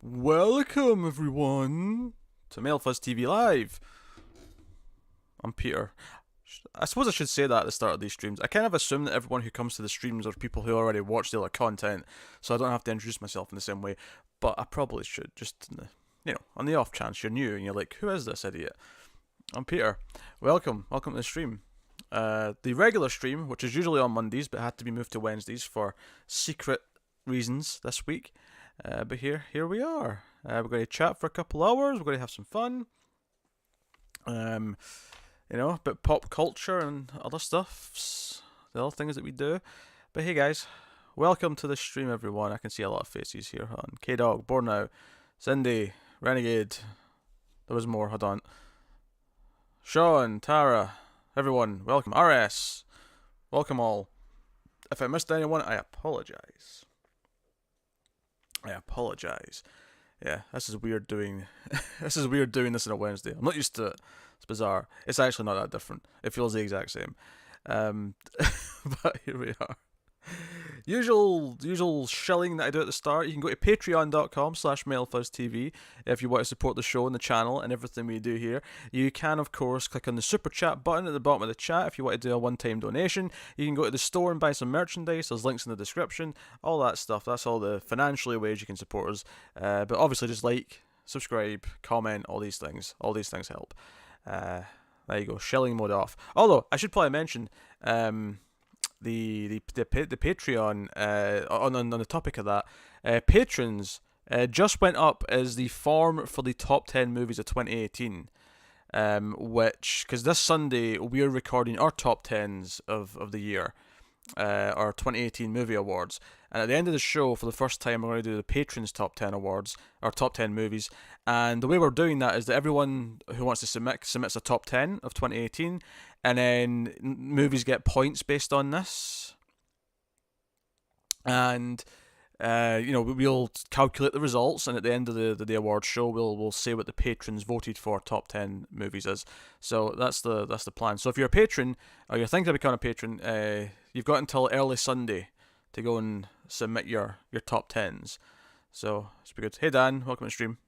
Welcome, everyone, to Mild Fuzz TV Live. I'm Peter. I suppose I should say that at the start of these streams. I kind of assume that everyone who comes to the streams are people who already watch the other content, so I don't have to introduce myself in the same way. But I probably should, just on the off chance you're new and you're like, who is this idiot? I'm Peter. Welcome to the stream. The regular stream, which is usually on Mondays, but had to be moved to Wednesdays for secret reasons this week. But here we are. We're going to chat for a couple hours. We're going to have some fun. A bit pop culture and other stuff. The other things that we do. But hey guys, welcome to the stream, everyone. I can see a lot of faces here. Hold on. K-Dog, Bornow, Cindy, Renegade. There was more. Hold on. Sean, Tara, everyone, welcome. RS, welcome all. If I missed anyone, I apologize. Yeah, this is weird doing this on a Wednesday. I'm not used to it. It's bizarre. It's actually not that different. It feels the exact same. But here we are. Usual shilling that I do at the start. You can go to patreon.com/MildFuzzTV if you want to support the show and the channel and everything we do here. You can, of course, click on the super chat button at the bottom of the chat if you want to do a one-time donation. You can go to the store and buy some merchandise. There's links in the description. All that stuff. That's all the financially ways you can support us. But obviously, just like, subscribe, comment, all these things. All these things help. There you go. Shilling mode off. Although I should probably mention. The Patreon on the topic of that, patrons just went up as the form for the top 10 movies of 2018, which, because this Sunday we're recording our top 10s of the year, our 2018 movie awards, and at the end of the show, for the first time, we're going to do the patrons top 10 awards, or top 10 movies. And the way we're doing that is that everyone who wants to submits a top 10 of 2018, and then movies get points based on this. And we'll calculate the results, and at the end of the award show, we'll say what the patrons voted for top 10 movies is. So that's the plan. So if you're a patron, or you're thinking of becoming a patron, you've got until early Sunday to go and submit your top 10s. So it's be good. Hey Dan, welcome to the stream.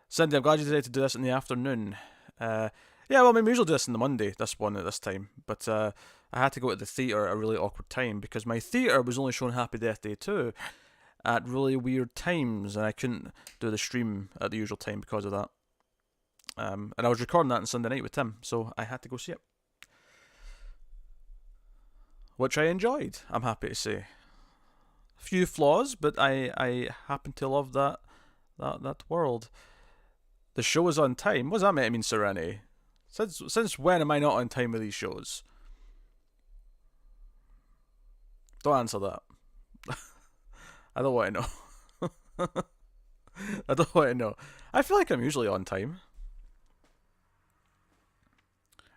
Cindy, I'm glad you decided to do this in the afternoon. Yeah, well, I mean, we usually do this on the Monday, this one at this time, but I had to go to the theatre at a really awkward time because my theatre was only showing Happy Death Day 2 at really weird times, and I couldn't do the stream at the usual time because of that. And I was recording that on Sunday night with Tim, so I had to go see it. Which I enjoyed, I'm happy to say. A few flaws, but I happen to love that world. The show is on time. What does that mean? I mean, Serenity. Since when am I not on time with these shows? Don't answer that. I don't want to know. I don't want to know. I feel like I'm usually on time.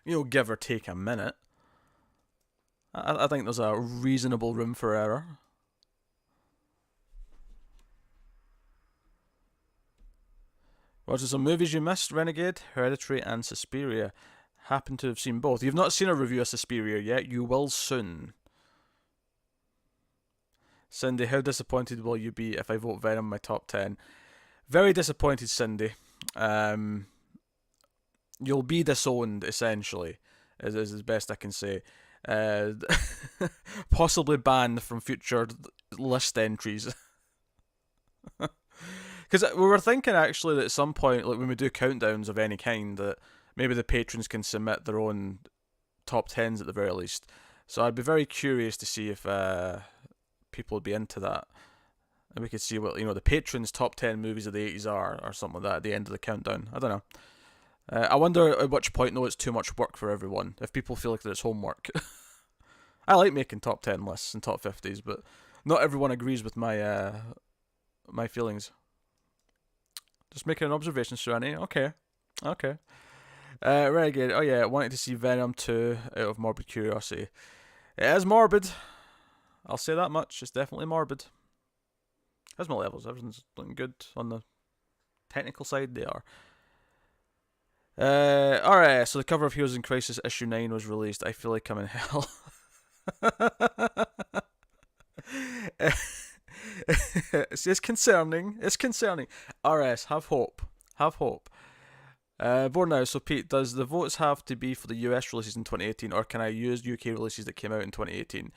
Give or take a minute. I think there's a reasonable room for error. What are some movies you missed? Renegade, Hereditary, and Suspiria. Happen to have seen both. You've not seen a review of Suspiria yet. You will soon. Cindy, how disappointed will you be if I vote Venom in my top 10? Very disappointed, Cindy. You'll be disowned, essentially, is as best I can say. Possibly banned from future list entries. Because we were thinking actually that at some point, like when we do countdowns of any kind, that maybe the patrons can submit their own top 10s at the very least. So I'd be very curious to see if people would be into that. And we could see what, the patrons' top 10 movies of the 80s are, or something like that at the end of the countdown. I don't know. I wonder at which point, though, it's too much work for everyone, if people feel like that it's homework. I like making top 10 lists and top 50s, but not everyone agrees with my my feelings. Just making an observation, Serani. Okay. Renegade. Oh yeah, I wanted to see Venom 2 out of morbid curiosity. It is morbid. I'll say that much. It's definitely morbid. Has my levels. Everything's looking good on the technical side. They are. Alright, so the cover of Heroes in Crisis issue 9 was released. I feel like I'm in hell. It's concerning. It's concerning. RS, have hope. Have hope. Board now. So, Pete, does the votes have to be for the US releases in 2018, or can I use UK releases that came out in 2018?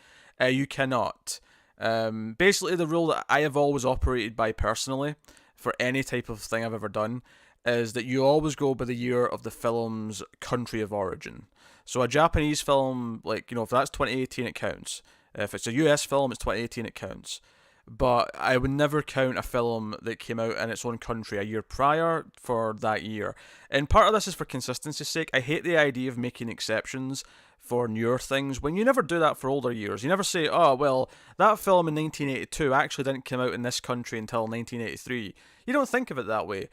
You cannot. Basically, the rule that I have always operated by personally for any type of thing I've ever done is that you always go by the year of the film's country of origin. So, a Japanese film, like, if that's 2018, it counts. If it's a US film, it's 2018, it counts. But I would never count a film that came out in its own country a year prior for that year. And part of this is for consistency's sake. I hate the idea of making exceptions for newer things when you never do that for older years. You never say, oh, well, that film in 1982 actually didn't come out in this country until 1983. You don't think of it that way.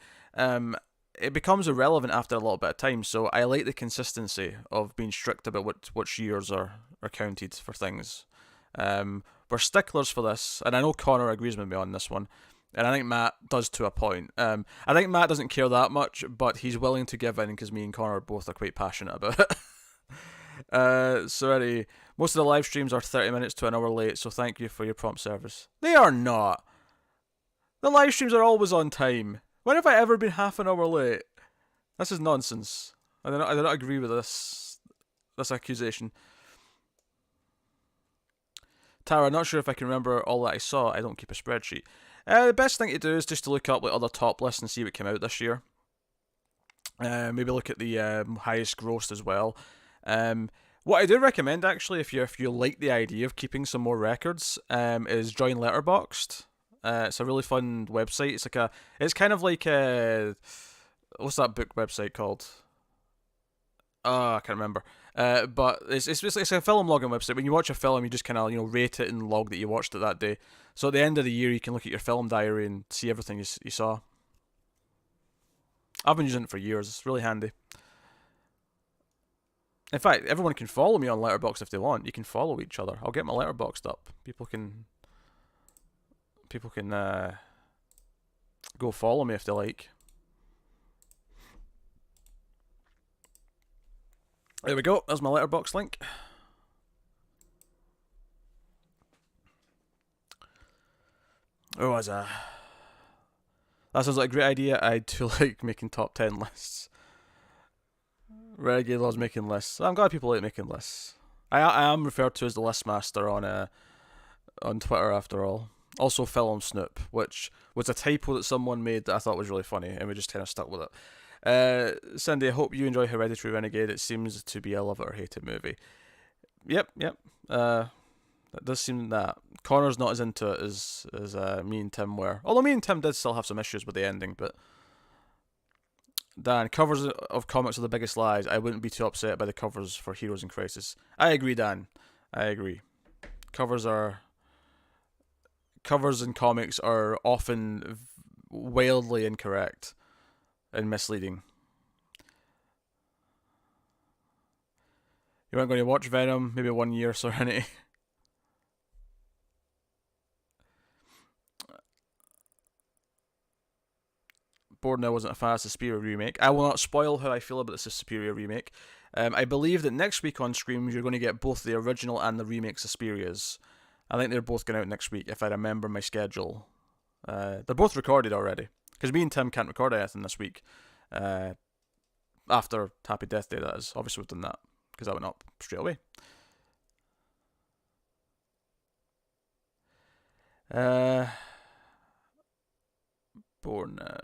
It becomes irrelevant after a little bit of time. So I like the consistency of being strict about which years are counted for things. We're sticklers for this, and I know Connor agrees with me on this one, and I think Matt does to a point. I think Matt doesn't care that much, but he's willing to give in because me and Connor both are quite passionate about it. Sorry, most of the live streams are 30 minutes to an hour late, so thank you for your prompt service. They are not. The live streams are always on time. When have I ever been half an hour late? This is nonsense. I do not agree with this accusation. Tara, not sure if I can remember all that I saw. I don't keep a spreadsheet. The best thing to do is just to look up like other top lists and see what came out this year. Maybe look at the highest grossed as well. What I do recommend actually, if you like the idea of keeping some more records, is join Letterboxd. It's a really fun website. It's kind of like what's that book website called? I can't remember. But it's a film logging website. When you watch a film, you just kind of rate it and log that you watched it that day. So at the end of the year, you can look at your film diary and see everything you saw. I've been using it for years. It's really handy. In fact, everyone can follow me on Letterboxd if they want. You can follow each other. I'll get my Letterboxd up. People can go follow me if they like. There we go. There's my Letterboxd link. That sounds like a great idea. I do like making top 10 lists. Renegade loves making lists. I'm glad people like making lists. I am referred to as the list master on Twitter after all. Also Film Snoop, which was a typo that someone made that I thought was really funny, and we just kind of stuck with it. Cindy, I hope you enjoy Hereditary Renegade. It seems to be a love it or hate it movie. Yep. That does seem that. Connor's not as into it as me and Tim were. Although me and Tim did still have some issues with the ending, but Dan, covers of comics are the biggest lies. I wouldn't be too upset by the covers for Heroes in Crisis. I agree, Dan. I agree. Covers in comics are often wildly incorrect and misleading. You weren't going to watch Venom, maybe 1 year, Serenity. Bored now wasn't a fan of Suspiria remake. I will not spoil how I feel about the Suspiria remake. I believe that next week on Screams you're going to get both the original and the remake Suspirias. I think they're both going out next week if I remember my schedule. They're both recorded already. Because me and Tim can't record anything this week. After Happy Death Day, that is. Obviously we've done that. Because that went up straight away. Born now.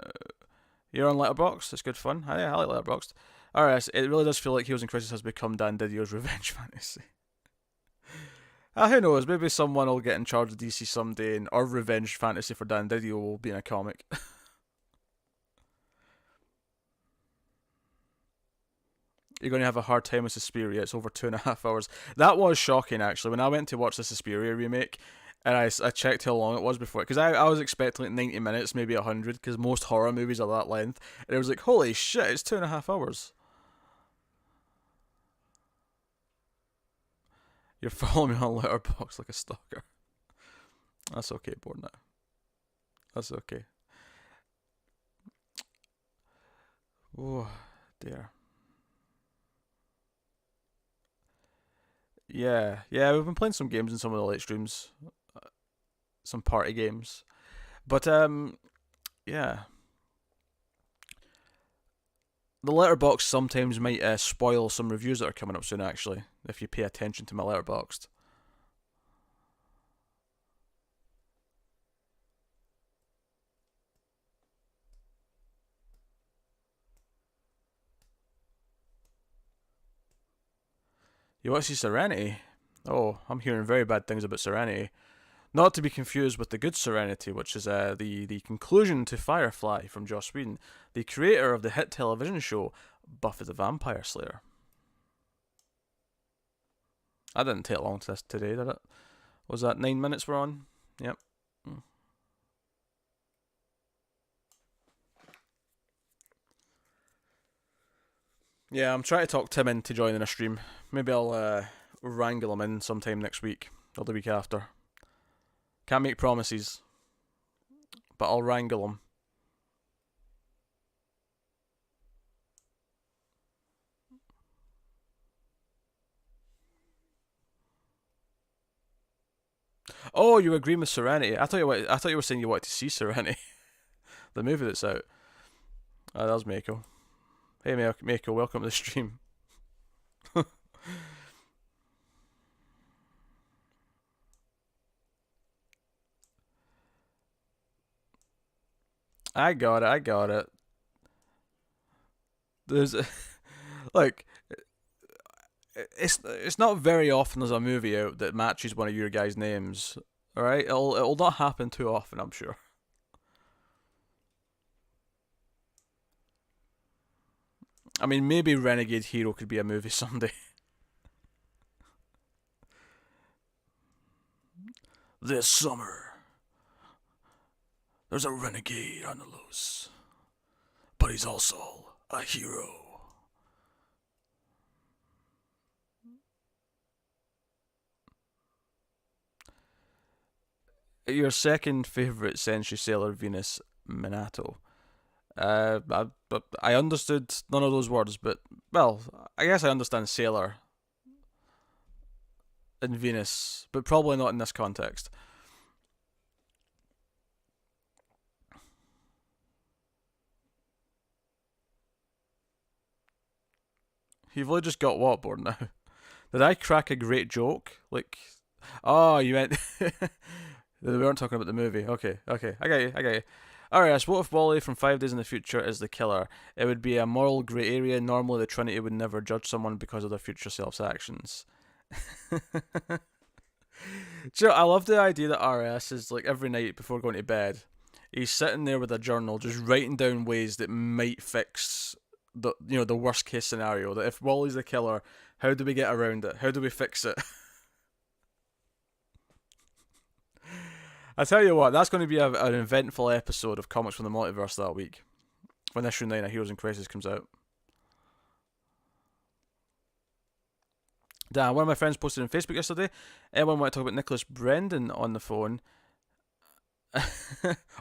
You're on Letterboxd. It's good fun. I like Letterboxd. Alright, it really does feel like Heroes in Crisis has become Dan Didio's revenge fantasy. Who knows? Maybe someone will get in charge of DC someday, and our revenge fantasy for Dan Didio will be in a comic. You're going to have a hard time with Suspiria. It's over 2.5 hours. That was shocking, actually. When I went to watch the Suspiria remake, and I checked how long it was before, because I was expecting like 90 minutes, maybe 100, because most horror movies are that length, and it was like, holy shit, it's 2.5 hours. You're following me on Letterboxd like a stalker. That's okay, bored now. That's okay. Oh, dear. Yeah, we've been playing some games in some of the late streams. Some party games. But yeah, the letterbox sometimes might spoil some reviews that are coming up soon. Actually, if you pay attention to my letterboxd. You want to see Serenity? Oh, I'm hearing very bad things about Serenity. Not to be confused with the good Serenity, which is the conclusion to Firefly from Joss Whedon, the creator of the hit television show Buffy the Vampire Slayer. That didn't take long to this today, did it? Was that 9 minutes we're on? Yep. Yeah, I'm trying to talk Tim into joining a stream. Maybe I'll wrangle him in sometime next week or the week after. Can't make promises, but I'll wrangle him. Oh, you agree with Serenity? I thought you were saying you wanted to see Serenity, the movie that's out. Oh, that was Mako. Hey, Mako, welcome to the stream. I got it. I got it. There's like it's not very often there's a movie out that matches one of your guys' names. All right, it'll not happen too often, I'm sure. I mean, maybe Renegade Hero could be a movie someday. This summer, there's a renegade on the loose, but he's also a hero. Your second favorite Senshi Sailor Venus Minato. I understood none of those words, but well, I guess I understand sailor and Venus, but probably not in this context. You've only just got what board now? Did I crack a great joke? Like, oh, you meant we weren't talking about the movie. Okay, okay, I got you, I got you. Alright, so what if Wally from 5 Days in the Future is the killer? It would be a moral grey area. Normally, the Trinity would never judge someone because of their future self's actions. Joe, I love the idea that RS is like every night before going to bed, he's sitting there with a journal, just writing down ways that might fix the worst case scenario. That if Wally's the killer, how do we get around it? How do we fix it? I tell you what, that's going to be an eventful episode of Comics from the Multiverse that week when issue 9 of Heroes in Crisis comes out. Dan, one of my friends posted on Facebook yesterday. Anyone want to talk about Nicholas Brendan on the phone?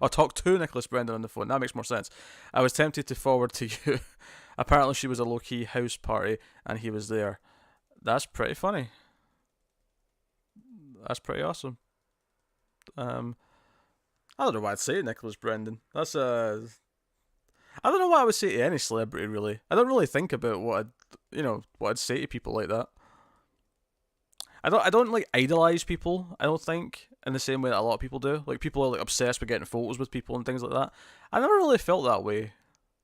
Or talk to Nicholas Brendan on the phone. That makes more sense. I was tempted to forward to you. Apparently, she was a low key house party and he was there. That's pretty funny. That's pretty awesome. I don't know what I'd say to Nicholas Brendan. That's I don't know what I would say to any celebrity really. I don't really think about what I'd say to people like that. I don't like idolize people. I don't think in the same way that a lot of people do. Like people are like obsessed with getting photos with people and things like that. I never really felt that way.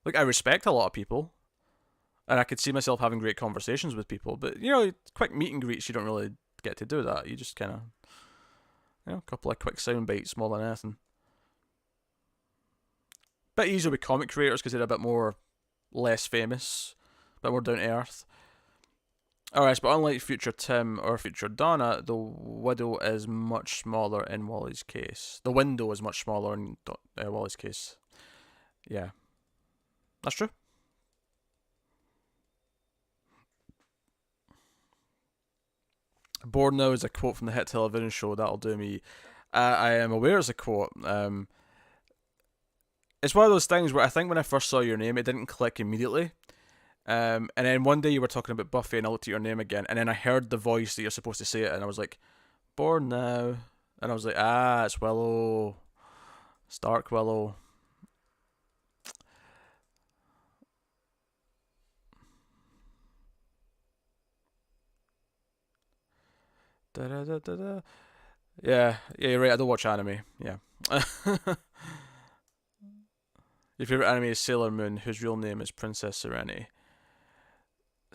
Like I respect a lot of people, and I could see myself having great conversations with people. But quick meet and greets, you don't really get to do that. You just kind of, a couple of quick sound bites more than anything. Bit easier with comic creators because they're a bit more less famous, a bit more down to earth. Alright, but unlike future Tim or future Donna, the widow is much smaller in Wally's case. The window is much smaller in Wally's case. Yeah. That's true. Bored Now is a quote from the hit television show That'll Do Me. I am aware it's a quote. It's one of those things where I think when I first saw your name, it didn't click immediately. And then one day you were talking about Buffy, and I looked at your name again, and then I heard the voice that you're supposed to say it, and I was like, "Born Now," and I was like, "Ah, it's Willow." Stark Willow. Da, da, da, da, da. Yeah, you're right. I don't watch anime. Yeah. Your favorite anime is Sailor Moon, whose real name is Princess Serenity.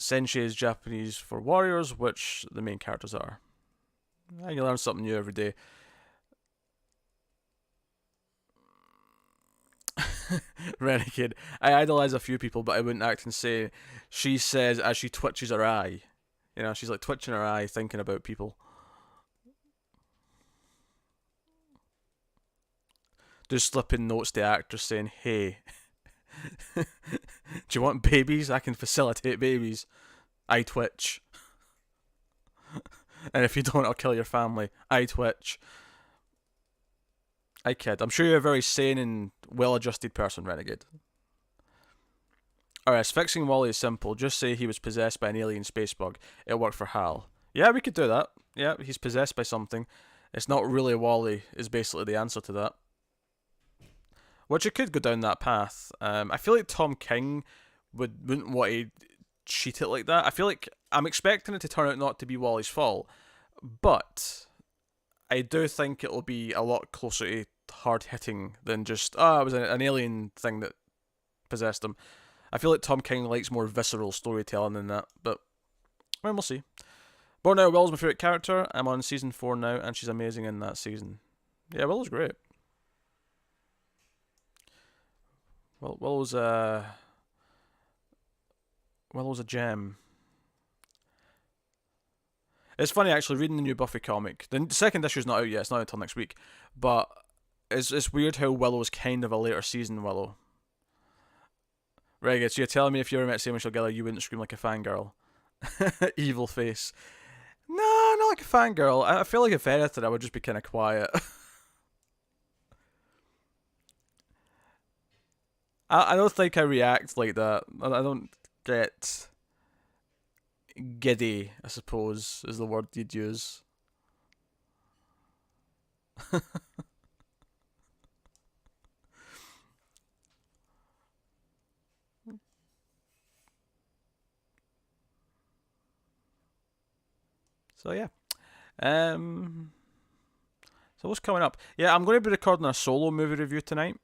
Senshi is Japanese for warriors, which the main characters are. You learn something new every day. Renegade. I idolize a few people, but I wouldn't act and say. She says as she twitches her eye. You know, she's like twitching her eye, thinking about people. Just slipping notes to actors saying, "Hey, do you want babies? I can facilitate babies. I twitch, and if you don't, I'll kill your family. I twitch." I kid. I'm sure you're a very sane and well-adjusted person, Renegade. Alright, so fixing Wally is simple. Just say he was possessed by an alien space bug. It worked for Hal. Yeah, we could do that. Yeah, he's possessed by something. It's not really Wally, is basically the answer to that. Which it could go down that path. I feel like Tom King wouldn't want to cheat it like that. I feel like I'm expecting it to turn out not to be Wally's fault, but I do think it'll be a lot closer to hard hitting than just it was an alien thing that possessed him. I feel like Tom King likes more visceral storytelling than that, but well, we'll see. Born Out Willow's my favourite character. I'm on season 4 now, and she's amazing in that season. Yeah, Willow's great. Willow's a gem. It's funny actually reading the new Buffy comic. The second issue's not out yet. It's not until next week, but it's weird how Willow's kind of a later season Willow. Right, so you're telling me if you ever met Sarah Michelle Gellar, you wouldn't scream like a fangirl? Evil face. No, not like a fangirl. I feel like if anything, I would just be kind of quiet. I don't think I react like that. I don't get giddy, I suppose, is the word you'd use. So yeah. So what's coming up? Yeah, I'm going to be recording a solo movie review tonight.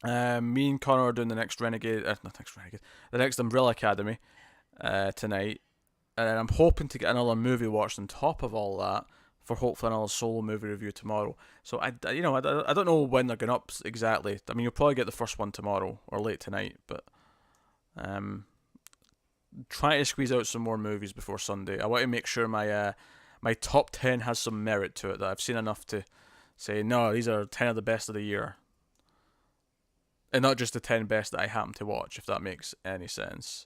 Me and Connor are doing the next the next Umbrella Academy tonight, and I'm hoping to get another movie watched on top of all that for hopefully another solo movie review tomorrow. So I don't know when they're going up exactly. I mean, you'll probably get the first one tomorrow or late tonight, but trying to squeeze out some more movies before Sunday. I want to make sure my top 10 has some merit to it, that I've seen enough to say, no, these are 10 of the best of the year. And not just the 10 best that I happen to watch, if that makes any sense.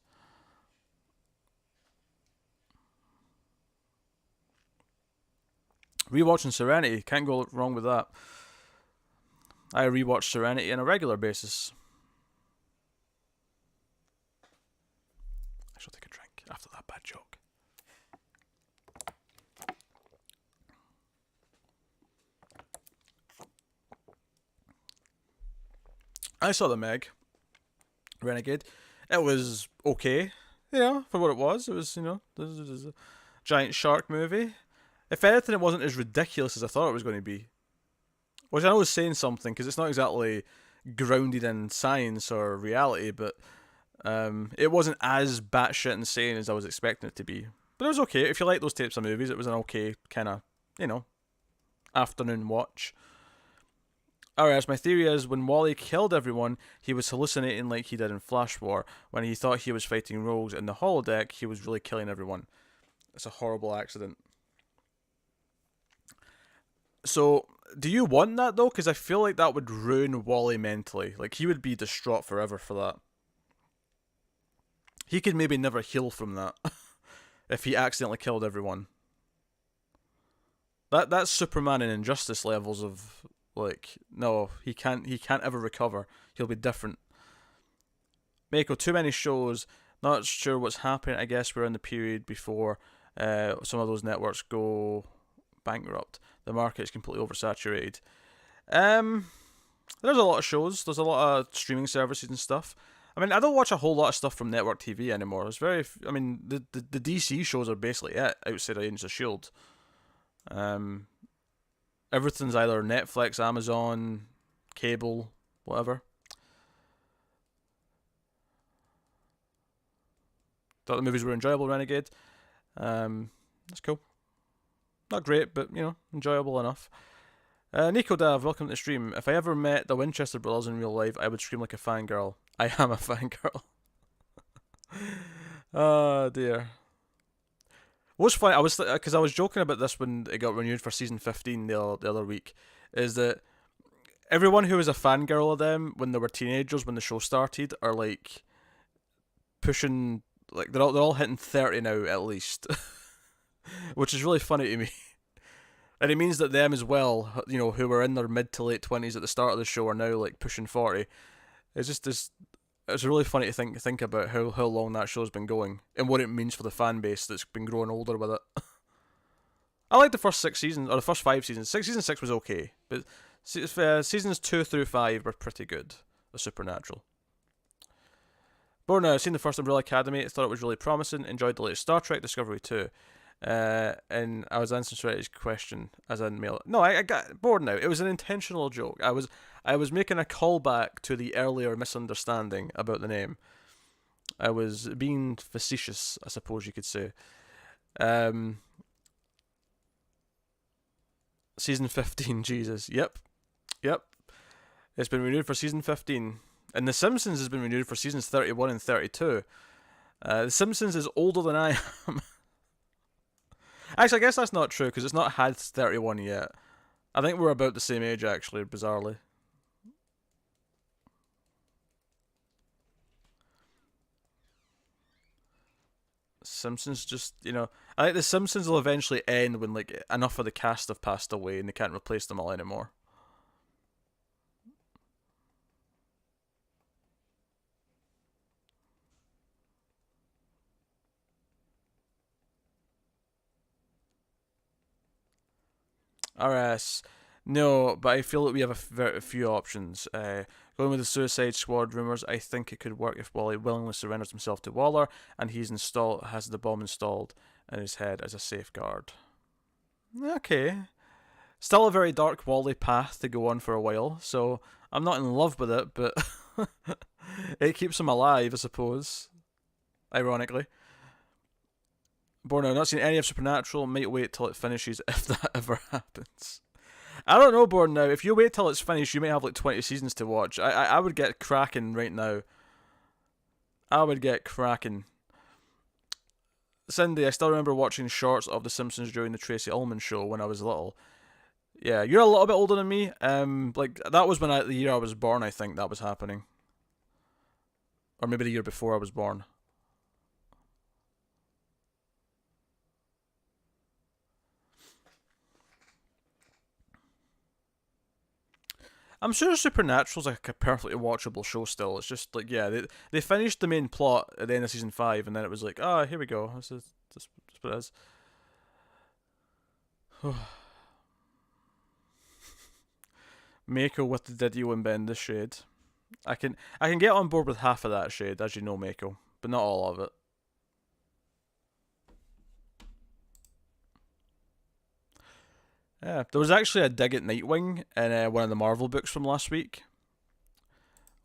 Rewatching Serenity, can't go wrong with that. I rewatch Serenity on a regular basis. I shall take a drink after that bad joke. I saw the Meg, Renegade. It was okay, for what it was. It was, this a giant shark movie. If anything, it wasn't as ridiculous as I thought it was going to be. Which I know is saying something, because it's not exactly grounded in science or reality, but it wasn't as batshit insane as I was expecting it to be. But it was okay. If you like those types of movies, it was an okay kind of, afternoon watch. Alright, so my theory is when Wally killed everyone, he was hallucinating like he did in Flash War. When he thought he was fighting rogues in the holodeck, he was really killing everyone. It's a horrible accident. So, do you want that though? Because I feel like that would ruin Wally mentally. Like, he would be distraught forever for that. He could maybe never heal from that if he accidentally killed everyone. That's Superman and Injustice levels of, like, no, he can't ever recover. He'll be different. Mako, too many shows. Not sure what's happening. I guess we're in the period before some of those networks go bankrupt. The market is completely oversaturated. Um, there's a lot of shows. There's a lot of streaming services and stuff. I mean, I don't watch a whole lot of stuff from network TV anymore. It's very. I mean, the DC shows are basically it outside of Agents of Shield. Um, Everything's either Netflix, Amazon, cable, whatever. Thought the movies were enjoyable, Renegade. That's cool. Not great, but enjoyable enough. Nico Dav, welcome to the stream. If I ever met the Winchester brothers in real life, I would scream like a fangirl. I am a fangirl. Oh dear. What's funny, because I was joking about this when it got renewed for season 15 the other week, is that everyone who was a fangirl of them when they were teenagers when the show started are like pushing, like they're all hitting 30 now at least, which is really funny to me. And it means that them as well, who were in their mid to late 20s at the start of the show are now like pushing 40. It's just this. It's really funny to think about how long that show's been going and what it means for the fan base that's been growing older with it. I like the first 6 seasons, or the first 5 seasons. Season 6 was okay, but seasons 2 through 5 were pretty good of Supernatural. Born now, I've seen the first Umbrella Academy, thought it was really promising, enjoyed the latest Star Trek Discovery 2. And I was answering Shreddy's question as in mail. No, I got bored now. It was an intentional joke. I was making a callback to the earlier misunderstanding about the name. I was being facetious, I suppose you could say. Season 15, Jesus. Yep. It's been renewed for season 15. And The Simpsons has been renewed for seasons 31 and 32. The Simpsons is older than I am. Actually, I guess that's not true, because it's not had 31 yet. I think we're about the same age, actually, bizarrely. Simpsons just, I think The Simpsons will eventually end when, like, enough of the cast have passed away and they can't replace them all anymore. RS. No, but I feel that we have a few options. Going with the Suicide Squad rumors, I think it could work if Wally willingly surrenders himself to Waller and has the bomb installed in his head as a safeguard. Okay. Still a very dark Wally path to go on for a while, so I'm not in love with it, but it keeps him alive, I suppose. Ironically. Born now, not seen any of Supernatural, might wait till it finishes if that ever happens. I don't know, Born now. If you wait till it's finished, you may have like 20 seasons to watch. I would get cracking right now. I would get cracking. Cindy, I still remember watching shorts of The Simpsons during the Tracy Ullman show when I was little. Yeah, you're a little bit older than me. Like that was the year I was born. I think that was happening, or maybe the year before I was born. I'm sure Supernatural's like a perfectly watchable show still. It's just like, yeah, they finished the main plot at the end of season 5, and then it was like, here we go. This what it is. Mako with the Did You and Ben the shade. I can get on board with half of that shade, as you know, Mako, but not all of it. Yeah, there was actually a dig at Nightwing in one of the Marvel books from last week,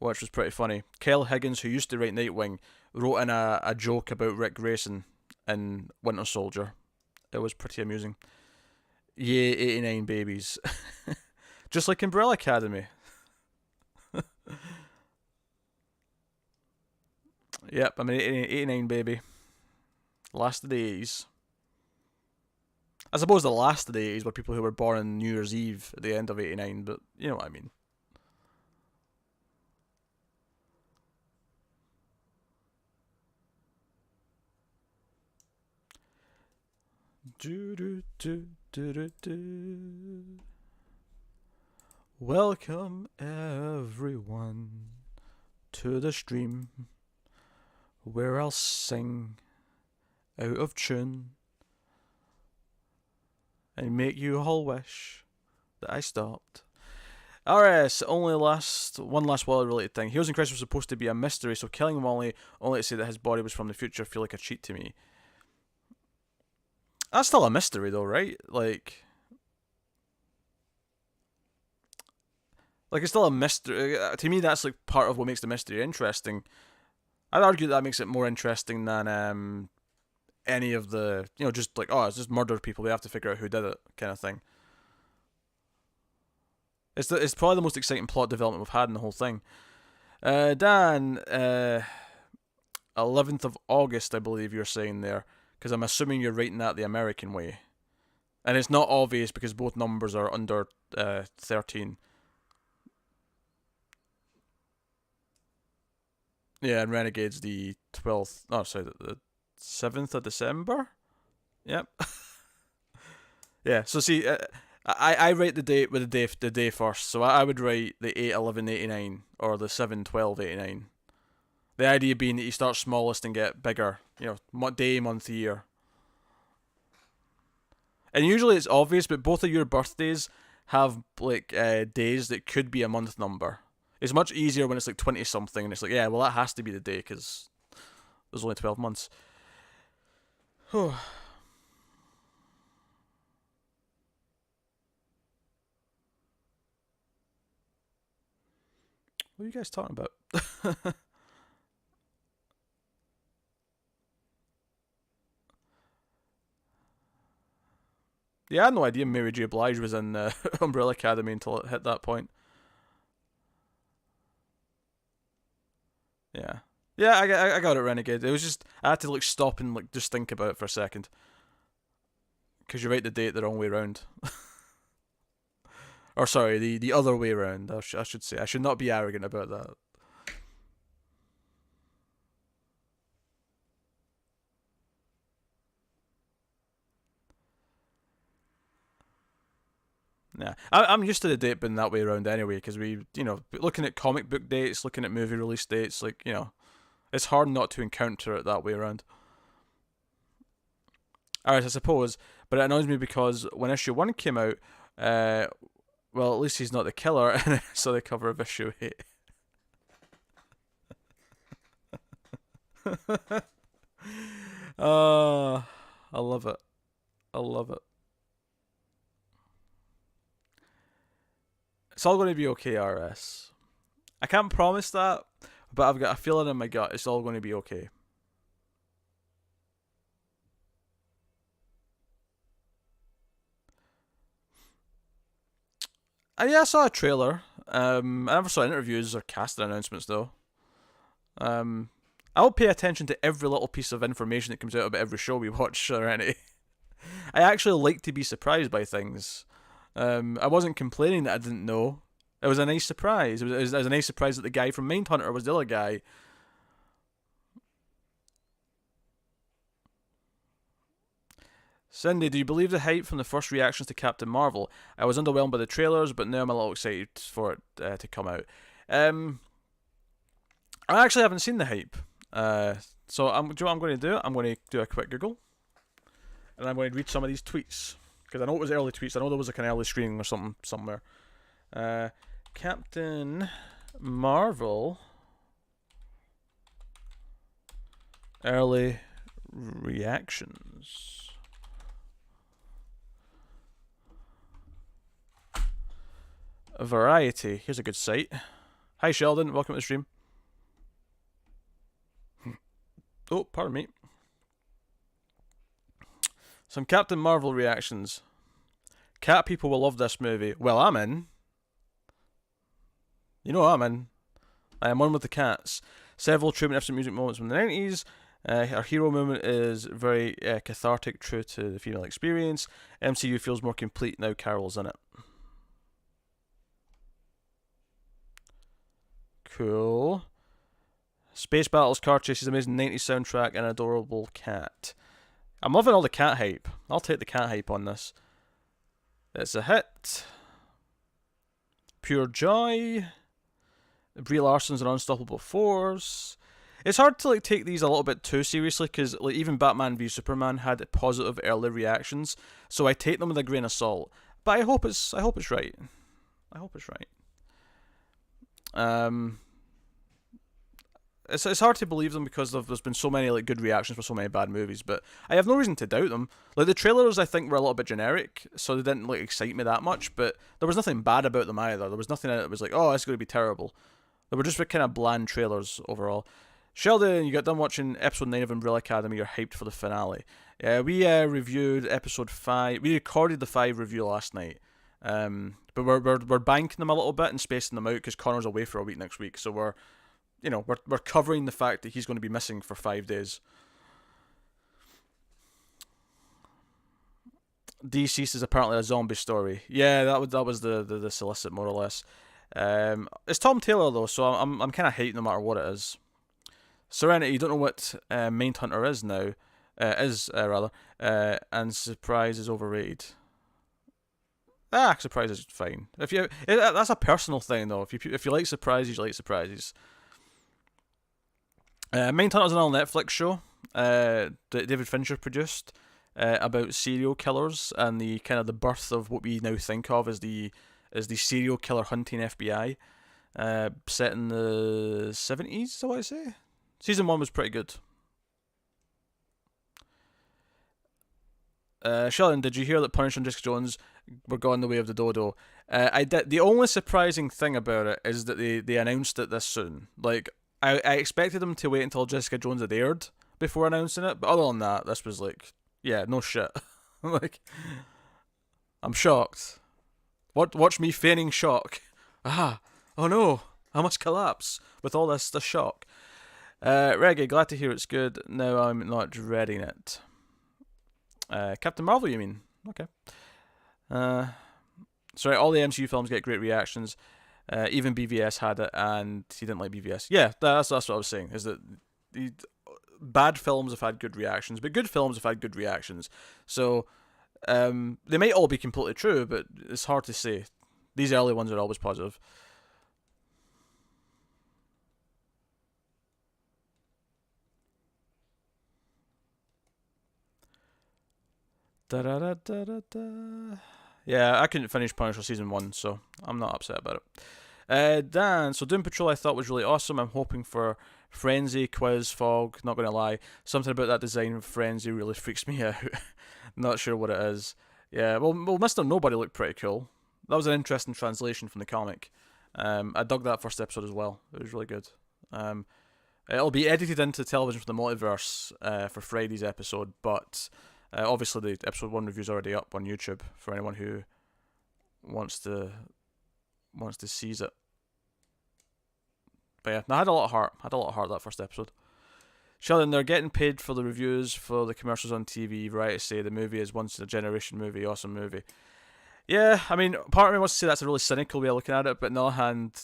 which was pretty funny. Kyle Higgins, who used to write Nightwing, wrote in a joke about Rick Grayson in Winter Soldier. It was pretty amusing. Yay, 89 babies. Just like Umbrella Academy. Yep, I'm an 89 baby. Last of the 80s. I suppose the last of the 80s were people who were born on New Year's Eve at the end of 89, but you know what I mean. Do, do, do, do, do, do. Welcome everyone to the stream where I'll sing out of tune and make you all wish that I stopped. RS, one last Wally related thing. Heroes in Crisis was supposed to be a mystery, so killing Wally only to say that his body was from the future feel like a cheat to me. That's still a mystery though, right? Like it's still a mystery. To me, that's like part of what makes the mystery interesting. I'd argue that makes it more interesting than any of the, just like, oh, it's just murder people. We have to figure out who did it, kind of thing. It's probably the most exciting plot development we've had in the whole thing. Dan, 11th of August, I believe you're saying there, because I'm assuming you're writing that the American way, and it's not obvious because both numbers are under 13. Yeah, and Renegade's the 12th. Oh, sorry, the 7th of December. Yep. Yeah. So see, I write the date with the day first. So I would write the 8/11/89 or the 7/12/89. The idea being that you start smallest and get bigger. Day, month, year. And usually it's obvious, but both of your birthdays have like days that could be a month number. It's much easier when it's like 20 something and it's like, yeah, well that has to be the day because there's only 12 months. What are you guys talking about? Yeah, I had no idea Mary J. Blige was in Umbrella Academy until it hit that point. Yeah. Yeah, I got it, Renegade. It was just, I had to like stop and like just think about it for a second. Because you write the date the wrong way around. Or sorry, the other way around, I should say. I should not be arrogant about that. Yeah, I'm used to the date being that way around anyway, because looking at comic book dates, looking at movie release dates, it's hard not to encounter it that way around. Alright, I suppose, but it annoys me because when issue 1 came out, well, at least he's not the killer, and I saw the cover of issue 8. I love it. I love it. It's all going to be okay, RS. I can't promise that, but I've got a feeling in my gut it's all going to be okay. Yeah, I saw a trailer. I never saw interviews or casting announcements though. I'll pay attention to every little piece of information that comes out about every show we watch or any. I actually like to be surprised by things. I wasn't complaining that I didn't know. It was a nice surprise. It was a nice surprise that the guy from Mindhunter was the other guy. Cindy, do you believe the hype from the first reactions to Captain Marvel? I was underwhelmed by the trailers, but now I'm a little excited for it to come out. I actually haven't seen the hype. So do you know what I'm going to do? I'm going to do a quick Google. And I'm going to read some of these tweets. Because I know it was early tweets. I know there was like an early screening or something somewhere. Captain Marvel early reactions. Variety. Here's a good site. Hi Sheldon, welcome to the stream. Oh, pardon me. Some Captain Marvel reactions. Cat people will love this movie. Well, I'm in. You know I'm in. I am one with the cats. Several true and music moments from the 90s. Our hero moment is very cathartic, true to the female experience. MCU feels more complete now Carol's in it. Cool. Space Battles, car chases, amazing 90s soundtrack, and an adorable cat. I'm loving all the cat hype. I'll take the cat hype on this. It's a hit. Pure joy. Brie Larson's an unstoppable force. It's hard to take these a little bit too seriously because even Batman v Superman had positive early reactions, so I take them with a grain of salt. But I hope it's right. I hope it's right. Um, it's hard to believe them because there's been so many like good reactions for so many bad movies, but I have no reason to doubt them. Like the trailers, I think were a little bit generic, so they didn't like excite me that much. But there was nothing bad about them either. There was nothing in it that was like, oh, it's going to be terrible. They were just kind of bland trailers overall. Sheldon, you got done watching episode 9 of Umbrella Academy. You're hyped for the finale. We reviewed episode 5. We recorded the 5 review last night. But we're banking them a little bit and spacing them out because Connor's away for a week next week. So we're covering the fact that he's going to be missing for 5 days. Deceased is apparently a zombie story. Yeah, that was the solicit more or less. It's Tom Taylor though, so I'm kind of hating no matter what it is. Serenity, you don't know what Mindhunter is now, and Surprise is overrated. Surprise is fine. That's a personal thing though. If you like surprises, you like surprises. Mindhunter is another Netflix show that David Fincher produced about serial killers and the kind of the birth of what we now think of as the serial killer hunting FBI. Set in the 70s, so I say. Season 1 was pretty good. Sheldon, did you hear that Punisher and Jessica Jones were going the way of the dodo? I did. The only surprising thing about it is that they announced it this soon. Like, I expected them to wait until Jessica Jones had aired before announcing it, but other than that, this was like, yeah, no shit. Like, I'm shocked. Watch me feigning shock. Oh no, I must collapse with all this shock. Reggae, glad to hear it's good. Now I'm not dreading it. Captain Marvel, you mean? Okay. Sorry, all the MCU films get great reactions. Even BVS had it, and he didn't like BVS. Yeah, that's what I was saying. Is that the bad films have had good reactions, but good films have had good reactions. So they might all be completely true, but it's hard to say. These early ones are always positive. Yeah, I couldn't finish Punisher season 1, so I'm not upset about it. Dan, so Doom Patrol I thought was really awesome. I'm hoping for Frenzy, Quiz, Fog, not going to lie. Something about that design of Frenzy really freaks me out. Not sure what it is. Yeah, well, Mr. Nobody looked pretty cool. That was an interesting translation from the comic. I dug that first episode as well. It was really good. It'll be edited into television for the multiverse for Friday's episode, but obviously the episode 1 review is already up on YouTube for anyone who wants to seize it. But yeah, I had a lot of heart that first episode. Sheldon, they're getting paid for the reviews for the commercials on TV. Right to say the movie is once in a generation movie, awesome movie. Yeah, I mean, part of me wants to say that's a really cynical way of looking at it, but on the other hand,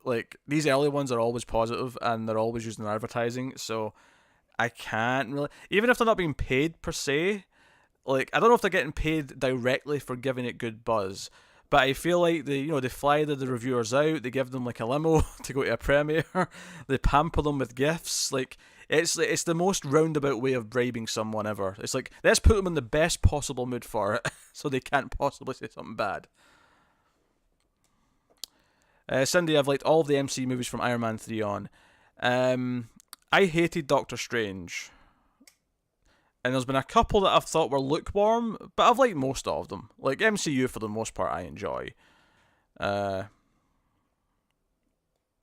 like, these early ones are always positive and they're always using advertising, so I can't really, even if they're not being paid per se, like, I don't know if they're getting paid directly for giving it good buzz, but I feel like they fly the reviewers out, they give them like a limo to go to a premiere, they pamper them with gifts, like, it's the most roundabout way of bribing someone ever. It's like, let's put them in the best possible mood for it, so they can't possibly say something bad. Cindy, I've liked all of the MC movies from Iron Man 3 on. I hated Doctor Strange. And there's been a couple that I've thought were lukewarm, but I've liked most of them. Like, MCU, for the most part, I enjoy.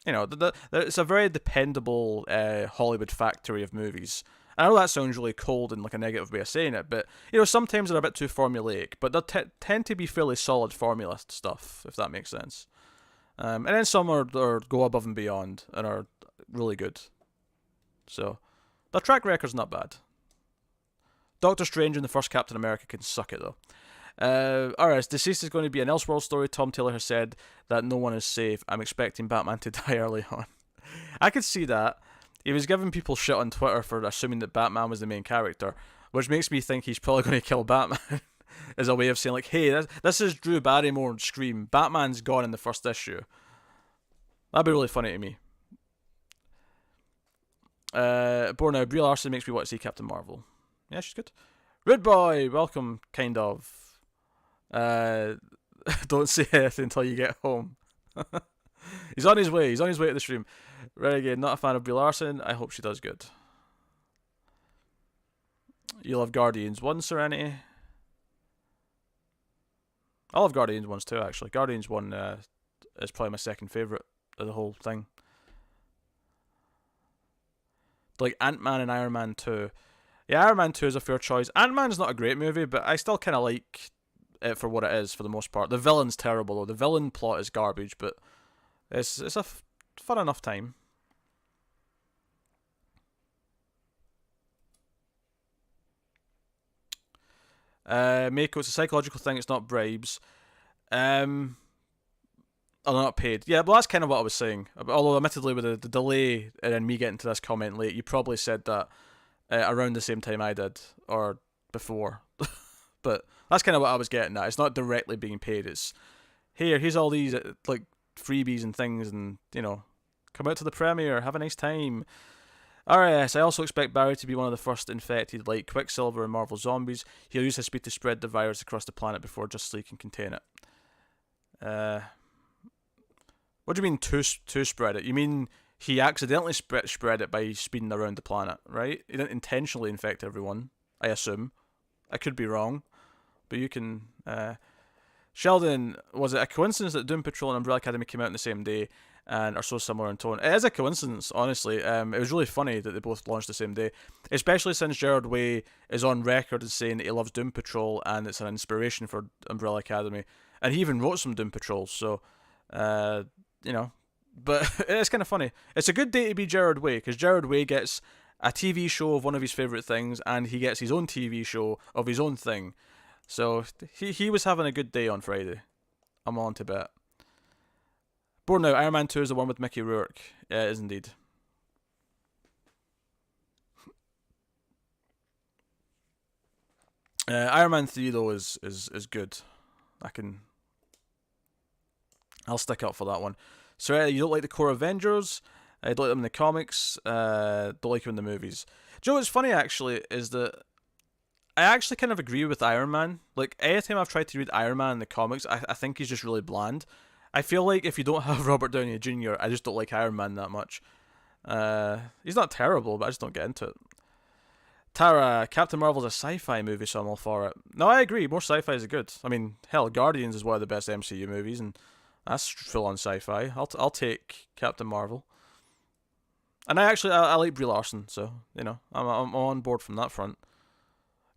It's a very dependable Hollywood factory of movies. I know that sounds really cold and like a negative way of saying it, but, sometimes they're a bit too formulaic, but they tend to be fairly solid formula stuff, if that makes sense. And then some are go above and beyond and are really good. So, their track record's not bad. Doctor Strange and the first Captain America can suck it, though. Alright, Deceased is going to be an Elseworld story. Tom Taylor has said that no one is safe. I'm expecting Batman to die early on. I could see that. He was giving people shit on Twitter for assuming that Batman was the main character, which makes me think he's probably going to kill Batman as a way of saying, like, hey, this is Drew Barrymore and Scream. Batman's gone in the first issue. That'd be really funny to me. Born Brie Larson makes me want to see Captain Marvel. Yeah, she's good. Rude Boy, welcome, kind of. Don't say anything until you get home. He's on his way. He's on his way to the stream. Renegade, not a fan of Brie Larson. I hope she does good. You love Guardians 1, Serenity. I love Guardians 1 too, actually. Guardians 1 is probably my second favourite of the whole thing. Like Ant-Man and Iron Man 2. Yeah, Iron Man 2 is a fair choice. Ant-Man's not a great movie, but I still kind of like it for what it is for the most part. The villain's terrible though. The villain plot is garbage, but it's a fun enough time. Mako, it's a psychological thing. It's not bribes. Oh, they're not paid. Yeah, but that's kind of what I was saying. Although, admittedly, with the delay and then me getting to this comment late, you probably said that around the same time I did, or before. But that's kind of what I was getting at. It's not directly being paid. It's, here's all these like freebies and things, and, you know, come out to the premiere, have a nice time. RS, I also expect Barry to be one of the first infected, like Quicksilver and Marvel Zombies. He'll use his speed to spread the virus across the planet before Justice League can contain it. What do you mean to spread it? You mean he accidentally spread it by speeding around the planet, right? He didn't intentionally infect everyone, I assume. I could be wrong, but you can... Sheldon, was it a coincidence that Doom Patrol and Umbrella Academy came out on the same day and are so similar in tone? It is a coincidence, honestly. It was really funny that they both launched the same day, especially since Gerard Way is on record as saying that he loves Doom Patrol and it's an inspiration for Umbrella Academy, and he even wrote some Doom Patrols, so you know, but it's kind of funny. It's a good day to be Gerard Way, because Gerard Way gets a TV show of one of his favourite things, and he gets his own TV show of his own thing. So he was having a good day on Friday. I'm on to bet. Born now, Iron Man 2 is the one with Mickey Rourke. Yeah, it is indeed. Iron Man 3 though is good. I'll stick up for that one. So you don't like the core Avengers? I don't like them in the comics. Don't like them in the movies. Do you know what's funny actually is that I actually kind of agree with Iron Man. Like, anytime I've tried to read Iron Man in the comics, I think he's just really bland. I feel like if you don't have Robert Downey Jr., I just don't like Iron Man that much. He's not terrible, but I just don't get into it. Tara, Captain Marvel's a sci-fi movie, so I'm all for it. No, I agree. More sci-fi is good. I mean, hell, Guardians is one of the best MCU movies, and that's full-on sci-fi. I'll take Captain Marvel. And I like Brie Larson, so, you know, I'm on board from that front.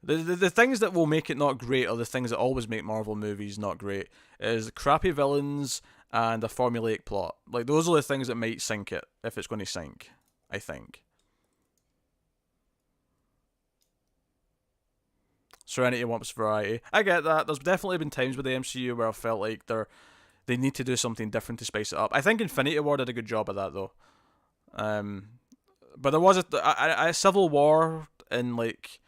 The things that will make it not great are the things that always make Marvel movies not great. Is crappy villains and a formulaic plot. Like, those are the things that might sink it, if it's going to sink, I think. Serenity wants variety. I get that. There's definitely been times with the MCU where I felt like they need to do something different to spice it up. I think Infinity War did a good job of that, though. But there was a Civil War in, like...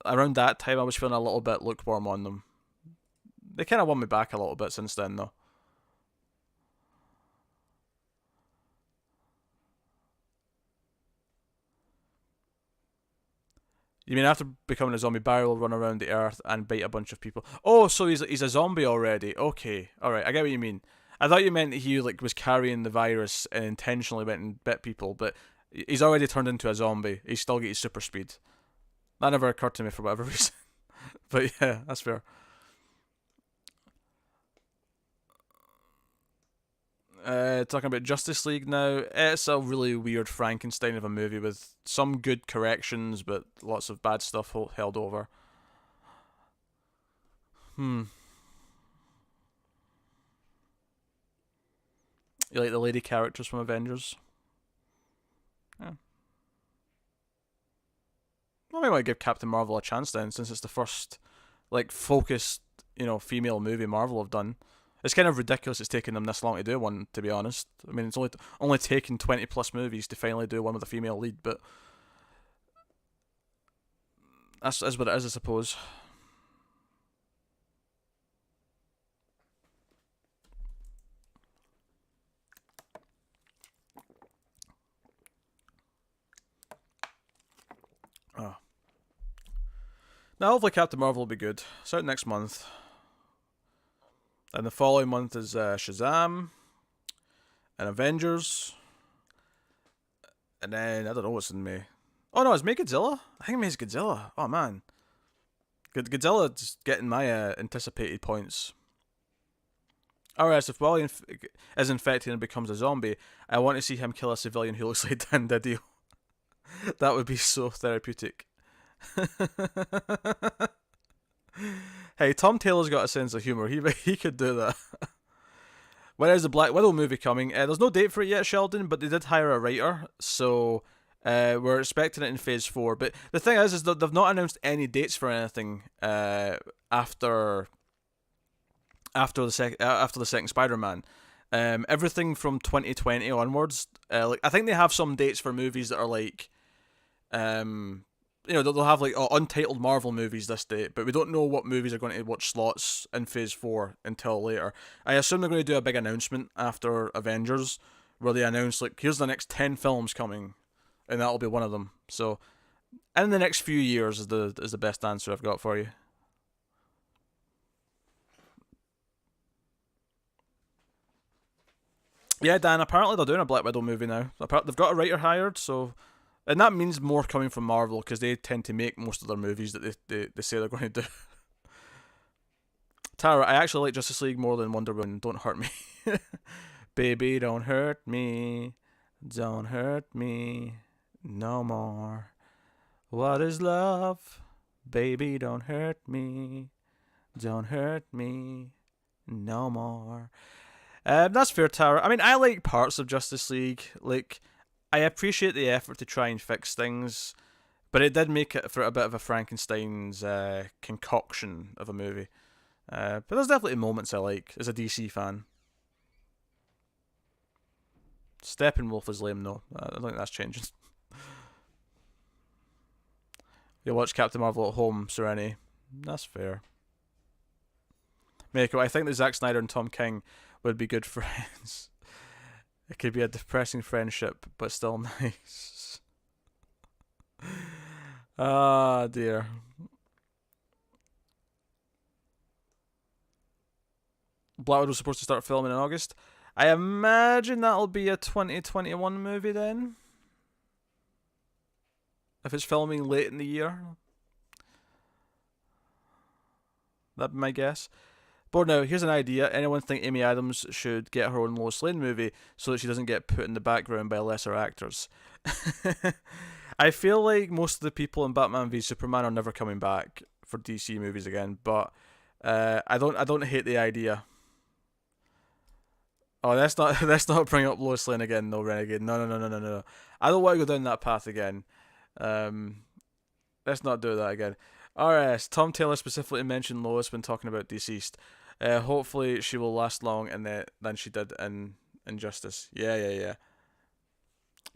Around that time, I was feeling a little bit lukewarm on them. They kind of won me back a little bit since then, though. You mean after becoming a zombie, Barry will run around the earth and bite a bunch of people? Oh, so he's a zombie already. Okay, alright, I get what you mean. I thought you meant he was carrying the virus and intentionally went and bit people, but he's already turned into a zombie. He's still got his super speed. That never occurred to me for whatever reason. But yeah, that's fair. Talking about Justice League now. It's a really weird Frankenstein of a movie with some good corrections, but lots of bad stuff held over. You like the lady characters from Avengers? Yeah. I might want to give Captain Marvel a chance then, since it's the first, focused, female movie Marvel have done. It's kind of ridiculous it's taken them this long to do one, to be honest. I mean, it's only taken 20 plus movies to finally do one with a female lead, but that's what it is, I suppose. Oh. Now, hopefully Captain Marvel will be good. It's out next month. And the following month is Shazam. and Avengers, and then I don't know what's in May. Oh no, it's May Godzilla. I think May's Godzilla. Oh man, Godzilla's getting my anticipated points. Alright, so if Wally is infected and becomes a zombie, I want to see him kill a civilian who looks like Dan Didio. That would be so therapeutic. Hey, Tom Taylor's got a sense of humor. He could do that. When is the Black Widow movie coming? There's no date for it yet, Sheldon, but they did hire a writer, so we're expecting it in Phase 4. But the thing is that they've not announced any dates for anything after the second Spider-Man. Everything from 2020 onwards. Like I think they have some dates for movies that are like, they'll have like untitled Marvel movies this date, but we don't know what movies are going to watch slots in Phase 4 until later. I assume they're going to do a big announcement after Avengers, where they announce like, here's the next 10 films coming, and that'll be one of them. So, in the next few years is the best answer I've got for you. Yeah, Dan, apparently they're doing a Black Widow movie now. They've got a writer hired, so... And that means more coming from Marvel, because they tend to make most of their movies that they say they're going to do. Tara, I actually like Justice League more than Wonder Woman. Don't hurt me. Baby, don't hurt me. Don't hurt me no more. What is love? Baby, don't hurt me. Don't hurt me no more. That's fair, Tara. I mean, I like parts of Justice League. Like, I appreciate the effort to try and fix things, but it did make it for a bit of a Frankenstein's concoction of a movie. But there's definitely moments I like as a DC fan. Steppenwolf is lame though. I don't think that's changing. You watch Captain Marvel at home, Serenity. That's fair. Mako, I think that Zack Snyder and Tom King would be good friends. It could be a depressing friendship, but still nice. Ah, dear. Black Widow's supposed to start filming in August. I imagine that'll be a 2021 movie then. If it's filming late in the year. That'd be my guess. But now, here's an idea. Anyone think Amy Adams should get her own Lois Lane movie so that she doesn't get put in the background by lesser actors? I feel like most of the people in Batman v Superman are never coming back for DC movies again, but I don't hate the idea. Oh, let's not bring up Lois Lane again, no, Renegade. No. I don't want to go down that path again. Let's not do that again. RS, Tom Taylor specifically mentioned Lois when talking about Deceased. Hopefully she will last long than she did in Injustice. Yeah.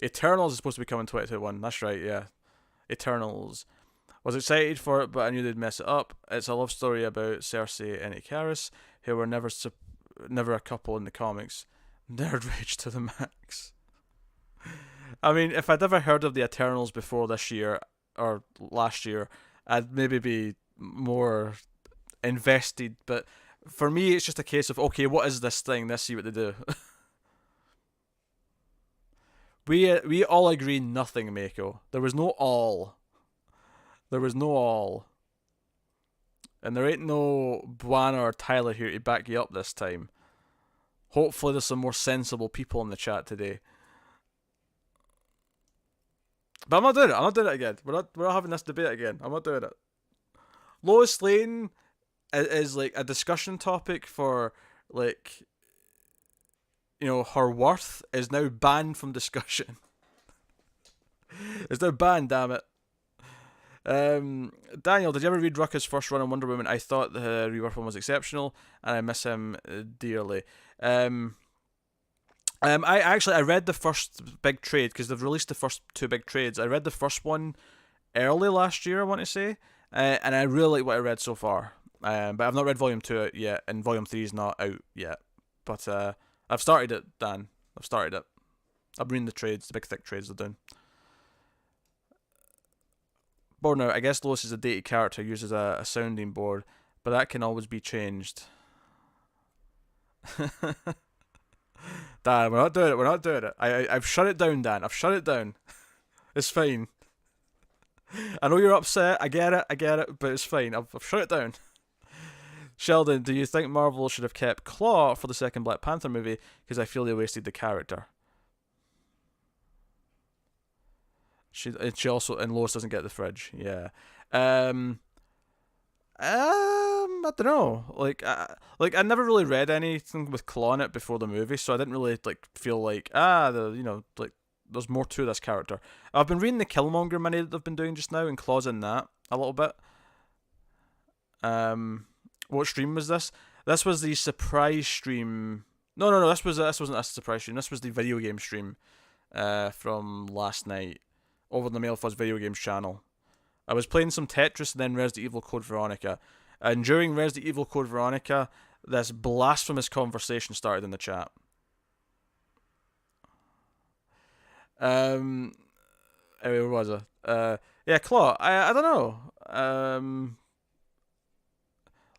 Eternals is supposed to be coming 2021. That's right, yeah. Eternals. Was excited for it, but I knew they'd mess it up. It's a love story about Cersei and Ikaris, who were never a couple in the comics. Nerd rage to the max. I mean, if I'd ever heard of the Eternals before this year, or last year, I'd maybe be more invested, but for me it's just a case of, okay, what is this thing? Let's see what they do. We all agree nothing, Mako. There was no all. There was no all. And there ain't no Buana or Tyler here to back you up this time. Hopefully there's some more sensible people in the chat today. But I'm not doing it. I'm not doing it again. We're not having this debate again. I'm not doing it. Lois Lane is like a discussion topic for, like, her worth is now banned from discussion. It's now banned, damn it. Daniel, did you ever read Rucka's first run on Wonder Woman? I thought the Rebirth one was exceptional, and I miss him dearly. I read the first big trade because they've released the first two big trades. I read the first one early last year, I want to say, and I really like what I read so far. But I've not read Volume 2 yet, and Volume 3 is not out yet. But I've started it, Dan. I've started it. I'm reading the trades, the big thick trades they're doing. Board now, I guess Lois is a dated character, uses a sounding board, but that can always be changed. Dan, we're not doing it. We're not doing it. I've shut it down, Dan. I've shut it down. It's fine. I know you're upset. I get it. I get it. But it's fine. I've shut it down. Sheldon, do you think Marvel should have kept Claw for the second Black Panther movie? Because I feel they wasted the character. She also, and Lois doesn't get the fridge. Yeah. I don't know. I never really read anything with Claw in it before the movie, so I didn't really feel like there's more to this character. I've been reading the Killmonger mini that they've been doing just now, and Claw's in that a little bit. What stream was this? This was the surprise stream. No. This wasn't a surprise stream. This was the video game stream, from last night over the Mild Fuzz video games channel. I was playing some Tetris and then Resident Evil Code Veronica. And during Resident Evil Code Veronica, this blasphemous conversation started in the chat. Anyway, where was I? Yeah, Claw. I don't know.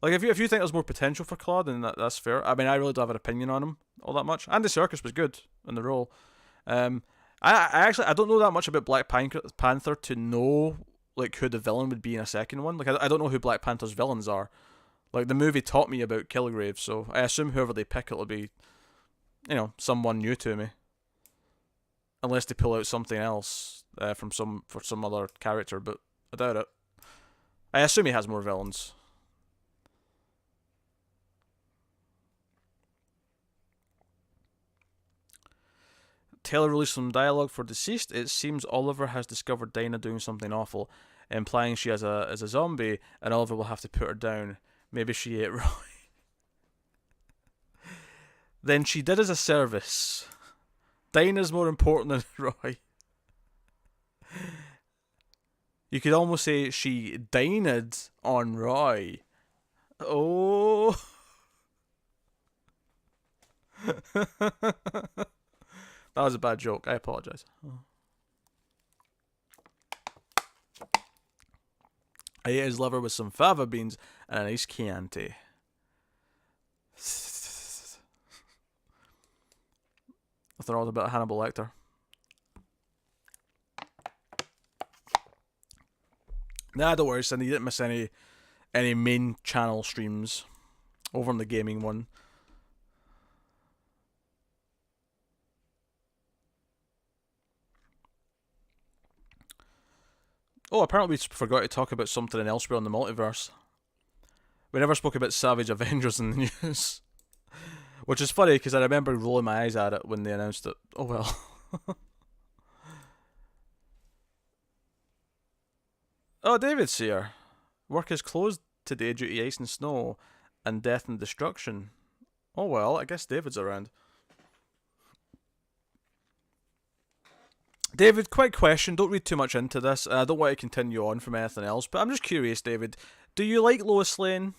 If you think there's more potential for Claw, then that's fair. I mean, I really don't have an opinion on him all that much. Andy Serkis was good in the role. I don't know that much about Black Panther to know who the villain would be in a second one. I don't know who Black Panther's villains are. The movie taught me about Kilgrave, so I assume whoever they pick, it'll be, someone new to me. Unless they pull out something else for some other character, but I doubt it. I assume he has more villains. Taylor released some dialogue for Deceased. It seems Oliver has discovered Dinah doing something awful, implying she is a zombie, and Oliver will have to put her down. Maybe she ate Roy. Then she did as a service. Dinah's more important than Roy. You could almost say she dined on Roy. Oh. That was a bad joke. I apologise. I ate his liver with some fava beans and an iced Chianti. I thought it was a bit of Hannibal Lecter. Nah, don't worry, Cindy. You didn't miss any main channel streams over on the gaming one. Oh, apparently we forgot to talk about something elsewhere on the multiverse. We never spoke about Savage Avengers in the news. Which is funny, because I remember rolling my eyes at it when they announced it. Oh well. Oh, David's here. Work is closed today due to ice and snow and death and destruction. Oh well, I guess David's around. David, quick question. Don't read too much into this. I don't want to continue on from anything else, but I'm just curious, David. Do you like Lois Lane?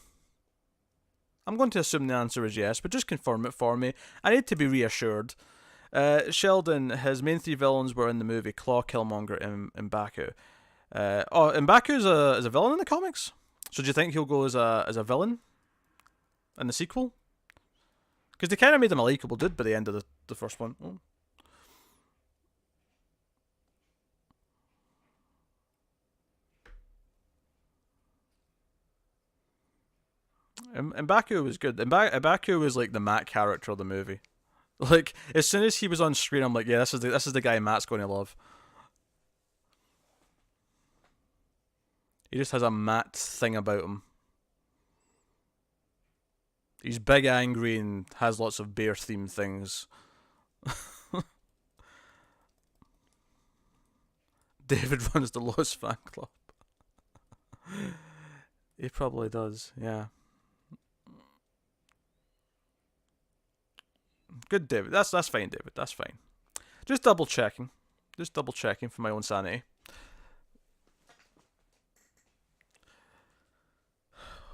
I'm going to assume the answer is yes, but just confirm it for me. I need to be reassured. Sheldon, his main three villains were in the movie Claw, Killmonger, and M'Baku. M'Baku is a villain in the comics? So do you think he'll go as a villain in the sequel? Because they kind of made him a likeable dude by the end of the first one. Oh. M'Baku was good. M'Baku was the Matt character of the movie. As soon as he was on screen, I'm like, yeah, this is the guy Matt's going to love. He just has a Matt thing about him. He's big, angry, and has lots of bear-themed things. David runs the Lois fan club. He probably does, yeah. Good, David. That's fine, David. That's fine. Just double checking. Just double checking for my own sanity.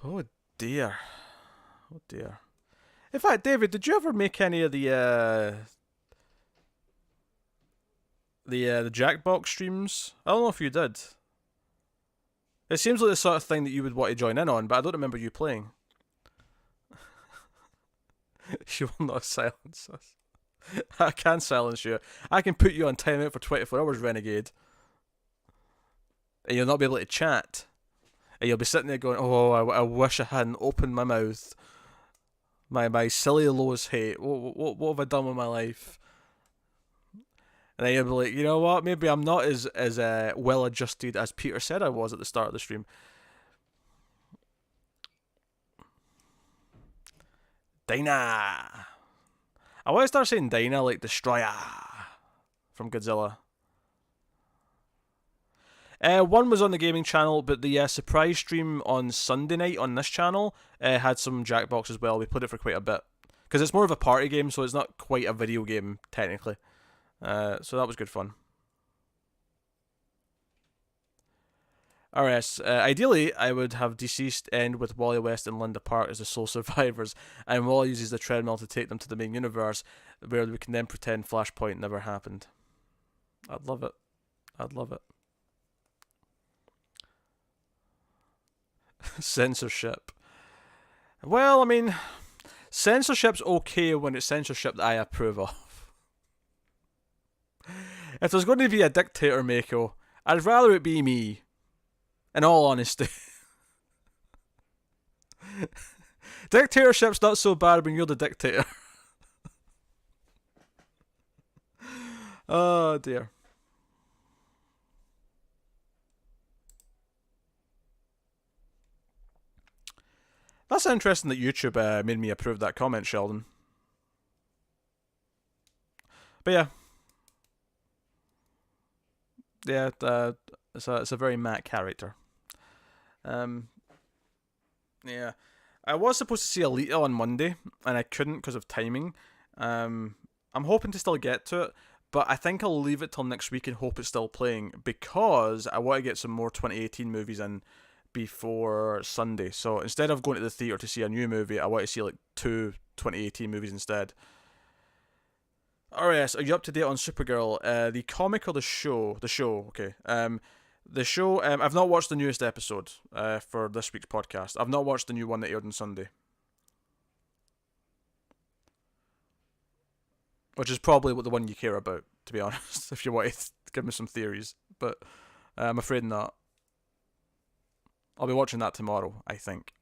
Oh dear. Oh dear. In fact, David, did you ever make any of the Jackbox streams? I don't know if you did. It seems like the sort of thing that you would want to join in on, but I don't remember you playing. You will not silence us. I can silence you. I can put you on timeout for 24 hours, renegade. And you'll not be able to chat. And you'll be sitting there going, oh, I wish I hadn't opened my mouth. My silly Lois hate. What have I done with my life? And then you'll be like, you know what? Maybe I'm not as well adjusted as Peter said I was at the start of the stream. Dinah. I want to start saying Dinah like Destroyer from Godzilla. One was on the gaming channel, but the surprise stream on Sunday night on this channel had some Jackbox as well. We played it for quite a bit. Because it's more of a party game, so it's not quite a video game, technically. So that was good fun. RS, ideally, I would have Deceased end with Wally West and Linda Park as the sole survivors, and Wally uses the treadmill to take them to the main universe, where we can then pretend Flashpoint never happened. I'd love it. I'd love it. Censorship. Well, I mean, censorship's okay when it's censorship that I approve of. If there's going to be a dictator, Mako, I'd rather it be me. In all honesty. Dictatorship's not so bad when you're the dictator. Oh dear. That's interesting that YouTube made me approve that comment, Sheldon. But yeah. Yeah, it's a very Matt character. Yeah. I was supposed to see Alita on Monday, and I couldn't because of timing. I'm hoping to still get to it, but I think I'll leave it till next week and hope it's still playing, because I want to get some more 2018 movies in before Sunday. So instead of going to the theatre to see a new movie, I want to see like 2 2018 movies instead. RS, are you up to date on Supergirl? The comic or the show? The show, okay. The show, I've not watched the newest episode for this week's podcast. I've not watched the new one that aired on Sunday. Which is probably the one you care about, to be honest, if you want to give me some theories. But I'm afraid not. I'll be watching that tomorrow, I think.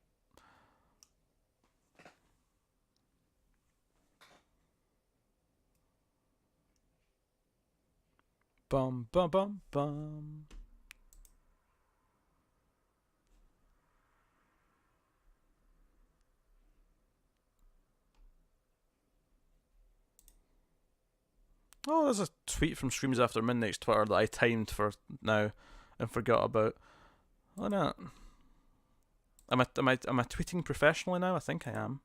Bum, bum, bum, bum. Oh, there's a tweet from Streams After Midnight's Twitter that I timed for now and forgot about. Why not? Am I tweeting professionally now? I think I am.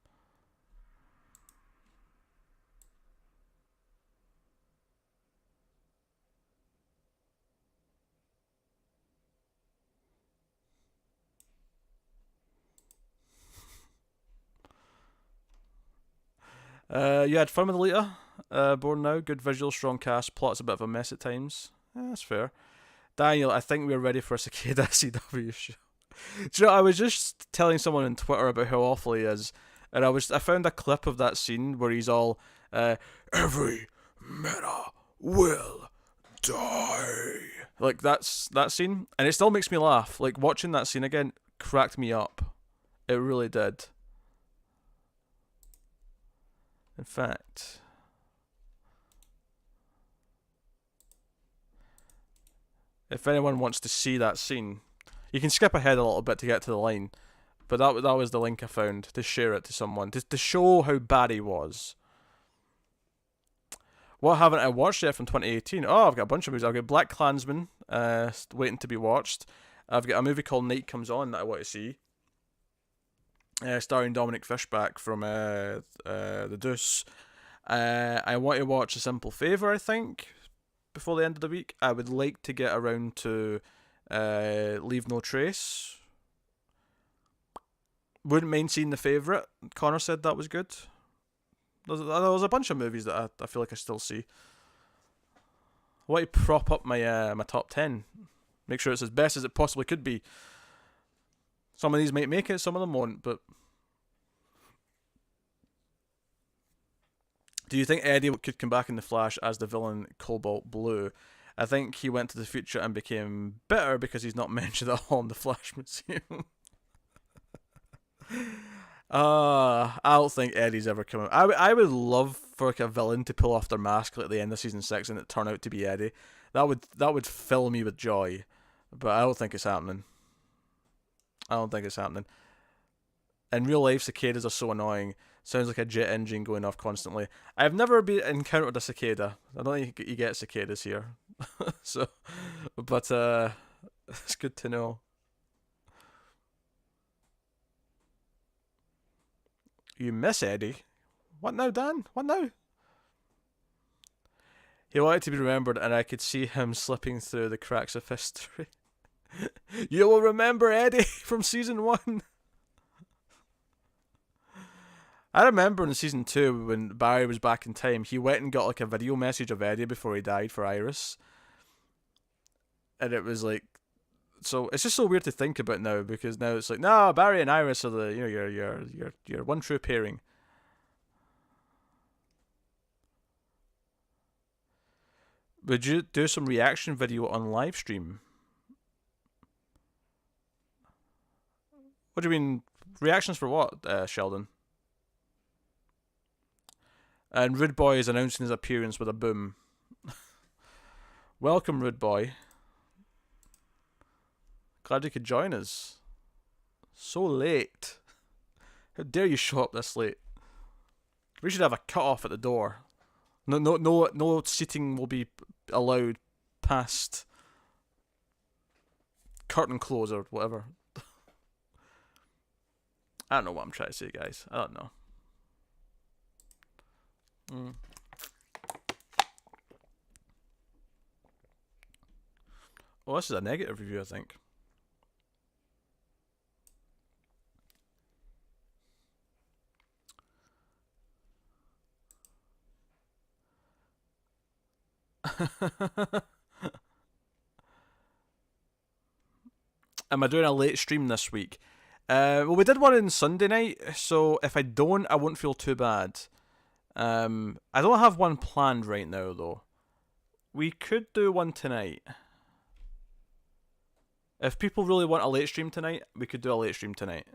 You had fun with Alita? Born Now, good visual, strong cast, plot's a bit of a mess at times. That's fair. Daniel, I think we're ready for a Cicada CW show. Do you know, I was just telling someone on Twitter about how awful he is, and I found a clip of that scene where he's all, every meta will die. Like, that's that scene, and it still makes me laugh. Like, watching that scene again cracked me up. It really did. In fact, if anyone wants to see that scene, you can skip ahead a little bit to get to the line, but that was the link I found to share it to someone, to show how bad he was. What haven't I watched yet from 2018? Oh, I've got a bunch of movies. I've got Black Klansman, waiting to be watched. I've got a movie called Night Comes On that I want to see. Starring Dominic Fishback from The Deuce. I want to watch A Simple Favor, I think, before the end of the week. I would like to get around to Leave No Trace. Wouldn't mind seeing The Favourite. Connor said that was good. There's a bunch of movies that I feel like I still see. I want to prop up my my top 10. Make sure it's as best as it possibly could be. Some of these might make it, some of them won't, but Do you think Eddie could come back in the Flash as the villain Cobalt Blue? I think he went to the future and became bitter because he's not mentioned at all in the Flash Museum. I don't think Eddie's ever coming. I would love for like a villain to pull off their mask like at the end of season 6 and it turn out to be Eddie. That would fill me with joy, but I don't think it's happening. I don't think it's happening. In real life, cicadas are so annoying. Sounds like a jet engine going off constantly. I've never encountered a cicada. I don't think you get cicadas here. So, but it's good to know. You miss Eddie? What now, Dan? What now? He wanted to be remembered, and I could see him slipping through the cracks of history. You will remember Eddie from season 1. I remember in season 2 when Barry was back in time, he went and got like a video message of Eddie before he died for Iris. And it was like, so it's just so weird to think about now, because now it's like, no, Barry and Iris are the, your one true pairing. Would you do some reaction video on live stream? What do you mean? Reactions for what, Sheldon? And Rude Boy is announcing his appearance with a boom. Welcome, Rude Boy. Glad you could join us. So late. How dare you show up this late? We should have a cut off at the door. No seating will be allowed past curtain close or whatever. I don't know what I'm trying to say, guys. I don't know. Oh, this is a negative review, I think. Am I doing a late stream this week? Well, we did one on Sunday night, so if I don't, I won't feel too bad. I don't have one planned right now, though. We could do one tonight. If people really want a late stream tonight, we could do a late stream tonight.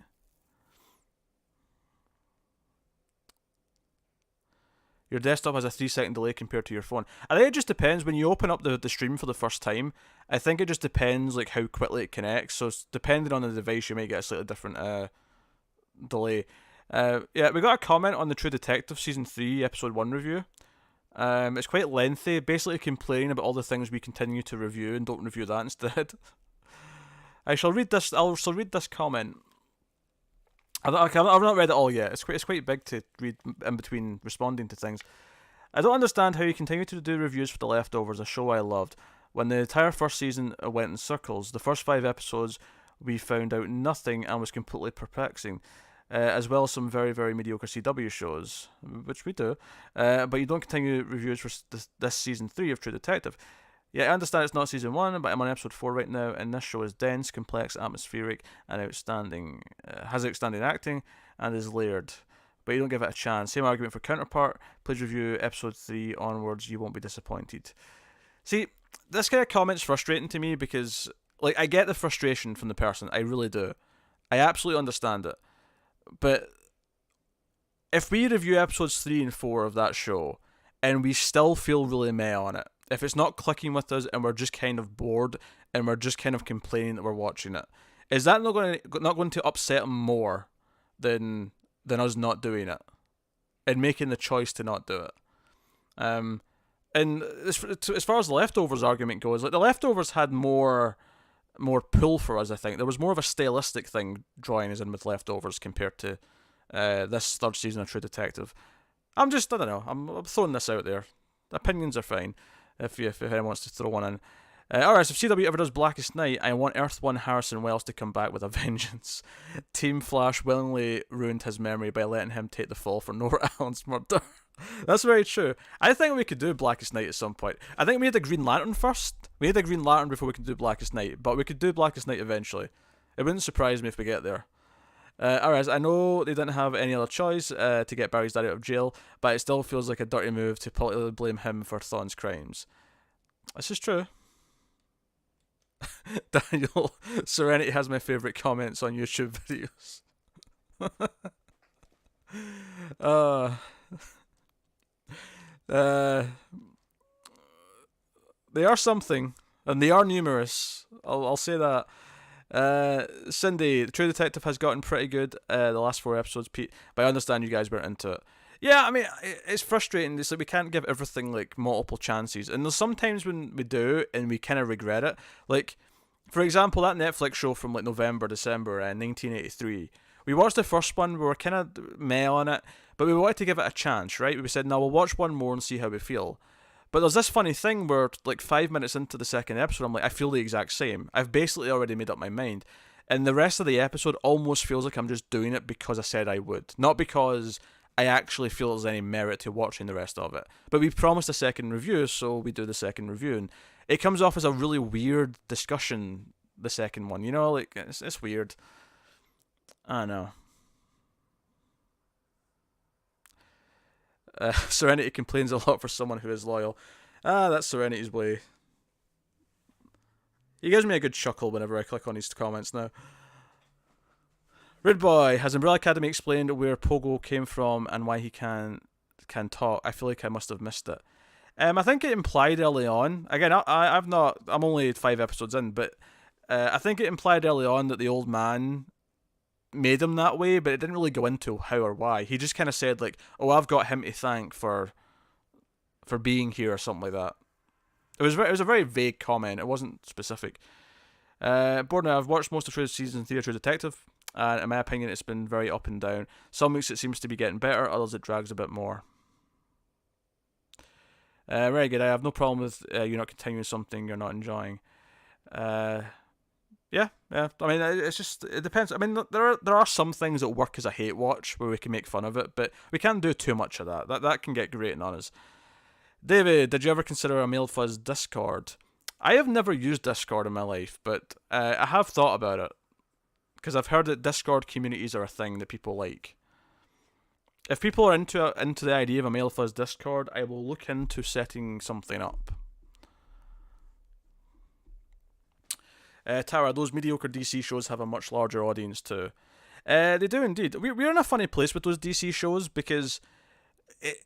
Your desktop has a 3-second delay compared to your phone. I think it just depends. When you open up the stream for the first time, I think it just depends like how quickly it connects. So depending on the device, you might get a slightly different delay. Yeah, we got a comment on the True Detective Season 3 Episode 1 review. It's quite lengthy, basically complaining about all the things we continue to review and don't review that instead. I'll read this comment. I've not read it all yet. It's quite big to read in between responding to things. I don't understand how you continue to do reviews for The Leftovers, a show I loved. When the entire first season went in circles, the first 5 episodes we found out nothing and was completely perplexing. As well as some very, very mediocre CW shows, which we do. But you don't continue reviews for this season 3 of True Detective. Yeah, I understand it's not season 1, but I'm on episode 4 right now, and this show is dense, complex, atmospheric, and outstanding. Has outstanding acting, and is layered. But you don't give it a chance. Same argument for Counterpart. Please review episode 3 onwards, you won't be disappointed. See, this kind of comment's frustrating to me because, like, I get the frustration from the person. I really do. I absolutely understand it. But if we review episodes 3 and 4 of that show, and we still feel really meh on it, if it's not clicking with us and we're just kind of bored and we're just kind of complaining that we're watching it, is that not going to upset them more than us not doing it and making the choice to not do it? And as far as the Leftovers argument goes, like, the Leftovers had more pull for us. I think there was more of a stylistic thing drawing us in with Leftovers compared to this third season of True Detective. I don't know. I'm throwing this out there. Opinions are fine. If anyone wants to throw one in. Alright, so if CW ever does Blackest Night, I want Earth 1 Harrison Wells to come back with a vengeance. Team Flash willingly ruined his memory by letting him take the fall for Nora Allen's murder. That's very true. I think we could do Blackest Night at some point. I think we had a Green Lantern first. We had a Green Lantern before we could do Blackest Night, but we could do Blackest Night eventually. It wouldn't surprise me if we get there. Alright, I know they didn't have any other choice to get Barry's dad out of jail, but it still feels like a dirty move to politically blame him for Thawne's crimes. This is true. Daniel, Serenity has my favourite comments on YouTube videos. uh, uh, they are something, and they are numerous. I'll say that. Cindy, the True Detective has gotten pretty good the last 4 episodes, Pete, but I understand you guys weren't into it. Yeah, I mean, it's frustrating. It's like we can't give everything like multiple chances, and there's sometimes when we do and we kind of regret it. Like, for example, that Netflix show from like November, December 1983. We watched the first one, we were kind of meh on it, but we wanted to give it a chance, right? We said, no, we'll watch one more and see how we feel. But there's this funny thing where, like, 5 minutes into the second episode, I'm like, I feel the exact same. I've basically already made up my mind. And the rest of the episode almost feels like I'm just doing it because I said I would. Not because I actually feel there's any merit to watching the rest of it. But we promised a second review, so we do the second review. And it comes off as a really weird discussion, the second one. You know, like, it's weird. I know. Serenity complains a lot for someone who is loyal. That's Serenity's way. He gives me a good chuckle whenever I click on his comments now. Red Boy, has Umbrella Academy explained where Pogo came from and why he can talk? I feel like I must have missed it. I think it implied early on. Again, I'm only 5 episodes in, but I think it implied early on that the old man made him that way, but it didn't really go into how or why. He just kind of said like, "Oh, I've got him to thank for being here" or something like that. It was a very vague comment. It wasn't specific. Borden, I've watched most of season 3 of True Detective, and in my opinion, it's been very up and down. Some weeks it seems to be getting better, others it drags a bit more. Very good. I have no problem with you not continuing something you're not enjoying. Yeah. I mean, it depends. I mean, there are some things that work as a hate watch where we can make fun of it, but we can't do too much of that. That can get grating on us. David, did you ever consider a Mild Fuzz Discord? I have never used Discord in my life, but I have thought about it because I've heard that Discord communities are a thing that people like. If people are into the idea of a Mild Fuzz Discord, I will look into setting something up. Tara, those mediocre DC shows have a much larger audience too. They do indeed. We're in a funny place with those DC shows because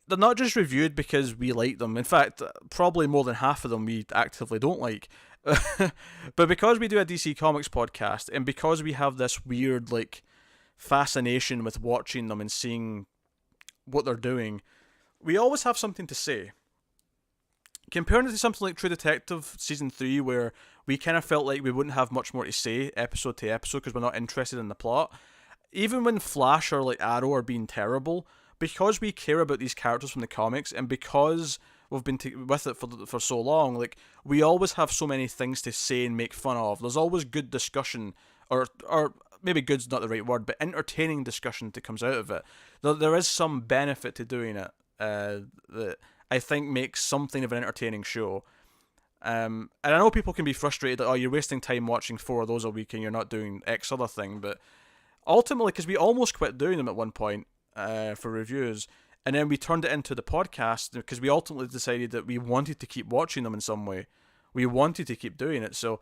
they're not just reviewed because we like them. In fact, probably more than half of them we actively don't like. But because we do a DC Comics podcast, and because we have this weird like fascination with watching them and seeing what they're doing, we always have something to say. Comparing it to something like True Detective Season 3, where we kind of felt like we wouldn't have much more to say episode to episode because we're not interested in the plot, even when Flash or like Arrow are being terrible, because we care about these characters from the comics, and because we've been with it for so long, like, we always have so many things to say and make fun of. There's always good discussion, or maybe good's not the right word, but entertaining discussion that comes out of it. There is some benefit to doing it that I think makes something of an entertaining show. And I know people can be frustrated that, oh, you're wasting time watching 4 of those a week and you're not doing X other thing, but ultimately, because we almost quit doing them at one point for reviews, and then we turned it into the podcast because we ultimately decided that we wanted to keep watching them in some way. We wanted to keep doing it, so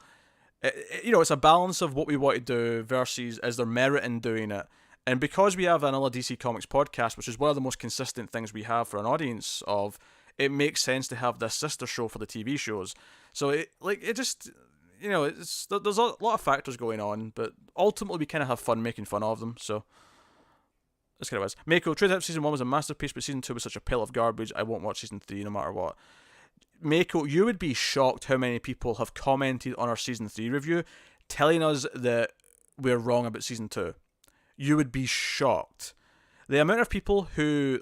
it's a balance of what we want to do versus is there merit in doing it. And because we have another DC Comics podcast, which is one of the most consistent things we have for an audience of, it makes sense to have this sister show for the TV shows. So there's a lot of factors going on, but ultimately we kind of have fun making fun of them. So that's kind of what it is. Mako, True Detective Season 1 was a masterpiece, but Season 2 was such a pile of garbage, I won't watch Season 3 no matter what. Mako, you would be shocked how many people have commented on our Season 3 review telling us that we're wrong about Season 2. You would be shocked. The amount of people who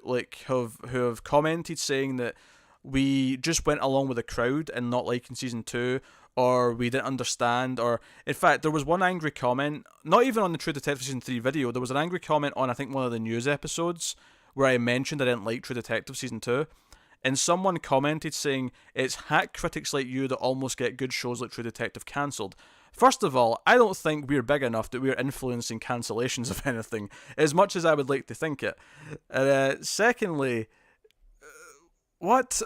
have commented saying that we just went along with the crowd and not liking Season 2, or we didn't understand, or in fact there was one angry comment, not even on the True Detective Season 3 video, there was an angry comment on I think one of the news episodes where I mentioned I didn't like True Detective Season 2, and someone commented saying, it's hack critics like you that almost get good shows like True Detective cancelled. First of all, I don't think we're big enough that we're influencing cancellations of anything, as much as I would like to think it. Secondly, what?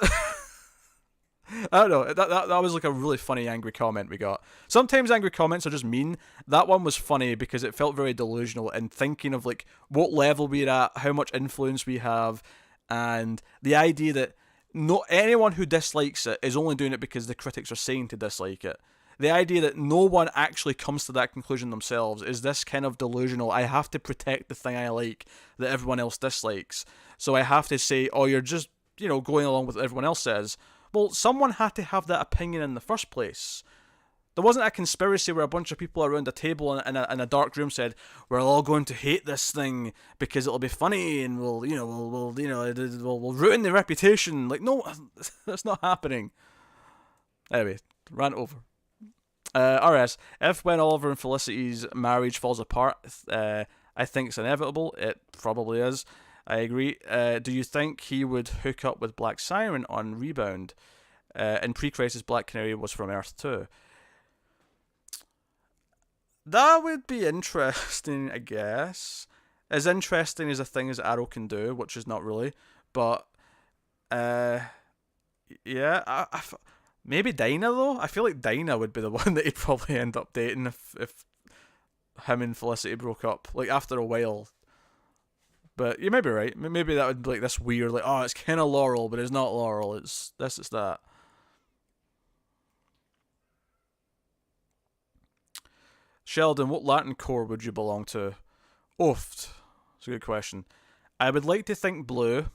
I don't know. That was like a really funny angry comment we got. Sometimes angry comments are just mean. That one was funny because it felt very delusional and thinking of like what level we're at, how much influence we have, and the idea that no anyone who dislikes it is only doing it because the critics are saying to dislike it. The idea that no one actually comes to that conclusion themselves is this kind of delusional. I have to protect the thing I like that everyone else dislikes. So I have to say, oh, you're just, going along with what everyone else says. Well, someone had to have that opinion in the first place. There wasn't a conspiracy where a bunch of people around a table in a dark room said, we're all going to hate this thing because it'll be funny and we'll ruin the reputation. Like, no, that's not happening. Anyway, rant over. RS, if when Oliver and Felicity's marriage falls apart, I think it's inevitable. It probably is. I agree. Do you think he would hook up with Black Siren on Rebound? In pre-crisis, Black Canary was from Earth 2. That would be interesting, I guess. As interesting as a thing as Arrow can do, which is not really. But, yeah, maybe Dinah, though? I feel like Dinah would be the one that he'd probably end up dating if him and Felicity broke up. Like, after a while. But you may be right. Maybe that would be like this weird, like, oh, it's kind of Laurel, but it's not Laurel. It's this, it's that. Sheldon, what Latin Corps would you belong to? Oof. It's a good question. I would like to think blue.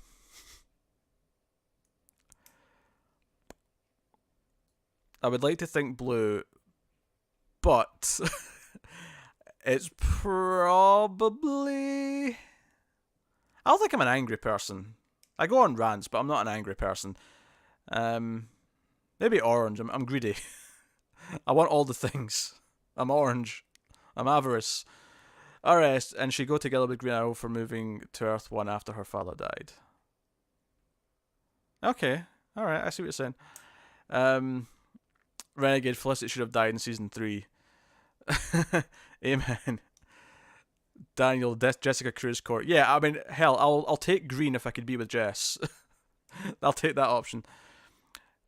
I would like to think blue, but it's probably... I don't think I'm an angry person. I go on rants, but I'm not an angry person. Maybe orange. I'm greedy. I want all the things. I'm orange. I'm avarice. RS, and she go together with Green Arrow for moving to Earth 1 after her father died. Okay. Alright, I see what you're saying. Renegade, Felicity should have died in season 3. Amen. Daniel, Jessica Cruz Court. Yeah, I mean, hell, I'll take green if I could be with Jess. I'll take that option.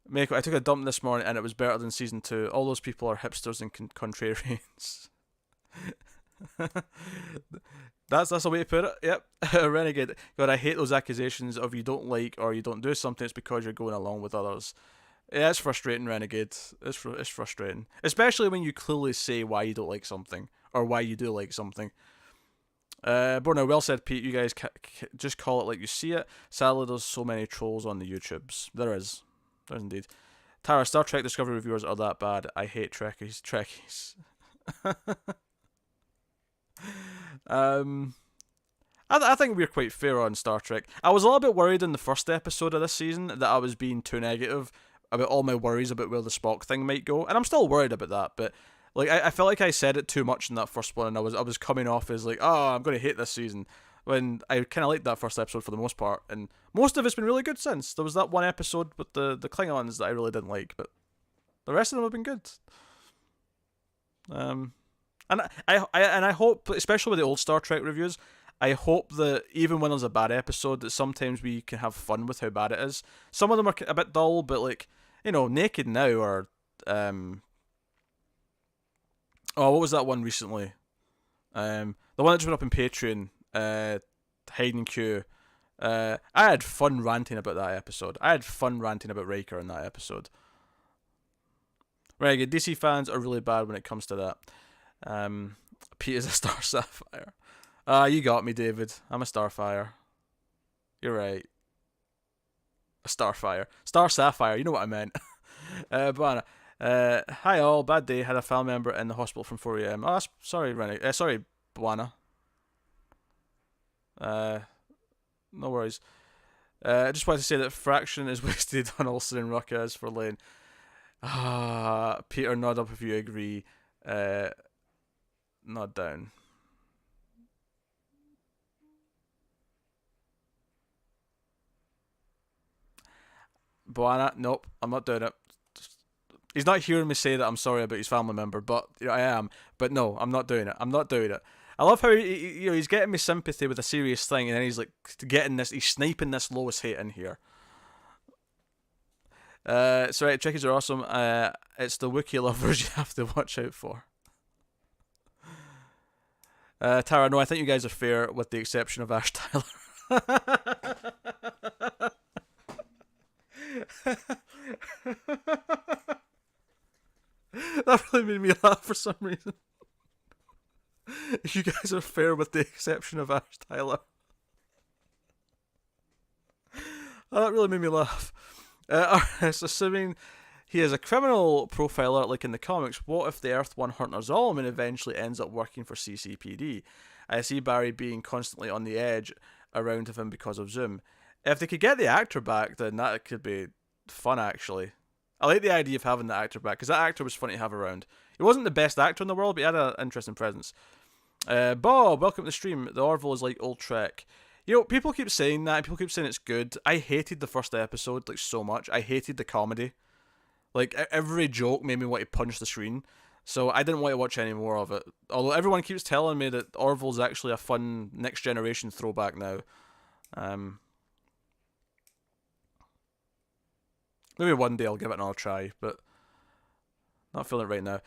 Mako, I took a dump this morning and it was better than season 2. All those people are hipsters and contrarians. That's a way to put it. Yep. Renegade. God, I hate those accusations of you don't like or you don't do something. It's because you're going along with others. Yeah, it's frustrating, Renegade. It's frustrating, especially when you clearly say why you don't like something or why you do like something. Borno, well said, Pete. You guys just call it like you see it. Sadly, there's so many trolls on the YouTubes. There's indeed. Tara, Star Trek Discovery reviewers are that bad. I hate Trekkies. I think we're quite fair on Star Trek. I was a little bit worried in the first episode of this season that I was being too negative about all my worries about where the Spock thing might go, and I'm still worried about that. But like, I felt like I said it too much in that first one, and I was coming off as like, oh, I'm going to hate this season, when I kind of liked that first episode for the most part, and most of it's been really good since. There was that one episode with the Klingons that I really didn't like, but the rest of them have been good. And I hope, especially with the old Star Trek reviews, I hope that even when there's a bad episode, that sometimes we can have fun with how bad it is. Some of them are a bit dull, but like, Naked Now or what was that one recently? The one that just went up in Patreon, Hide and Q. I had fun ranting about that episode. I had fun ranting about Riker in that episode. Right, DC fans are really bad when it comes to that. Pete is a Star Sapphire. You got me, David. I'm a Starfire. You're right. A Starfire. Star Sapphire, you know what I meant. Buana. Hi all, bad day. Had a family member in the hospital from 4 a.m. Oh, sorry, Rennie. Sorry, Buana. No worries. I just wanted to say that Fraction is wasted on Olsen and Rucka for Lane. Peter, nod up if you agree. Nod down. Boana, nope, I'm not doing it. He's not hearing me say that I'm sorry about his family member, but I am. But no, I'm not doing it. I'm not doing it. I love how he's getting me sympathy with a serious thing, and then he's like getting this. He's sniping this lowest hate in here. So right, Trekkies are awesome. It's the Wookiee lovers you have to watch out for. Tara, no, I think you guys are fair, with the exception of Ash Tyler. That really made me laugh for some reason. You guys are fair with the exception of Ash Tyler. Oh, that really made me laugh. So assuming he is a criminal profiler like in the comics, what if the Earth 1 Hunter Zolomon eventually ends up working for CCPD? I see Barry being constantly on the edge around of him because of Zoom. If they could get the actor back, then that could be fun, actually. I like the idea of having the actor back, because that actor was fun to have around. He wasn't the best actor in the world, but he had an interesting presence. Bob, welcome to the stream. The Orville is like old Trek. You know, people keep saying that, people keep saying it's good. I hated the first episode, like, so much. I hated the comedy. Like, every joke made me want to punch the screen. So I didn't want to watch any more of it. Although everyone keeps telling me that Orville's actually a fun Next Generation throwback now. Maybe one day I'll give it another try, but not feeling it right now.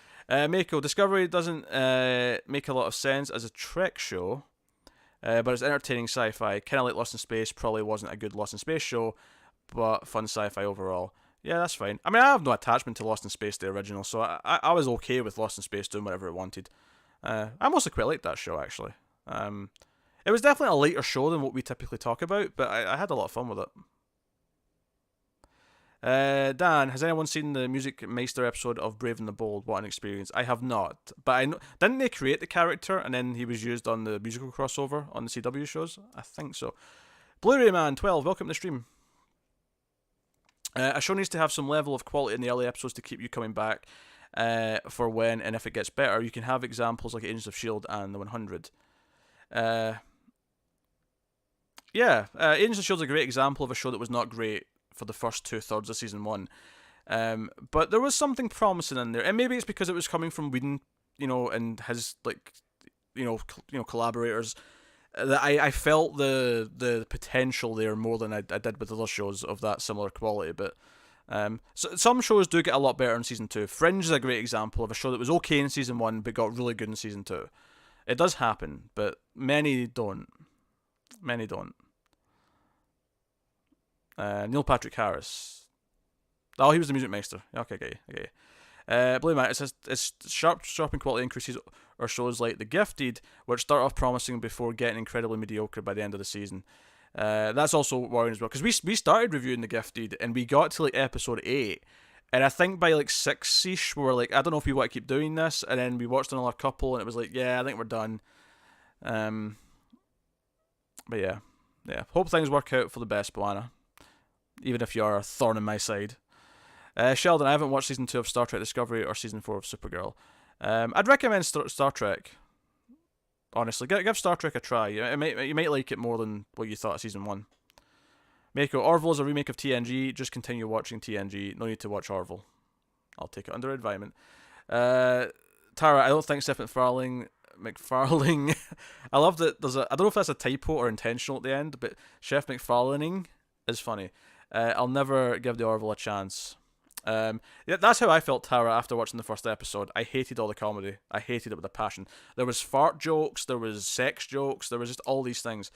Mako, Discovery doesn't make a lot of sense as a Trek show, but it's entertaining sci-fi. Kind of like Lost in Space. Probably wasn't a good Lost in Space show, but fun sci-fi overall. Yeah, that's fine. I mean, I have no attachment to Lost in Space, the original, so I was okay with Lost in Space doing whatever it wanted. I mostly quite liked that show, actually. It was definitely a later show than what we typically talk about, but I had a lot of fun with it. Dan, has anyone seen the Music Meister episode of Brave and the Bold? What an experience. I have not, but I know, didn't they create the character and then he was used on the musical crossover on the CW shows? I think so. Blu-ray Man 12, welcome to the stream. A show needs to have some level of quality in the early episodes to keep you coming back for when and if it gets better. You can have examples like Agents of S.H.I.E.L.D. and the 100. Agents of S.H.I.E.L.D. is a great example of a show that was not great for the first 2/3 of season 1. But there was something promising in there. And maybe it's because it was coming from Whedon, and his, collaborators, that I felt the potential there more than I did with other shows of that similar quality. But so some shows do get a lot better in season 2. Fringe is a great example of a show that was okay in season 1 but got really good in season 2. It does happen, but many don't. Neil Patrick Harris. Oh, he was the Music Meister. Okay. Blue Man, it's sharp and quality increases or shows like The Gifted, which start off promising before getting incredibly mediocre by the end of the season. That's also worrying as well, because we started reviewing The Gifted and we got to like episode 8, and I think by like 6-ish we were like, I don't know if we want to keep doing this, and then we watched another couple and it was like, yeah, I think we're done. But yeah, hope things work out for the best, Boana, even if you're a thorn in my side. Sheldon, I haven't watched season 2 of Star Trek Discovery or season 4 of Supergirl. I'd recommend Star Trek. Honestly, give Star Trek a try. You might like it more than what you thought of season 1. Mako, Orville is a remake of TNG. Just continue watching TNG. No need to watch Orville. I'll take it under advisement. Tara, I don't think Seth MacFarlane. I love that there's I don't know if that's a typo or intentional at the end, but Chef MacFarlaning is funny. I'll never give the Orville a chance. That's how I felt, Tara, after watching the first episode. I hated all the comedy. I hated it with a passion. There was fart jokes, there was sex jokes, there was just all these things.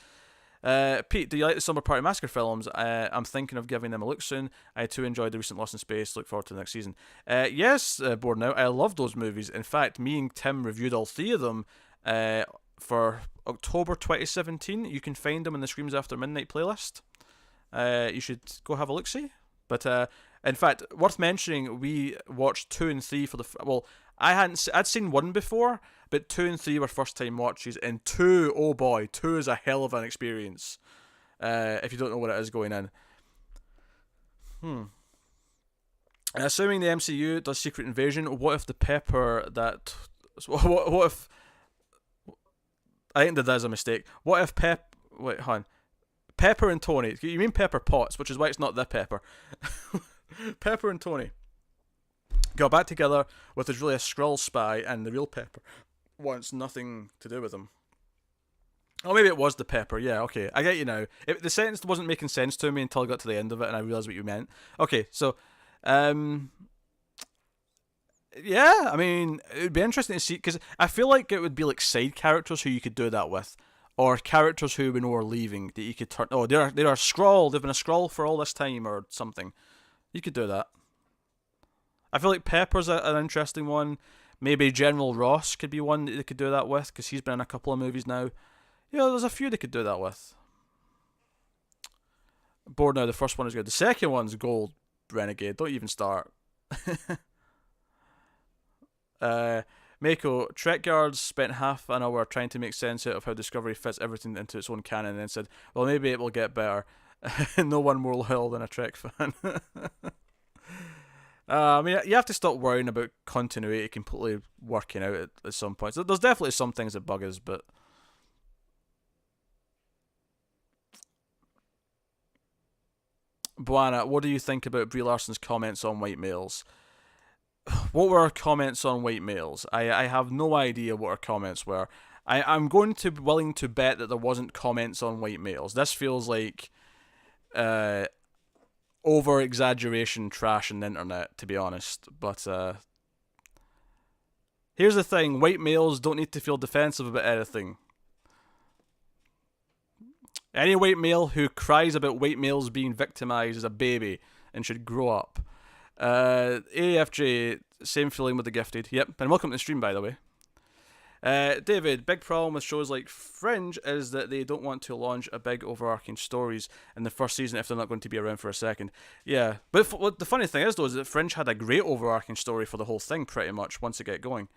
Pete, do you like the Summer Party Massacre films? I'm thinking of giving them a look soon. I too enjoyed the recent Lost in Space. Look forward to the next season. Yes, Board Now, I love those movies. In fact, me and Tim reviewed all 3 of them for October 2017. You can find them in the Screams After Midnight playlist. You should go have a look-see. But in fact, worth mentioning, we watched 2 and 3 for the... I'd seen 1 before, but 2 and 3 were first-time watches, and 2, oh boy, 2 is a hell of an experience, if you don't know what it is going in. Assuming the MCU does Secret Invasion, what if the pepper that... What if... I think that is a mistake. What if Pepper and Tony. You mean Pepper Potts, which is why it's not the Pepper. Pepper and Tony got back together with his really a Skrull spy, and the real Pepper wants nothing to do with him. Oh, maybe it was the Pepper. Yeah, okay. I get you now. The sentence wasn't making sense to me until I got to the end of it and I realised what you meant. Okay, so, yeah, I mean, it would be interesting to see, because I feel like it would be like side characters who you could do that with, or characters who we know are leaving that you could turn. Oh, they're a Skrull. They've been a Skrull for all this time, or something. You could do that. I feel like Pepper's an interesting one. Maybe General Ross could be one that they could do that with, because he's been in a couple of movies now. Yeah, there's a few they could do that with. Bored now, the first one is good. The second one's gold, Renegade. Don't even start. Mako, Trek Guards spent half an hour trying to make sense out of how Discovery fits everything into its own canon and then said, well, maybe it will get better. No one more loyal than a Trek fan. I mean, you have to stop worrying about continuity completely working out at some points. There's definitely some things that bug us, but... Buana, what do you think about Brie Larson's comments on white males? What were her comments on white males? I have no idea what her comments were. I'm going to be willing to bet that there wasn't comments on white males. This feels like over-exaggeration trash on the internet, to be honest. But here's the thing. White males don't need to feel defensive about anything. Any white male who cries about white males being victimized is a baby and should grow up. AFJ, same feeling with The Gifted. Yep, and welcome to the stream, by the way. David, big problem with shows like Fringe is that they don't want to launch a big overarching stories in the first season if they're not going to be around for a second. Yeah, but what the funny thing is, though, is that Fringe had a great overarching story for the whole thing, pretty much, once it got going.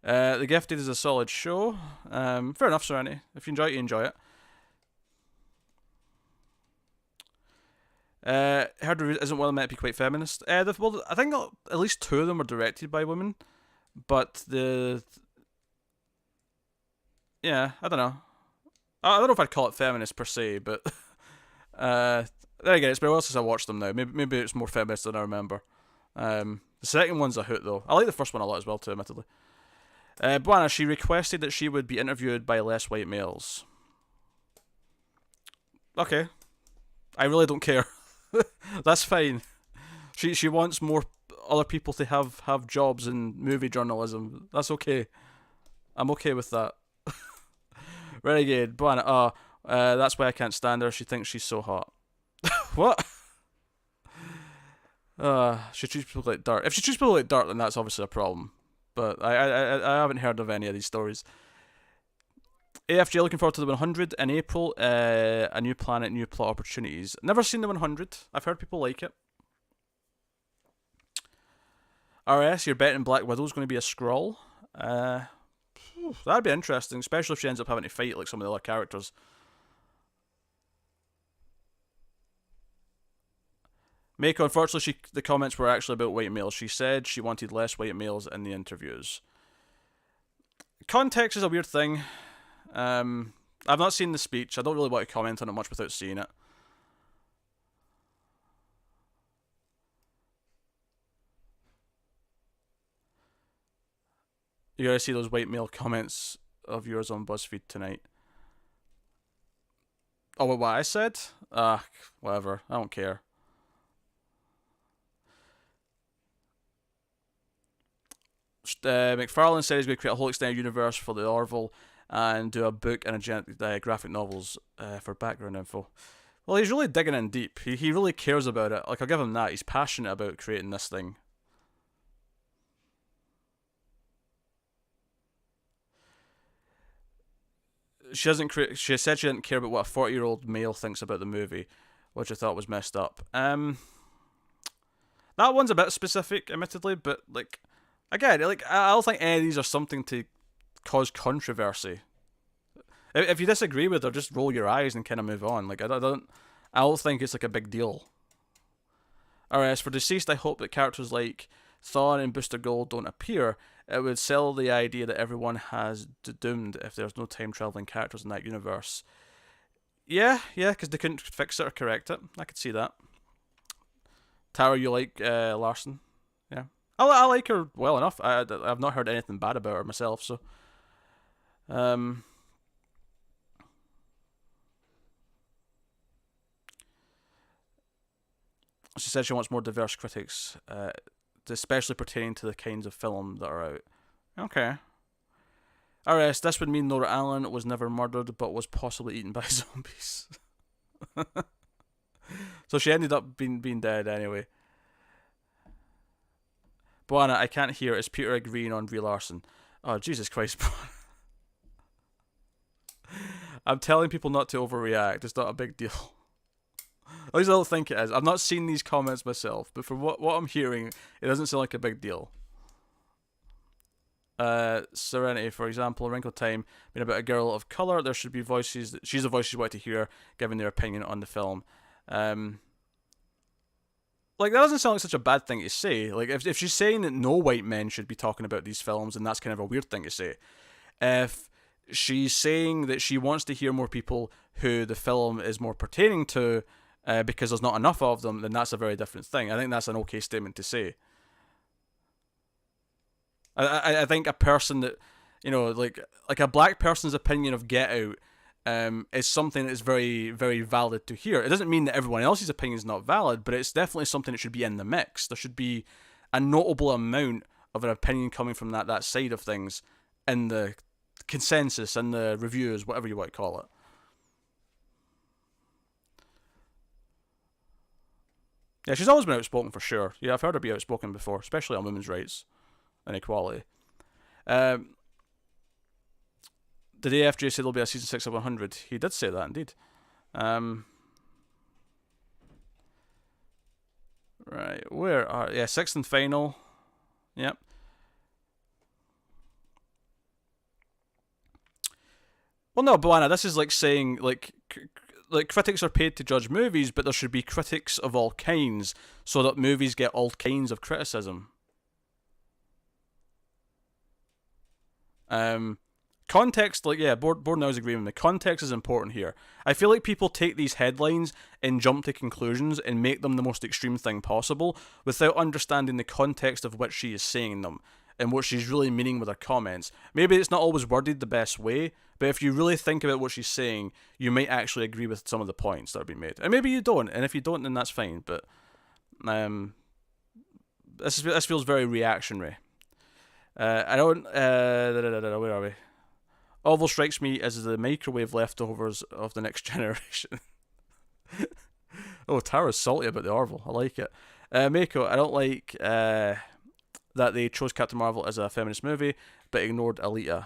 The Gifted is a solid show. Fair enough, Serenity. If you enjoy it, you enjoy it. Heard isn't one meant to be quite feminist. Well, I think at least two of them are directed by women, but yeah, I don't know. I don't know if I'd call it feminist per se, but there again, it's been a while since I watched them now. Maybe it's more feminist than I remember. The second one's a hoot though. I like the first one a lot as well too, admittedly. Buana, she requested that she would be interviewed by less white males. Okay. I really don't care. That's fine. She wants more other people to have jobs in movie journalism. That's okay. I'm okay with that. Renegade, Buana, that's why I can't stand her. She thinks she's so hot. What? She treats people like dirt. If she treats people like dirt, then that's obviously a problem. But I haven't heard of any of these stories. AFJ looking forward to the 100 in April. A new planet, new plot opportunities. Never seen the 100. I've heard people like it. RS, you're betting Black Widow's going to be a Skrull. That'd be interesting, especially if she ends up having to fight like some of the other characters. Mako, unfortunately, the comments were actually about white males. She said she wanted less white males in the interviews. Context is a weird thing. I've not seen the speech. I don't really want to comment on it much without seeing it. You gotta see those white male comments of yours on BuzzFeed tonight. Oh, what I said? Whatever. I don't care. McFarlane said he's going to create a whole extended universe for the Orville and do a book and a graphic novels for background info. Well, he's really digging in deep. He really cares about it. Like, I'll give him that. He's passionate about creating this thing. She said she didn't care about what a 40-year-old male thinks about the movie, which I thought was messed up. That one's a bit specific, admittedly, but like, again, like, I don't think any of these are something to cause controversy. If you disagree with her, just roll your eyes and kind of move on. Like, I don't think it's like a big deal. Alright, as for Deceased, I hope that characters like Thawne and Booster Gold don't appear. It would sell the idea that everyone has doomed if there's no time traveling characters in that universe. Yeah, because they couldn't fix it or correct it. I could see that. Tara, you like Larson? Yeah, I like her well enough. I've not heard anything bad about her myself, so. She said she wants more diverse critics, especially pertaining to the kinds of film that are out. Okay. RS, this would mean Nora Allen was never murdered, but was possibly eaten by zombies. So she ended up being dead anyway. Boana, I can't hear. Is Peter agreeing on Brie Larson? Oh, Jesus Christ, I'm telling people not to overreact. It's not a big deal. At least I don't think it is. I've not seen these comments myself, but from what I'm hearing, it doesn't sound like a big deal. Serenity, for example, Wrinkle Time, being about a girl of colour, there should be voices. She's the voice you want to hear, giving their opinion on the film. Like, that doesn't sound like such a bad thing to say. Like, if she's saying that no white men should be talking about these films, then that's kind of a weird thing to say. If she's saying that she wants to hear more people who the film is more pertaining to, because there's not enough of them, then that's a very different thing. I think that's an okay statement to say. I think a person that, like a black person's opinion of Get Out is something that is very, very valid to hear. It doesn't mean that everyone else's opinion is not valid, but it's definitely something that should be in the mix. There should be a notable amount of an opinion coming from that side of things in the consensus and the reviews, whatever you want to call it. Yeah, she's always been outspoken for sure. Yeah, I've heard her be outspoken before, especially on women's rights and equality. Did AFJ say there'll be a season 6 of 100? He did say that, indeed. Right, where are... Yeah, 6th and final. Yep. Well, no, Boana, this is like saying, like critics are paid to judge movies, but there should be critics of all kinds, so that movies get all kinds of criticism. Context, like, yeah, Board now is agreeing with me. Context is important here. I feel like people take these headlines and jump to conclusions and make them the most extreme thing possible without understanding the context of which she is saying them and what she's really meaning with her comments. Maybe it's not always worded the best way, but if you really think about what she's saying, you might actually agree with some of the points that are being made. And maybe you don't, and if you don't, then that's fine, but this feels very reactionary. I don't... where are we? Orville strikes me as the microwave leftovers of the next generation. Oh, Tara's salty about the Orville. I like it. Mako, I don't like that they chose Captain Marvel as a feminist movie, but ignored Alita.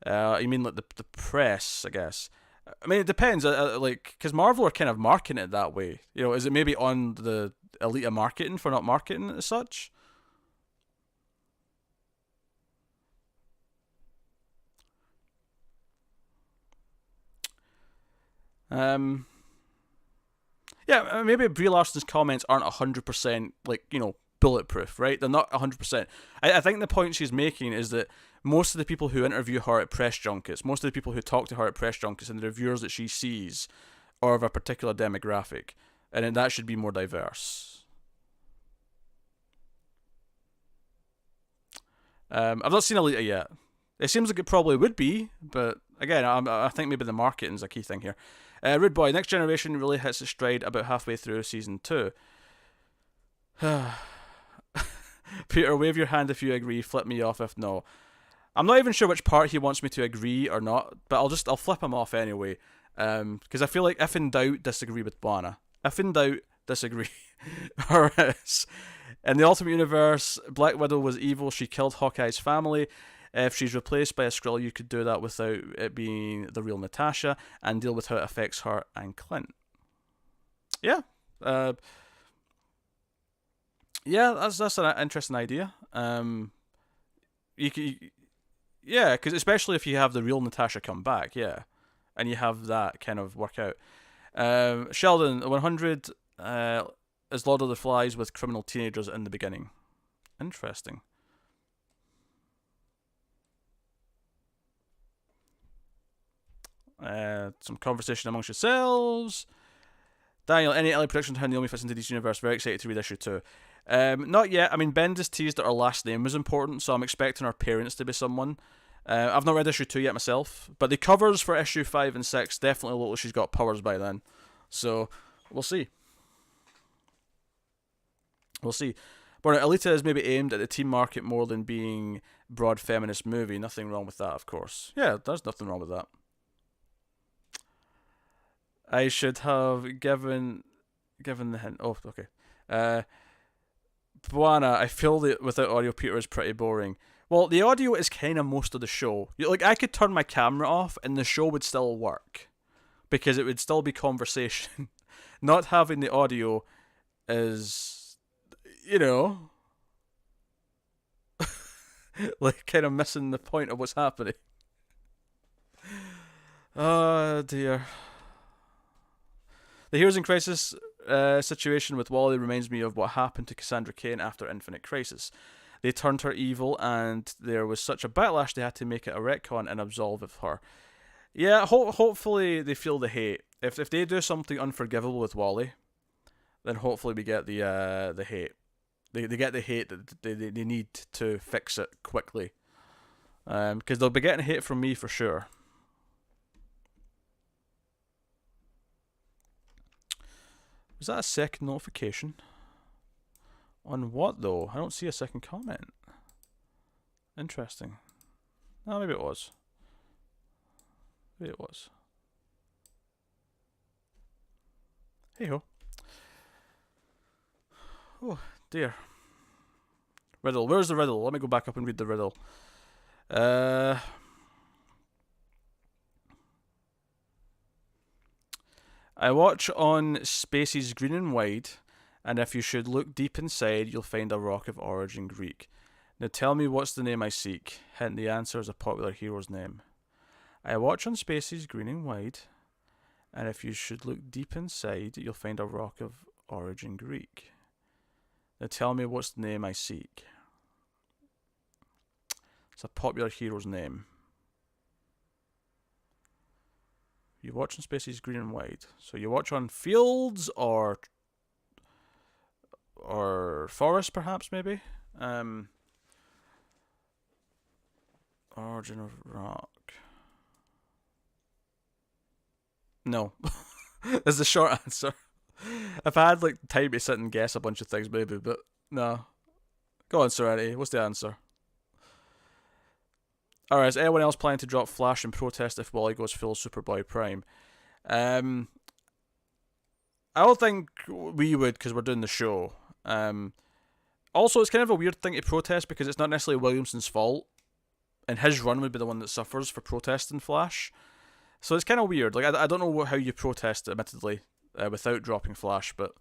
You mean like the press, I guess. I mean, it depends. Like, because Marvel are kind of marketing it that way. Is it maybe on the Alita marketing for not marketing it as such? Yeah, maybe Brie Larson's comments aren't 100% like, bulletproof, right? They're not 100%. I think the point she's making is that most of the people who interview her at press junkets, most of the people who talk to her at press junkets and the reviewers that she sees are of a particular demographic, and that should be more diverse. I've not seen Alita yet. It seems like it probably would be, but again, I think maybe the marketing's a key thing here. Rude Boy, Next Generation really hits its stride about halfway through season 2. Peter, wave your hand if you agree, flip me off if no. I'm not even sure which part he wants me to agree or not, but I'll flip him off anyway. Because I feel like if in doubt, disagree with Boana. If in doubt, disagree. Alright. In the Ultimate Universe, Black Widow was evil, she killed Hawkeye's family. If she's replaced by a Skrull, you could do that without it being the real Natasha and deal with how it affects her and Clint. Yeah. Yeah, that's an interesting idea. Yeah, because especially if you have the real Natasha come back, yeah, and you have that kind of work out. Sheldon, 100 is Lord of the Flies with criminal teenagers in the beginning. Interesting. Some conversation amongst yourselves. Daniel, any early predictions on how Naomi fits into DC Universe? Very excited to read issue 2. Not yet. I mean, Ben just teased that her last name was important, so I'm expecting her parents to be someone. I've not read issue 2 yet myself, but the covers for issue 5 and 6 definitely look like she's got powers by then. So, we'll see. We'll see. But Alita is maybe aimed at the teen market more than being broad feminist movie. Nothing wrong with that, of course. Yeah, there's nothing wrong with that. I should have given the hint. Oh, okay. Buana, I feel that without audio, Peter is pretty boring. Well, the audio is kind of most of the show. Like, I could turn my camera off and the show would still work. Because it would still be conversation. Not having the audio is, like, kind of missing the point of what's happening. Oh, dear. The Heroes in Crisis situation with Wally reminds me of what happened to Cassandra Cain after Infinite Crisis. They turned her evil, and there was such a backlash they had to make it a retcon and absolve of her. Yeah, hopefully they feel the hate. If they do something unforgivable with Wally, then hopefully we get the hate. They get the hate that they need to fix it quickly. Because they'll be getting hate from me for sure. Was that a second notification? On what, though? I don't see a second comment. Interesting. No, maybe it was. Maybe it was. Hey-ho. Oh, dear. Riddle. Where's the riddle? Let me go back up and read the riddle. I watch on Spaces Green and Wide, and if you should look deep inside, you'll find a rock of origin Greek. Now tell me what's the name I seek. Hint, the answer is a popular hero's name. I watch on Spaces Green and Wide, and if you should look deep inside, you'll find a rock of origin Greek. Now tell me what's the name I seek. It's a popular hero's name. You watch on Spaces Green and Wide. So you watch on fields or forest, perhaps, maybe. Origin of rock. No. Is the short answer. If I had like time to sit and guess a bunch of things, maybe, but no. Go on, Serenity. What's the answer? Alright, is anyone else planning to drop Flash in protest if Wally goes full Superboy Prime? I don't think we would, because we're doing the show. Also, it's kind of a weird thing to protest because it's not necessarily Williamson's fault, and his run would be the one that suffers for protesting Flash. So it's kind of weird. Like, I don't know how you protest, admittedly, without dropping Flash, but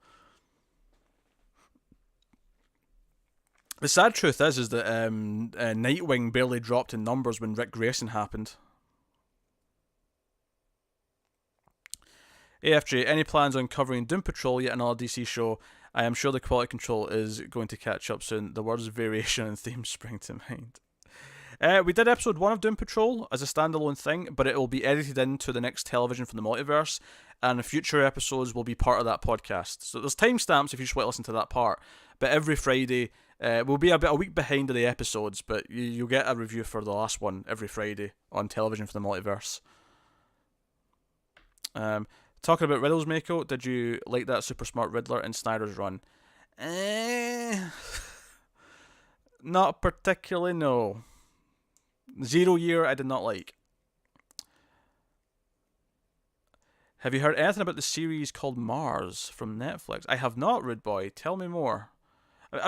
the sad truth is that Nightwing barely dropped in numbers when Rick Grayson happened. AFJ, any plans on covering Doom Patrol, yet another DC show? I am sure the quality control is going to catch up soon. The words variation and theme spring to mind. We did episode 1 of Doom Patrol as a standalone thing, but it will be edited into the next television from the multiverse, and future episodes will be part of that podcast. So there's timestamps if you just want to listen to that part. But every Friday, we'll be a week behind of the episodes, but you'll get a review for the last one every Friday on television for the multiverse. Talking about riddles, Mako, did you like that super smart Riddler in Snyder's run? Not particularly, no. Zero Year I did not like. Have you heard anything about the series called Mars from Netflix? I have not, Rude Boy. Tell me more.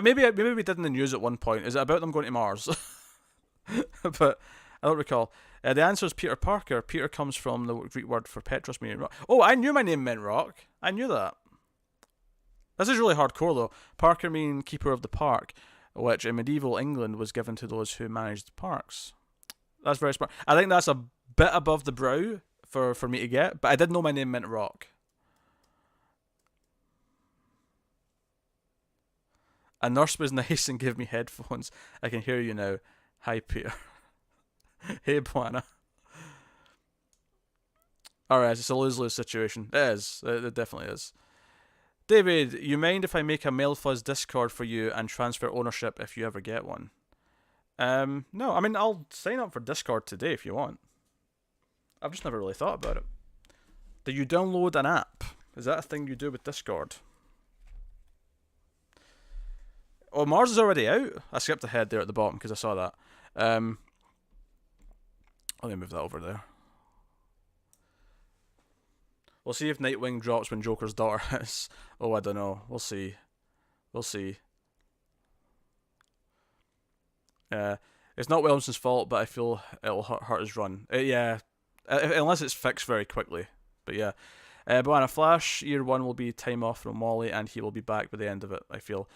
Maybe we did in the news at one point. Is it about them going to Mars? But I don't recall. The answer is Peter Parker. Peter comes from the Greek word for Petros, meaning rock. Oh, I knew my name meant rock. I knew that. This is really hardcore, though. Parker meaning keeper of the park, which in medieval England was given to those who managed parks. That's very smart. I think that's a bit above the brow for me to get, but I did know my name meant rock. A nurse was nice and gave me headphones. I can hear you now. Hi, Peter. Hey, Buana. Alright, it's a lose-lose situation. It is. It definitely is. David, you mind if I make a Mild Fuzz Discord for you and transfer ownership if you ever get one? No, I mean, I'll sign up for Discord today if you want. I've just never really thought about it. Do you download an app? Is that a thing you do with Discord? Oh, Mars is already out. I skipped ahead there at the bottom because I saw that. Let me move that over there. We'll see if Nightwing drops when Joker's daughter hits. Oh, I don't know. We'll see. We'll see. It's not Williamson's fault, but I feel it'll hurt his run. Yeah, unless it's fixed very quickly. But yeah. But Flash year 1 will be time off from Wally, and he will be back by the end of it, I feel.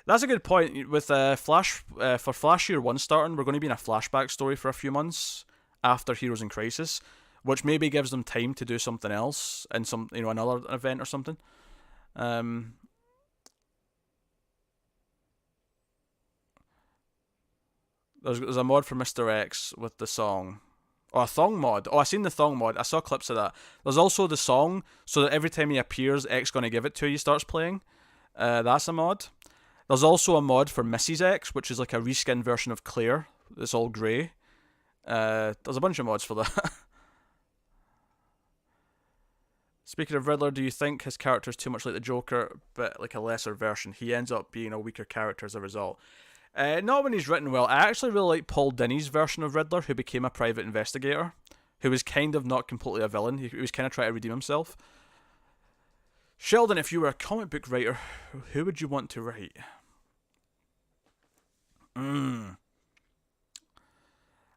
That's a good point. With Flash, for Flash year 1 starting, we're going to be in a flashback story for a few months after Heroes in Crisis, which maybe gives them time to do something else in some, another event or something. There's a mod for Mr. X with the song. Oh, a thong mod. Oh, I seen the thong mod. I saw clips of that. There's also the song, so that every time he appears, X gonna give it to you starts playing. That's a mod. There's also a mod for Mrs. X, which is like a reskin version of Claire. It's all grey. There's a bunch of mods for that. Speaking of Riddler, do you think his character is too much like the Joker, but like a lesser version? He ends up being a weaker character as a result. Not when he's written well. I actually really like Paul Dini's version of Riddler, who became a private investigator, who was kind of not completely a villain. He was kind of trying to redeem himself. Sheldon, if you were a comic book writer, who would you want to write?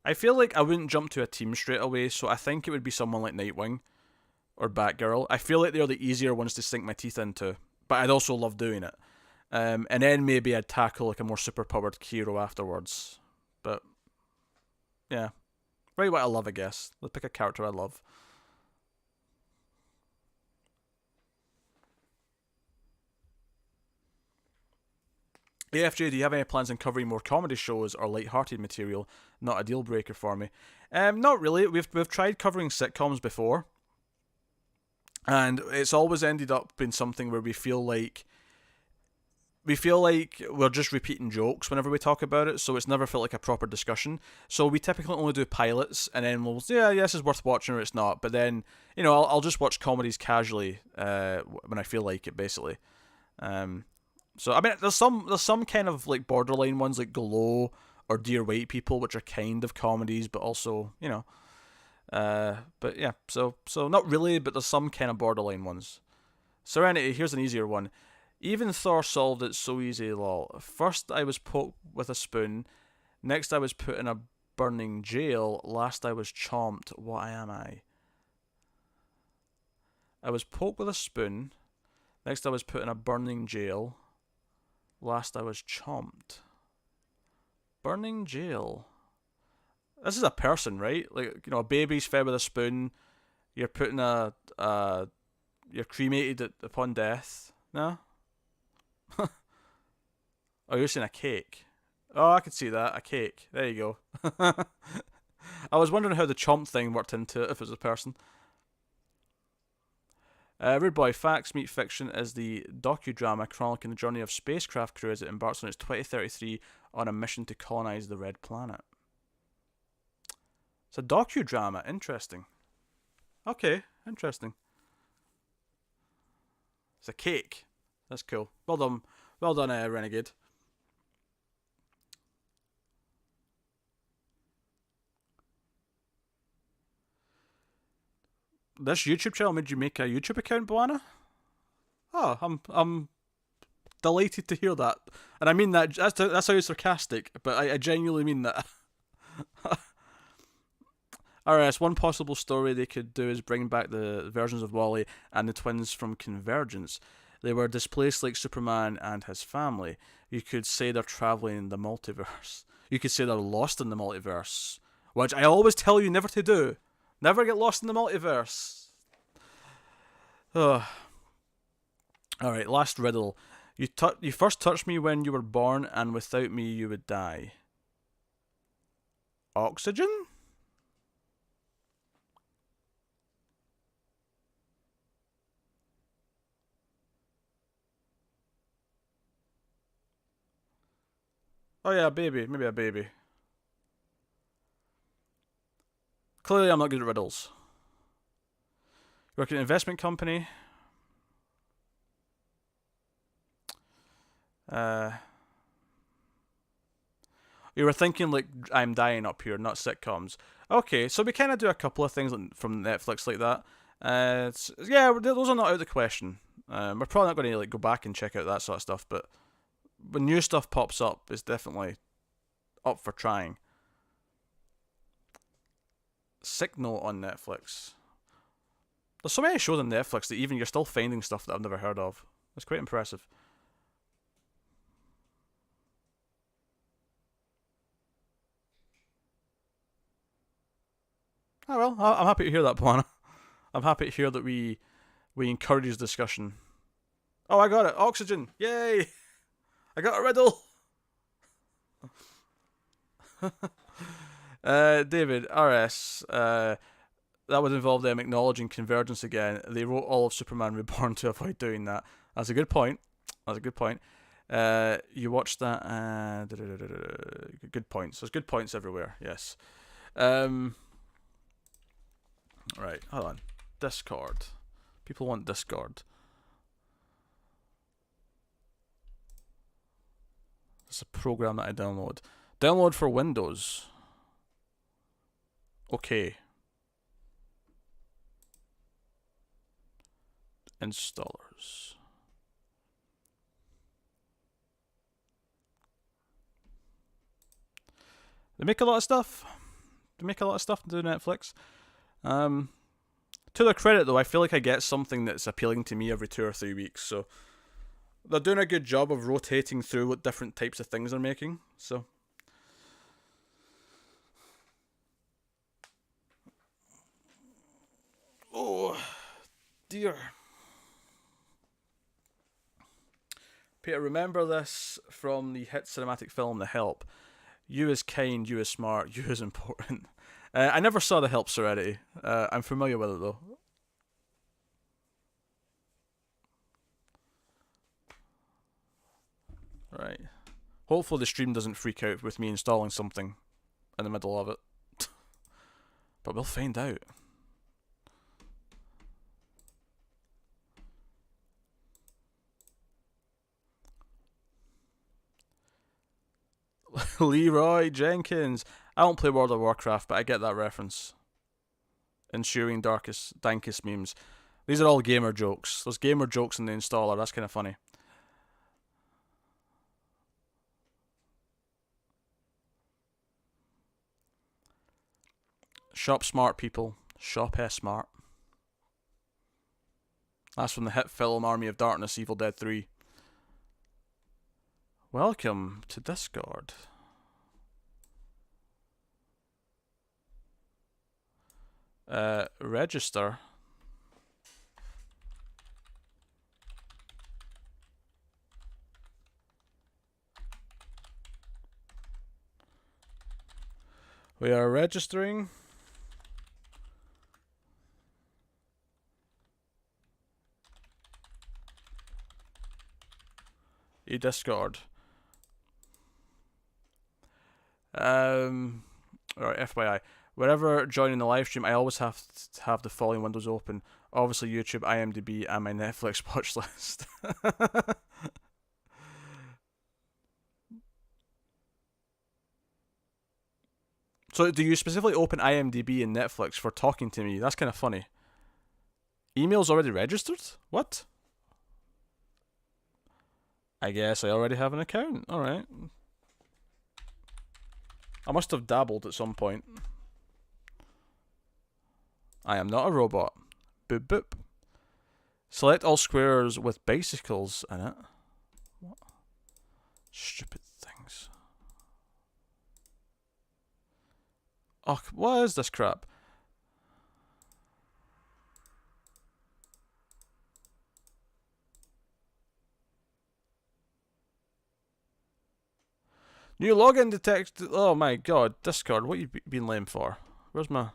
I feel like I wouldn't jump to a team straight away, so I think it would be someone like Nightwing or Batgirl. I feel like they're the easier ones to sink my teeth into, but I'd also love doing it. And then maybe I'd tackle like a more superpowered hero afterwards. But yeah, write what I love, I guess. Let's pick a character I love. AFJ, do you have any plans on covering more comedy shows or light-hearted material? Not a deal breaker for me. Not really. We've tried covering sitcoms before, and it's always ended up being something where we feel like we're just repeating jokes whenever we talk about it, so it's never felt like a proper discussion. So we typically only do pilots, and then we'll say, yeah, this is worth watching or it's not. But then, I'll just watch comedies casually when I feel like it, basically. So I mean, there's some kind of like borderline ones like Glow or Dear White People, which are kind of comedies, but also but yeah, so not really, but there's some kind of borderline ones. Serenity, here's an easier one. Even Thor solved it so easy, lol. First I was poked with a spoon, next I was put in a burning jail, last I was chomped. What am I? I was poked with a spoon, next I was put in a burning jail, last I was chomped. Burning jail. This is a person, right? Like, a baby's fed with a spoon, you're put in you're cremated upon death. No? Oh, you're saying a cake. Oh, I could see that. A cake. There you go. I was wondering how the chomp thing worked into it, if it was a person. Rude Boy, Facts Meet Fiction is the docudrama chronicling the journey of spacecraft crew as it embarks on its 2033 on a mission to colonize the Red Planet. It's a docudrama. Interesting. Okay, interesting. It's a cake. That's cool. Well done. Well done, Renegade. This YouTube channel made you make a YouTube account, Boana? Oh, I'm delighted to hear that, and I mean that. That's how you're sarcastic, but I genuinely mean that. Alright, one possible story they could do is bring back the versions of Wally and the twins from Convergence. They were displaced like Superman and his family. You could say they're traveling in the multiverse. You could say they're lost in the multiverse, which I always tell you never to do. Never get lost in the multiverse. Ugh. Alright, last riddle. You first touched me when you were born, and without me you would die. Oxygen? Oh yeah, a baby. Maybe a baby. Clearly, I'm not good at riddles. You work at an investment company. Uh, you were thinking like I'm dying up here, not sitcoms. Okay, so we kind of do a couple of things from Netflix like that. Yeah, those are not out of the question. We're probably not going to like go back and check out that sort of stuff, but when new stuff pops up, it's definitely up for trying. Signal on Netflix. There's so many shows on Netflix that even you're still finding stuff that I've never heard of. It's quite impressive. Oh well, I'm happy to hear that, Plana. I'm happy to hear that we encourage discussion. Oh, I got it. Oxygen. Yay! I got a riddle. David, RS. That would involve them acknowledging convergence again. They wrote all of Superman Reborn to avoid doing that. That's a good point. That's a good point. You watched that. Good points. There's good points everywhere. Yes. Right. Hold on. Discord. People want Discord. It's a program that I download. Download for Windows. Okay. Installers. They make a lot of stuff. They make a lot of stuff to Netflix. To their credit, though, I feel like I get something that's appealing to me every 2 or 3 weeks. So they're doing a good job of rotating through what different types of things they're making. So oh dear. Peter, remember this from the hit cinematic film The Help. You is kind, you is smart, you is important. I never saw The Help, Serenity. I'm familiar with it though. Right. Hopefully the stream doesn't freak out with me installing something in the middle of it. But we'll find out. Leroy Jenkins. I don't play World of Warcraft, but I get that reference. Ensuing dankest memes. These are all gamer jokes. There's gamer jokes in the installer. That's kind of funny. Shop smart, people. Shop smart. That's from the hit film Army of Darkness, Evil Dead 3. Welcome to Discord. Register. We are registering. Discord. Alright, FYI. Whenever joining the live stream, I always have to have the following windows open. Obviously YouTube, IMDb, and my Netflix watch list. So do you specifically open IMDb and Netflix for talking to me? That's kind of funny. Email's already registered? What? I guess I already have an account. Alright. I must have dabbled at some point. I am not a robot. Boop boop. Select all squares with bicycles in it. What? Stupid things. Oh, what is this crap? New login detected. Oh my god, Discord, what you been lame for? Where's my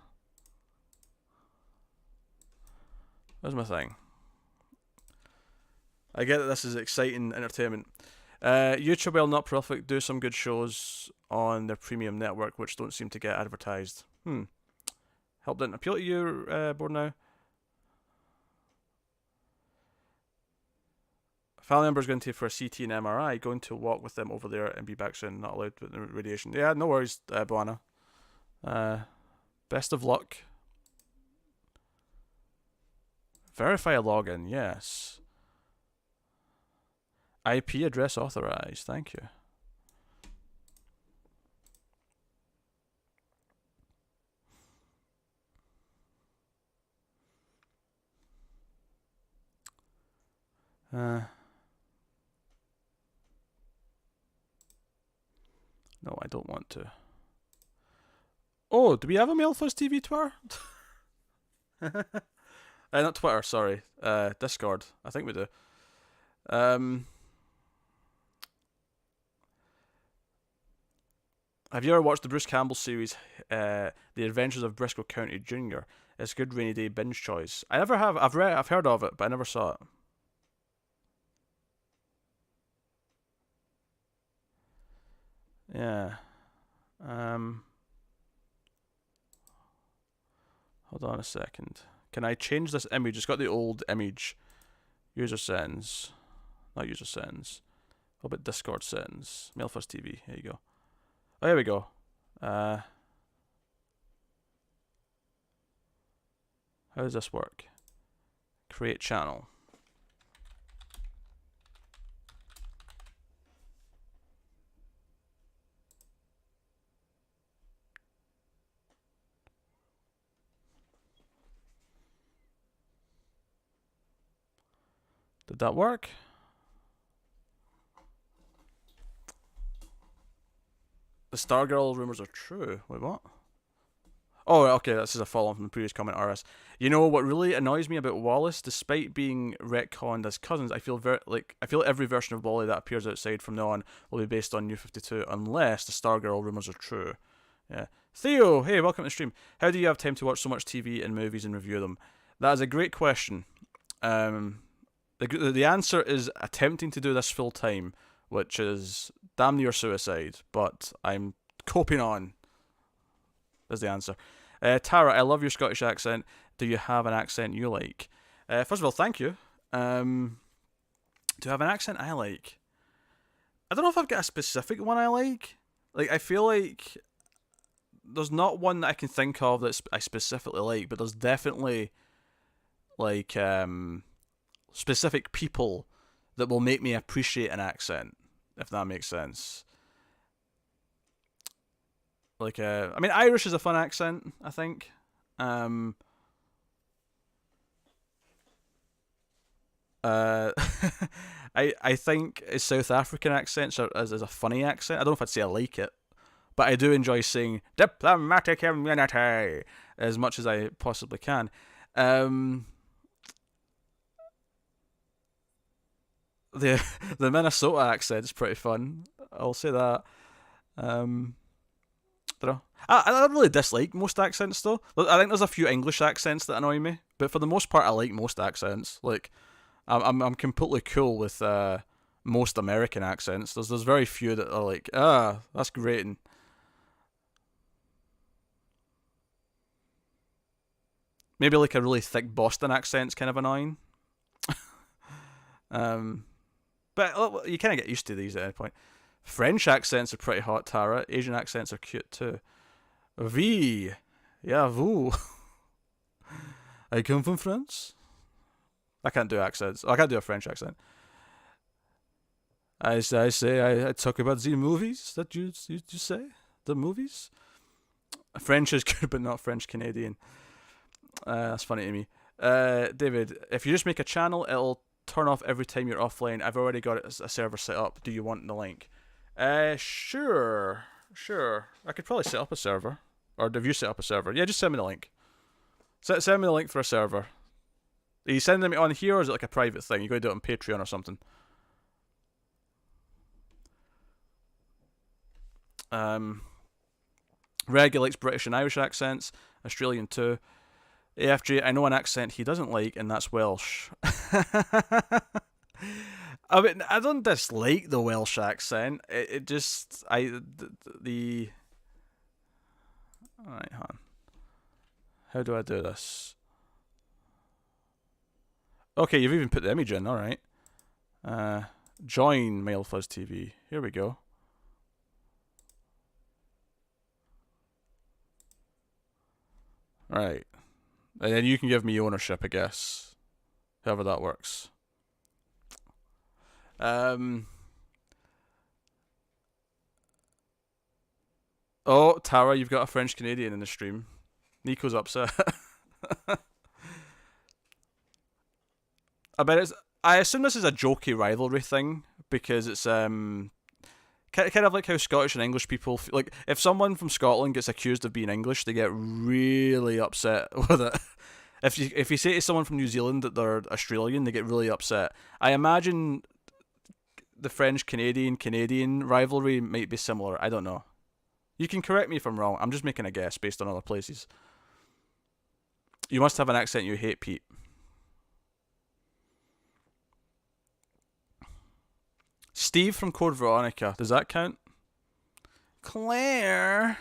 thing? I get that this is exciting entertainment. YouTube, while not prolific, do some good shows on their premium network, which don't seem to get advertised. Help didn't appeal to you, board now. Family member's going to for a CT and MRI, going to walk with them over there and be back soon. Not allowed with the radiation. Yeah, no worries, Boana. Best of luck. Verify a login, yes. IP address authorized, thank you. No, I don't want to. Oh, do we have a Mild Fuzz TV Twitter? Not Twitter, sorry. Discord. I think we do. Have you ever watched the Bruce Campbell series, The Adventures of Briscoe County Jr.? It's a good rainy day binge choice. I never have. I've heard of it, but I never saw it. Yeah. Hold on a second. Can I change this image? It's got the old image. User settings. Not user settings. How about Discord settings? Mild Fuzz TV. Here you go. Oh, here we go. How does this work? Create channel. Did that work? The Stargirl rumors are true. Wait, what? Oh, okay, this is a follow-on from the previous comment, RS. You know what really annoys me about Wallace? Despite being retconned as cousins, I feel every version of Wally that appears outside from now on will be based on New 52, unless the Stargirl rumors are true. Yeah. Theo, hey, welcome to the stream. How do you have time to watch so much TV and movies and review them? That is a great question. The answer is attempting to do this full time, which is damn near suicide, but I'm coping on. Is the answer. Tara, I love your Scottish accent. Do you have an accent you like? First of all, thank you. Do I have an accent I like? I don't know if I've got a specific one I like. Like, I feel like there's not one that I can think of that I specifically like, but there's definitely like specific people that will make me appreciate an accent, if that makes sense. Like, I mean, Irish is a fun accent, I think. I think a South African accent is a funny accent. I don't know if I'd say I like it, but I do enjoy saying diplomatic immunity as much as I possibly can. The Minnesota accent is pretty fun. I'll say that. Don't know. I don't really dislike most accents though. I think there's a few English accents that annoy me, but for the most part, I like most accents. Like, I'm completely cool with most American accents. There's very few that are like, that's great. And maybe like a really thick Boston accent's kind of annoying. But you kind of get used to these at any point. French accents are pretty hot, Tara. Asian accents are cute too. Oui. Yeah, vous. I come from France. I can't do accents. I can't do a French accent. I talk about the movies that you say. The movies. French is good, but not French Canadian. That's funny to me. David, if you just make a channel, it'll turn off every time you're offline. I've already got a server set up. Do you want the link? Sure. I could probably set up a server. Or have you set up a server? Yeah, just send me the link. Send me the link for a server. Are you sending me on here, or is it like a private thing? You gotta do it on Patreon or something. Reggie likes British and Irish accents. Australian too. AFJ, I know an accent he doesn't like, and that's Welsh. I mean, I don't dislike the Welsh accent. It just the. All right, hon. How do I do this? Okay, you've even put the image in. All right. Join Mild Fuzz TV. Here we go. All right, and then you can give me ownership, I guess. However that works. Oh, Tara, you've got a French Canadian in the stream. Nico's upset. I bet it's. I assume this is a jokey rivalry thing because it's kind of like how Scottish and English people like if someone from Scotland gets accused of being English, they get really upset with it. If you say to someone from New Zealand that they're Australian, they get really upset. I imagine the French Canadian rivalry might be similar. I don't know. You can correct me if I'm wrong. I'm just making a guess based on other places. You must have an accent you hate, Pete. Steve from Code Veronica. Does that count? Claire.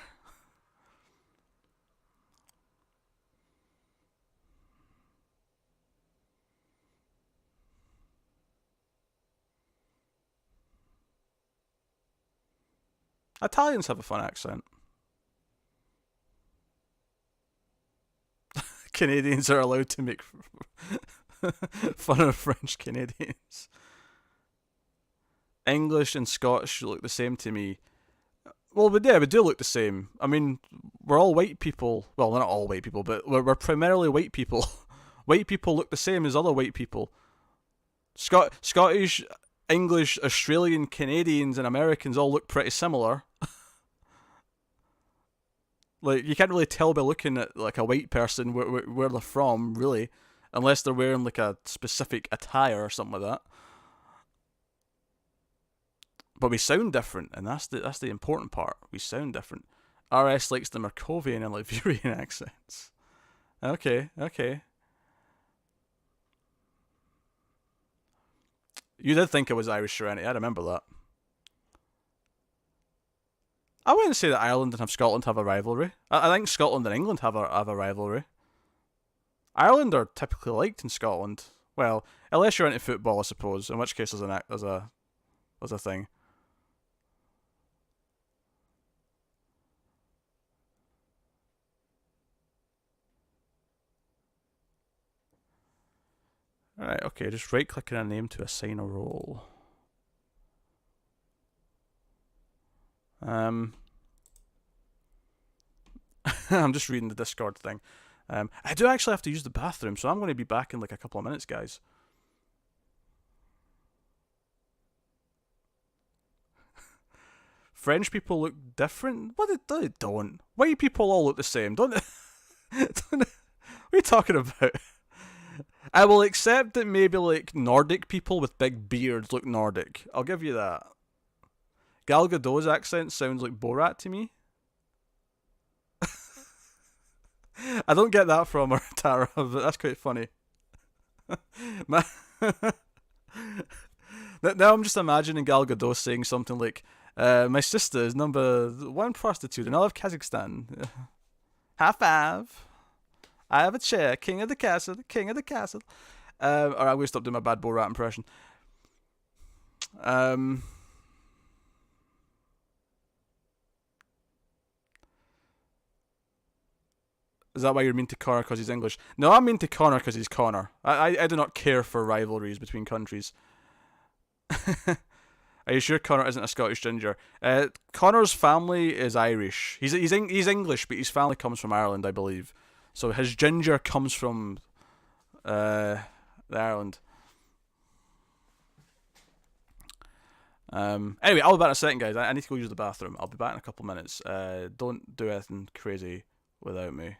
Italians have a fun accent. Canadians are allowed to make fun of French Canadians. English and Scottish look the same to me. Well, we do look the same. I mean, we're all white people. Well, we're not all white people, but we're primarily white people. White people look the same as other white people. Scottish, English, Australian, Canadians, and Americans all look pretty similar. Like, you can't really tell by looking at like a white person where they're from, really, unless they're wearing like a specific attire or something like that. But we sound different, and that's the important part. We sound different. RS likes the Markovian and Lavurian accents. Okay. You did think it was Irish Serenity. I remember that. I wouldn't say that Ireland and Scotland have a rivalry. I think Scotland and England have a rivalry. Ireland are typically liked in Scotland. Well, unless you're into football, I suppose. In which case, there's a thing. Alright, okay, just right click on a name to assign a role. I'm just reading the Discord thing. I do actually have to use the bathroom, so I'm going to be back in like a couple of minutes, guys. French people look different? What they don't. White people all look the same, don't they? What are you talking about? I will accept that maybe like Nordic people with big beards look Nordic. I'll give you that. Gal Gadot's accent sounds like Borat to me. I don't get that from her, Tara, but that's quite funny. Now I'm just imagining Gal Gadot saying something like, my sister is number one prostitute in all of Kazakhstan. High five. I have a chair, king of the castle, king of the castle. Alright, I'm going to stop doing my bad Borat impression. Is that why you're mean to Connor because he's English? No, I'm mean to Connor because he's Connor. I do not care for rivalries between countries. Are you sure Connor isn't a Scottish ginger? Connor's family is Irish. He's English, but his family comes from Ireland, I believe. So his ginger comes from Ireland. Anyway, I'll be back in a second, guys. I need to go use the bathroom. I'll be back in a couple minutes. Don't do anything crazy without me.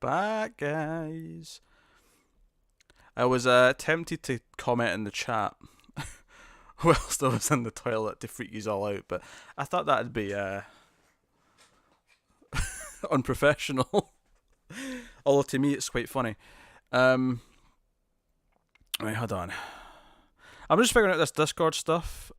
back, guys. I was tempted to comment in the chat whilst I was in the toilet to freak you all out, but I thought that'd be unprofessional. Although to me it's quite funny. Right, hold on. I'm just figuring out this Discord stuff.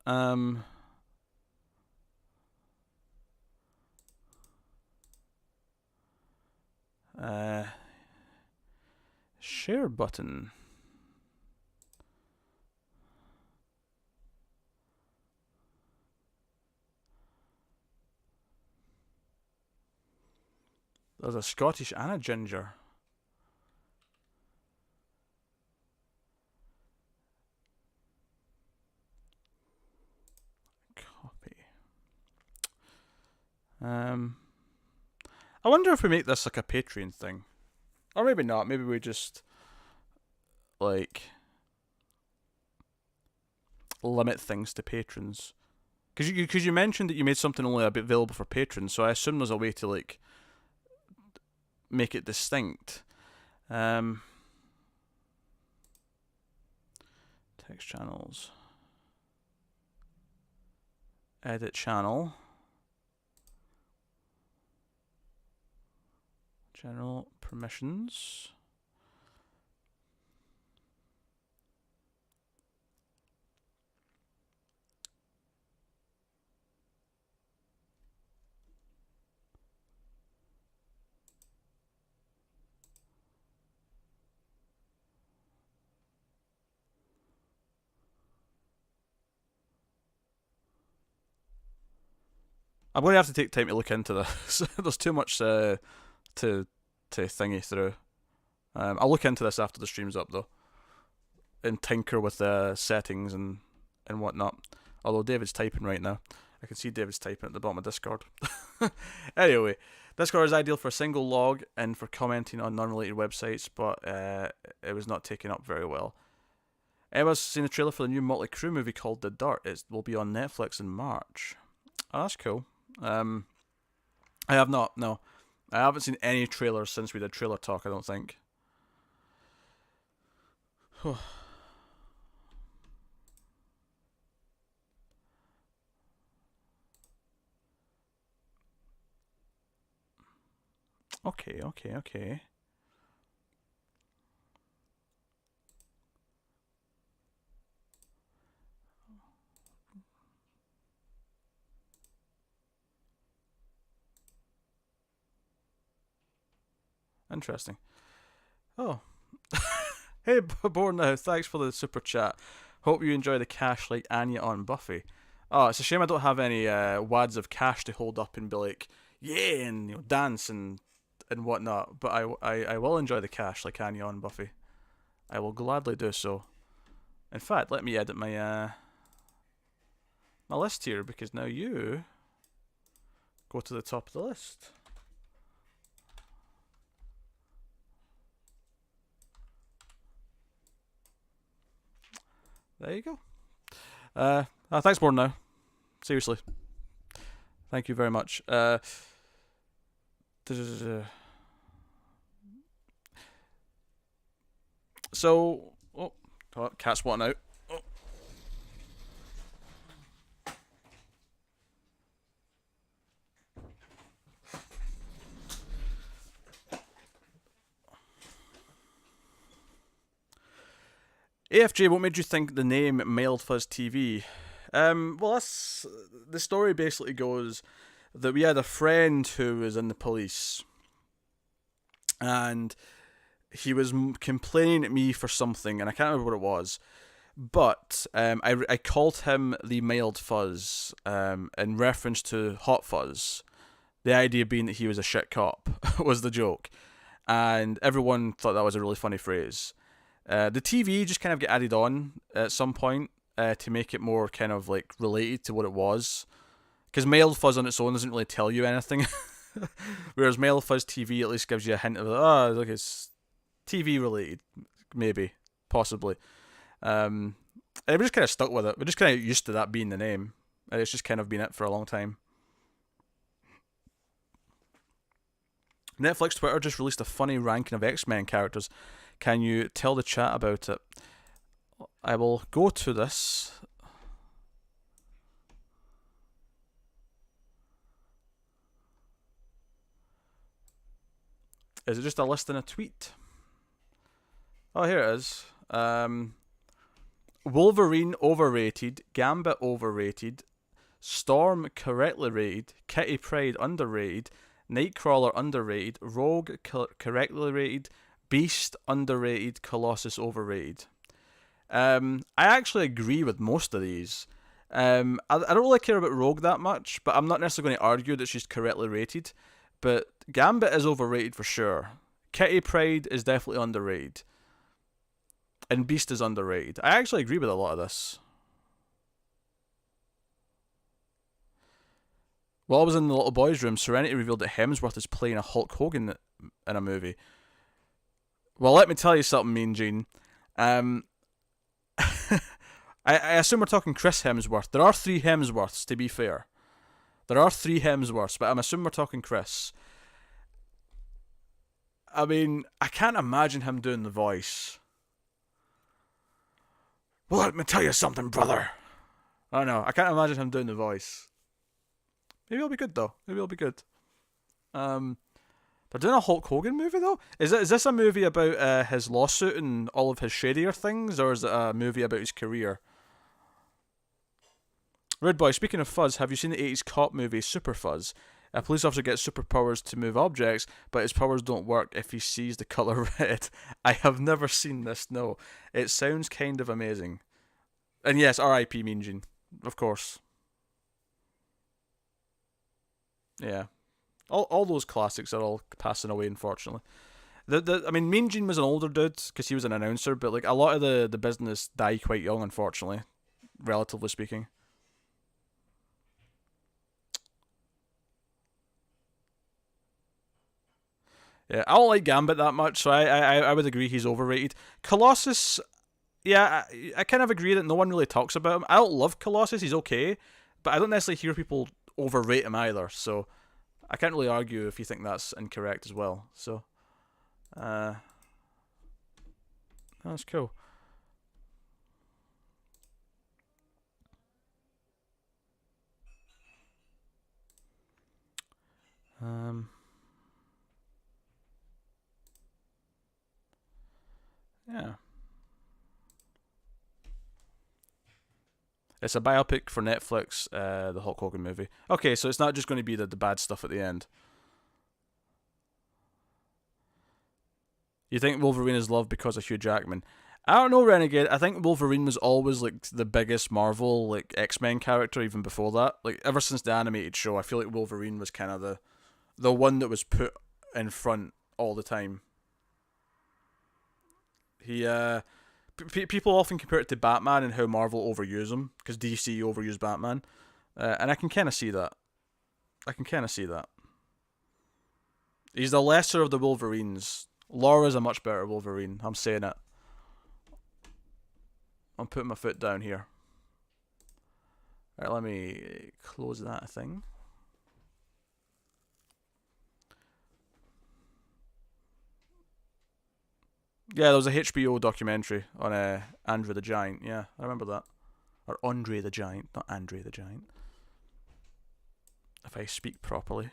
Share button. There's a Scottish and a ginger. Copy. I wonder if we make this like a Patreon thing. Or maybe not. Maybe we just like limit things to patrons. Because you mentioned that you made something only a bit available for patrons, so I assume there's a way to like make it distinct. Text channels. Edit channel. General permissions. I'm going to have to take time to look into this. There's too much to thingy through. I'll look into this after the stream's up though, and tinker with the settings and whatnot. Although David's typing right now, I can see David's typing at the bottom of Discord. Anyway, Discord is ideal for a single log and for commenting on non-related websites, but it was not taken up very well. Emma's seen a trailer for the new Motley Crue movie called The Dirt. It will be on Netflix in March. Oh, that's cool. I have not. No, I haven't seen any trailers since we did Trailer Talk. I don't think. Okay. Interesting. Oh. Hey, Born Now, thanks for the super chat. Hope you enjoy the cash like Anya on Buffy. Oh, it's a shame I don't have any wads of cash to hold up and be like, yeah, and dance and whatnot. But I will enjoy the cash like Anya on Buffy. I will gladly do so. In fact, let me edit my my list here, because now you go to the top of the list. There you go. Thanks, Born Now. Seriously. Thank you very much. So, cat's wanting out. Oh. AFJ, what made you think the name Mild Fuzz TV? Well, that's the story. Basically goes that we had a friend who was in the police, and he was complaining at me for something, and I can't remember what it was. But I called him the Mild Fuzz in reference to Hot Fuzz. The idea being that he was a shit cop was the joke, and everyone thought that was a really funny phrase. The TV just kind of get added on at some point to make it more kind of like related to what it was, because Mild Fuzz on its own doesn't really tell you anything, whereas Mild Fuzz TV at least gives you a hint of look, it's TV related, maybe, possibly. And we just kind of stuck with it. We're just kind of used to that being the name, and it's just kind of been it for a long time. Netflix Twitter just released a funny ranking of X-Men characters. Can you tell the chat about it? I will go to this. Is it just a list in a tweet? Oh, here it is. Wolverine overrated, Gambit overrated, Storm correctly rated, Kitty Pryde underrated, Nightcrawler underrated, Rogue correctly rated, Beast underrated, Colossus overrated. I actually agree with most of these. I don't really care about Rogue that much, but I'm not necessarily going to argue that she's correctly rated. But Gambit is overrated for sure. Kitty Pryde is definitely underrated. And Beast is underrated. I actually agree with a lot of this. While I was in the little boys' room, Serenity revealed that Hemsworth is playing a Hulk Hogan in a movie. Well, let me tell you something, Mean Gene. I assume we're talking Chris Hemsworth. There are 3 Hemsworths, to be fair. There are 3 Hemsworths, but I'm assuming we're talking Chris. I mean, I can't imagine him doing the voice. Well, let me tell you something, brother. I don't know. I can't imagine him doing the voice. Maybe it'll be good, though. Maybe it'll be good. They're doing a Hulk Hogan movie, though? Is this a movie about his lawsuit and all of his shadier things, or is it a movie about his career? Red Boy, speaking of fuzz, have you seen the 80s cop movie Super Fuzz? A police officer gets superpowers to move objects, but his powers don't work if he sees the colour red. I have never seen this, no. It sounds kind of amazing. And yes, R.I.P. Mean Gene, of course. Yeah. All those classics are all passing away, unfortunately. I mean, Mean Gene was an older dude, because he was an announcer, but like a lot of the business die quite young, unfortunately. Relatively speaking. Yeah, I don't like Gambit that much, so I would agree he's overrated. Colossus, yeah, I kind of agree that no one really talks about him. I don't love Colossus, he's okay, but I don't necessarily hear people overrate him either, so I can't really argue if you think that's incorrect as well. So, that's cool. Yeah. It's a biopic for Netflix, the Hulk Hogan movie. Okay, so it's not just going to be the bad stuff at the end. You think Wolverine is loved because of Hugh Jackman? I don't know, Renegade. I think Wolverine was always like the biggest Marvel like X-Men character even before that. Like ever since the animated show, I feel like Wolverine was kind of the one that was put in front all the time. He people often compare it to Batman and how Marvel overuse him because DC overused Batman, and I can kind of see that. I can kind of see that. He's the lesser of the Wolverines. Laura's a much better Wolverine. I'm saying it. I'm putting my foot down here. Alright, let me close that thing. Yeah, there was a HBO documentary on Andre the Giant. Yeah, I remember that. Or Andre the Giant, not Andre the Giant. If I speak properly.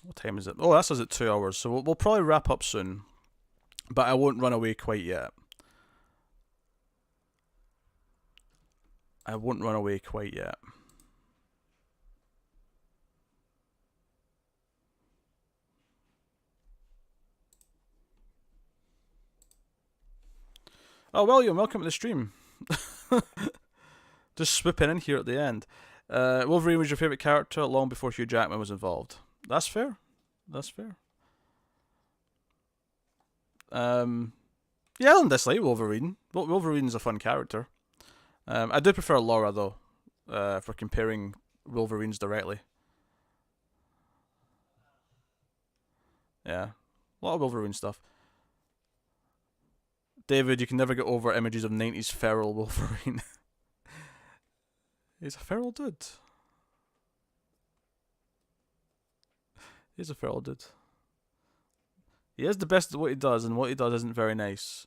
What time is it? Oh, that says at 2 hours, so we'll probably wrap up soon. But I won't run away quite yet. I won't run away quite yet. Oh, William, welcome to the stream. Just swooping in here at the end. Wolverine was your favourite character long before Hugh Jackman was involved. That's fair. That's fair. Yeah, I don't dislike Wolverine. Wolverine's a fun character. I do prefer Laura though, for comparing Wolverines directly. Yeah, a lot of Wolverine stuff. David, you can never get over images of 90s feral Wolverine. He's a feral dude. He's a feral dude. He is the best at what he does, and what he does isn't very nice.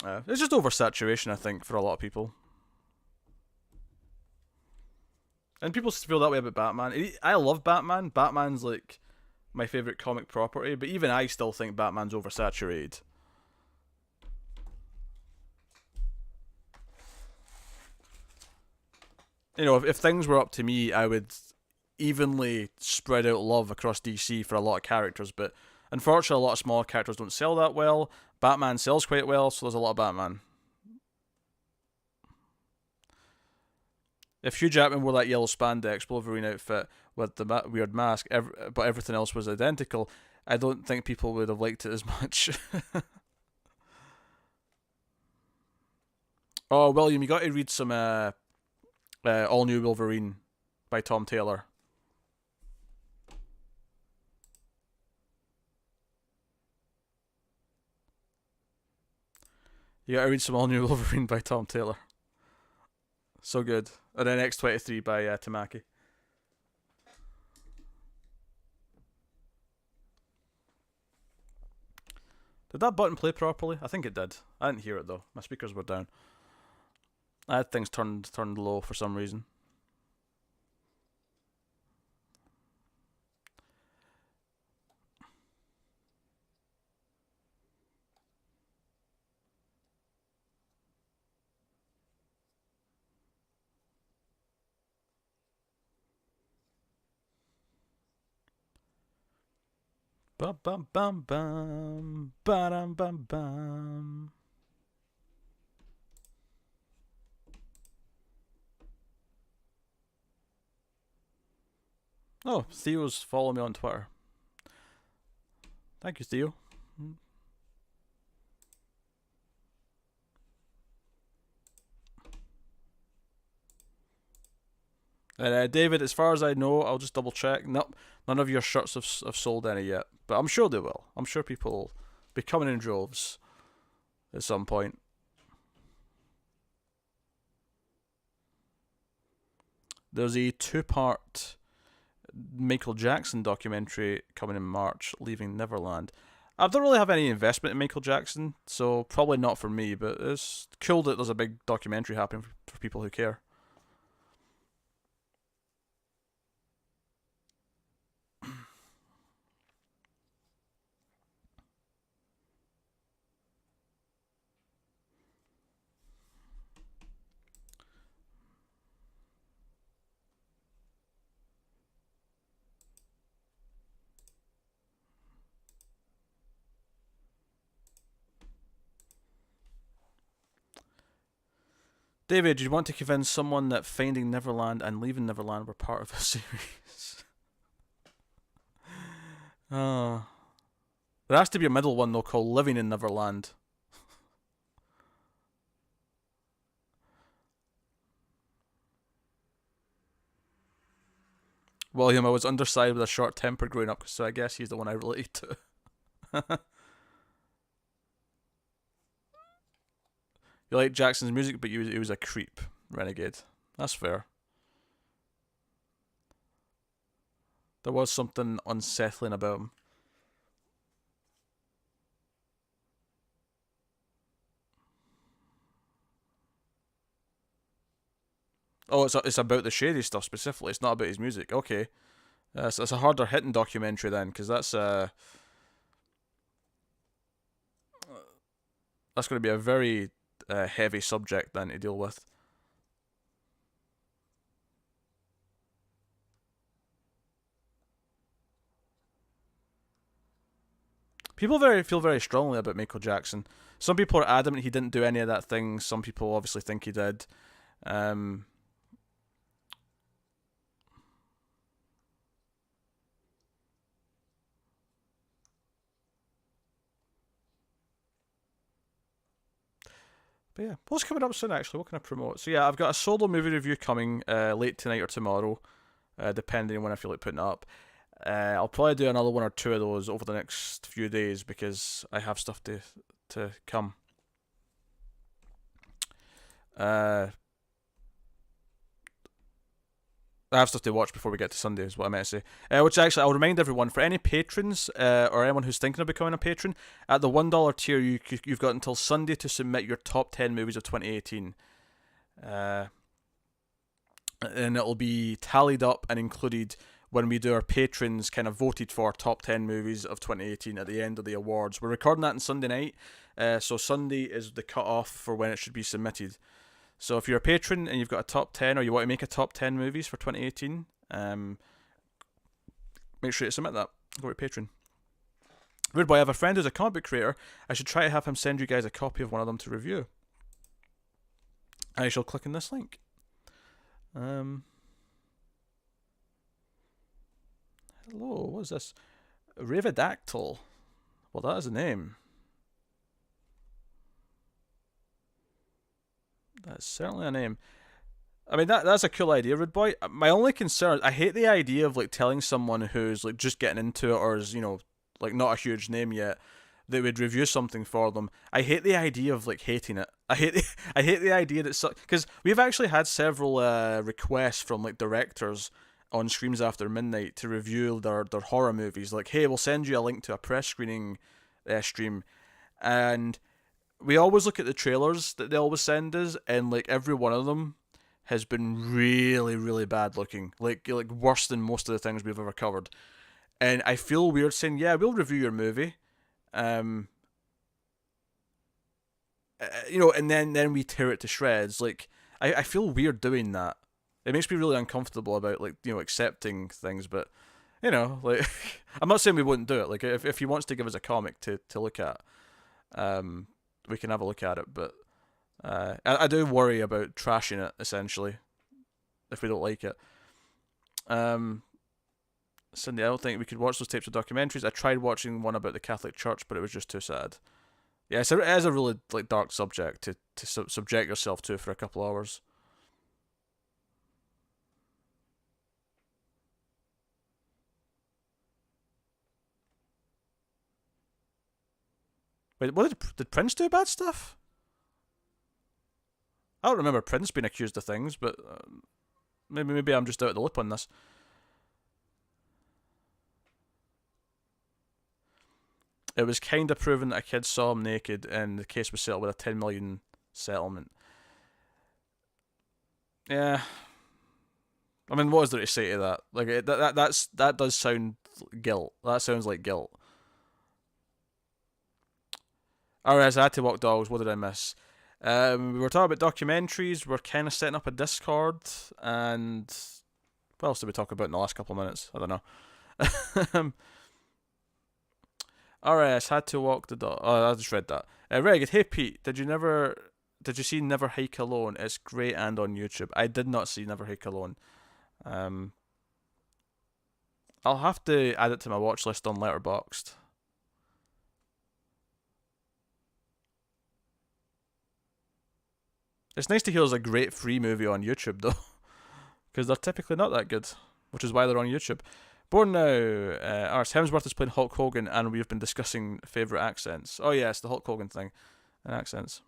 It's just oversaturation, I think, for a lot of people. And people feel that way about Batman. I love Batman. Batman's like my favorite comic property, but even I still think Batman's oversaturated. You know, if things were up to me, I would evenly spread out love across DC for a lot of characters, but unfortunately, a lot of smaller characters don't sell that well. Batman sells quite well, so there's a lot of Batman. If Hugh Jackman wore that yellow spandex Wolverine outfit with the weird mask, but everything else was identical, I don't think people would have liked it as much. Oh, William, you got to read some All New Wolverine by Tom Taylor. You gotta read some All New Wolverine by Tom Taylor. So good. And then X-23 by Tamaki. Did that button play properly? I think it did. I didn't hear it though. My speakers were down. I had things turned low for some reason. Bum bum bum bum ba bum bum. Oh, Theo's following me on Twitter. Thank you, Theo. And David, as far as I know, I'll just double check. Nope, none of your shirts have sold any yet, but I'm sure they will. I'm sure people will be coming in droves at some point. There's a 2-part Michael Jackson documentary coming in March, Leaving Neverland. I don't really have any investment in Michael Jackson, so probably not for me, but it's cool that there's a big documentary happening for people who care. David, you want to convince someone that Finding Neverland and Leaving Neverland were part of a series? Oh. There has to be a middle one though called Living in Neverland. William, I was undersized with a short temper growing up, so I guess he's the one I relate to. You like Jackson's music, but he was a creep. Renegade. That's fair. There was something unsettling about him. Oh, it's about the shady stuff specifically. It's not about his music. Okay. So it's a harder hitting documentary then, because that's going to be a very heavy subject then to deal with. People feel very strongly about Michael Jackson. Some people are adamant he didn't do any of that thing. Some people obviously think he did. But yeah, what's coming up soon actually? What can I promote? So yeah, I've got a solo movie review coming late tonight or tomorrow, depending on when I feel like putting it up. I'll probably do another one or two of those over the next few days because I have stuff to come. I have stuff to watch before we get to Sunday, is what I meant to say. Which actually, I'll remind everyone, for any patrons or anyone who's thinking of becoming a patron, at the $1 tier, you've got until Sunday to submit your top 10 movies of 2018. And it'll be tallied up and included when we do our patrons kind of voted for top 10 movies of 2018 at the end of the awards. We're recording that on Sunday night, so Sunday is the cut-off for when it should be submitted. So if you're a patron and you've got a top 10 or you want to make a top 10 movies for 2018, make sure you submit that. Go to Patreon. Rude boy, I have a friend who's a comic book creator. I should try to have him send you guys a copy of one of them to review. I shall click on this link. Hello, what is this? Ravidactyl. Well, that is a name. That's certainly a name. I mean, that's a cool idea, Rude Boy. My only concern, I hate the idea of like telling someone who's like just getting into it or is, like not a huge name yet, they would review something for them. I hate the idea of like hating it. I hate the idea that because we've actually had several requests from like directors on Screams After Midnight to review their horror movies. Like, hey, we'll send you a link to a press screening stream, and we always look at the trailers that they always send us, and like every one of them has been really, really bad looking. Like worse than most of the things we've ever covered. And I feel weird saying, yeah, we'll review your movie. And then we tear it to shreds. Like, I feel weird doing that. It makes me really uncomfortable about like, accepting things, but like I'm not saying we wouldn't do it. Like if he wants to give us a comic to look at, we can have a look at it, but I do worry about trashing it, essentially, if we don't like it. Cindy, I don't think we could watch those tapes of documentaries. I tried watching one about the Catholic Church, but it was just too sad. Yeah, it is a really like dark subject to subject yourself to for a couple hours. Wait, what did Prince do bad stuff? I don't remember Prince being accused of things, but maybe I'm just out of the loop on this. It was kind of proven that a kid saw him naked, and the case was settled with a 10 million settlement. Yeah, I mean, what is there to say to that? Like that does sound guilt. That sounds like guilt. Alright, so I had to walk dogs. What did I miss? We were talking about documentaries. We're kind of setting up a Discord, and what else did we talk about in the last couple of minutes? I don't know. Alright, I had to walk the dog. Oh, I just read that. Reg, hey Pete, did you see Never Hike Alone? It's great and on YouTube. I did not see Never Hike Alone. I'll have to add it to my watch list on Letterboxd. It's nice to hear there's a great free movie on YouTube, though, because they're typically not that good, which is why they're on YouTube. Born Now, Ars Hemsworth is playing Hulk Hogan, and we've been discussing favourite accents. Oh yes, the Hulk Hogan thing, and accents.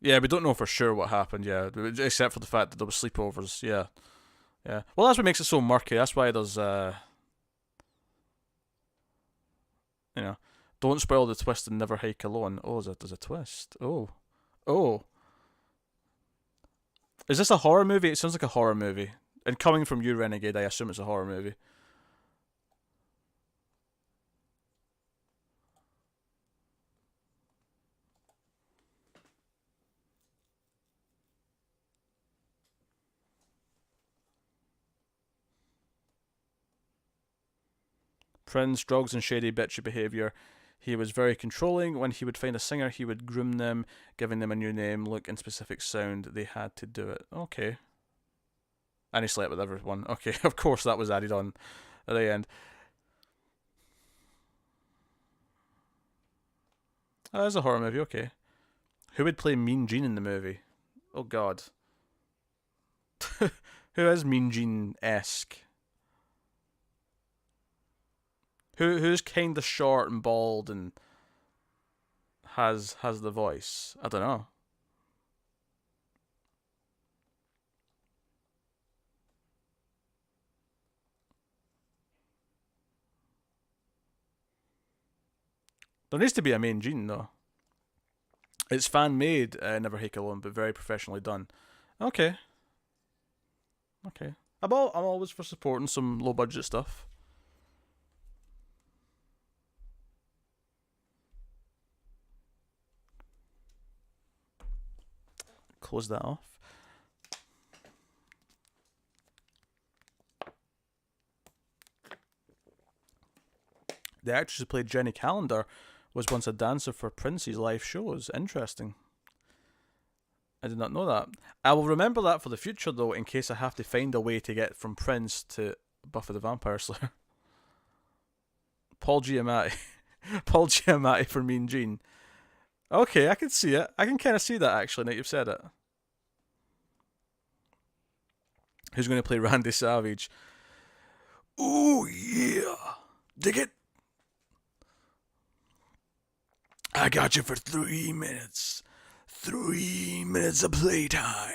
Yeah, we don't know for sure what happened, yeah, except for the fact that there were sleepovers, yeah. Yeah. Well, that's what makes it so murky. That's why there's, don't spoil the twist and Never Hike Alone. Oh, there's a twist. Oh. Oh. Is this a horror movie? It sounds like a horror movie. And coming from you, Renegade, I assume it's a horror movie. Prince, drugs and shady bitchy behaviour. He was very controlling. When he would find a singer, he would groom them, giving them a new name, look, and specific sound. They had to do it. Okay. And he slept with everyone. Okay, of course that was added on at the end. Oh, that's a horror movie. Okay. Who would play Mean Gene in the movie? Oh God. Who is Mean Gene esque? Who's kind of short and bald and has the voice? I don't know. There needs to be a Mean Gene though. It's fan made, never Hake Alone, but very professionally done. Okay, okay. I'm always for supporting some low budget stuff. Close that off. The actress who played Jenny Calendar was once a dancer for Prince's live shows. Interesting. I did not know that. I will remember that for the future, though, in case I have to find a way to get from Prince to Buffy the Vampire Slayer. Paul Giamatti. Paul Giamatti for Mean Gene. Okay, I can see it. I can kind of see that, actually, now you've said it. Who's going to play Randy Savage? Ooh, yeah. Dig it? I got you for 3 minutes. 3 minutes of playtime.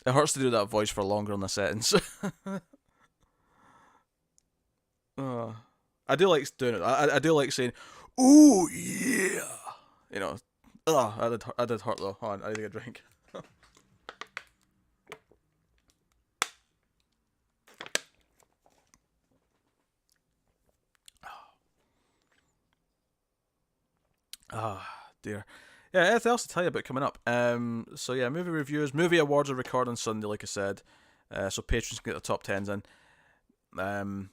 It hurts to do that voice for longer in a sentence. I do like doing it. I do like saying, "Ooh yeah," you know. I did hurt though. Hold on, I need to get a drink. Dear. Yeah, anything else to tell you about coming up? So yeah, movie reviews, movie awards are recorded on Sunday, like I said. So patrons can get the top tens in. Um,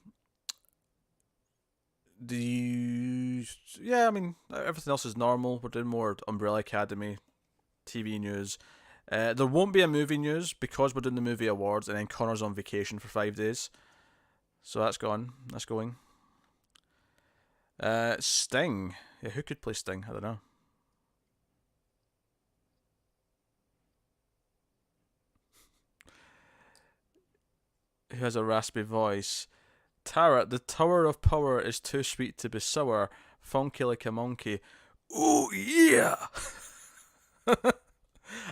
I mean, everything else is normal. We're doing more Umbrella Academy, TV news. There won't be a movie news because we're doing the movie awards, and then Connor's on vacation for 5 days, so that's gone. That's going. Sting. Yeah, who could play Sting? I don't know. Who has a raspy voice? Tara, the Tower of Power is too sweet to be sour. Funky like a monkey. Oh yeah. I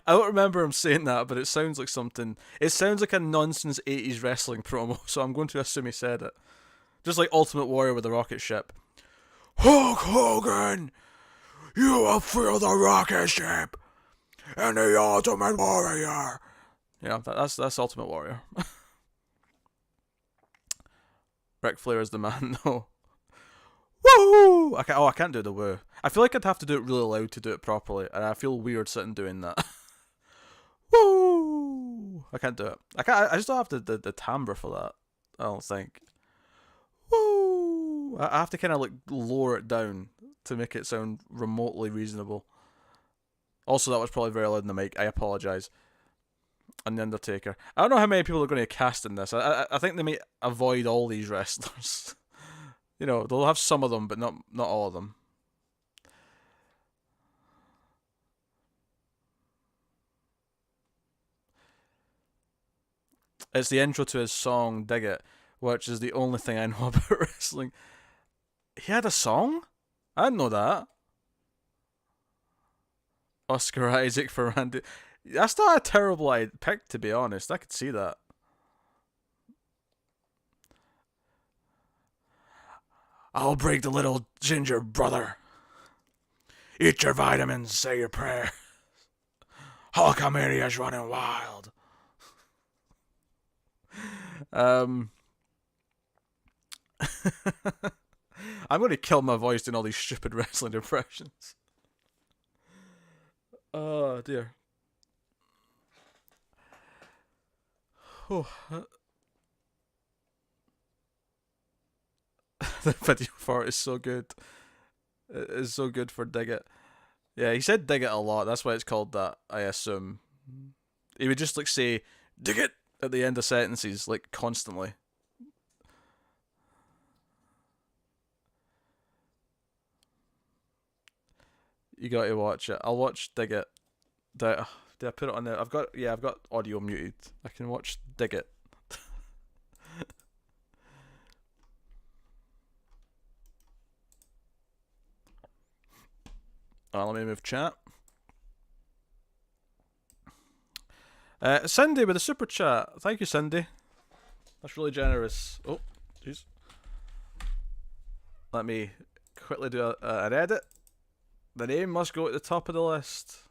don't remember him saying that, but it sounds like something. It sounds like a nonsense 80s wrestling promo, so I'm going to assume he said it. Just like Ultimate Warrior with the rocket ship. Hulk Hogan, you will feel the rocket ship and the Ultimate Warrior. Yeah, that's Ultimate Warrior. Ric Flair is the man, though. Woo! I can't do the woo. I feel like I'd have to do it really loud to do it properly, and I feel weird sitting doing that. Woo! I can't do it. I just don't have the timbre for that. I don't think. Woo! I have to kind of like lower it down to make it sound remotely reasonable. Also, that was probably very loud in the mic. I apologize. And the Undertaker. I don't know how many people are going to cast in this. I think they may avoid all these wrestlers. You know, they'll have some of them, but not all of them. It's the intro to his song "Dig It," which is the only thing I know about wrestling. He had a song? I didn't know that. Oscar Isaac for Randy. That's not a terrible pick, to be honest. I could see that. I'll break the little ginger brother. Eat your vitamins, say your prayer. Hulkamania's running wild. Um, I'm going to kill my voice doing all these stupid wrestling impressions. Oh dear. Oh. The video for it is so good. It is so good for Dig It. Yeah, he said dig it a lot. That's why it's called that, I assume. He would just like say dig it at the end of sentences, like constantly. You got to watch it. I'll watch Dig It. Did I put it on there? I've got audio muted. I can watch Dig It. Let me move chat. Cindy with a super chat. Thank you, Cindy. That's really generous. Oh, jeez. Let me quickly do an edit. The name must go at the top of the list.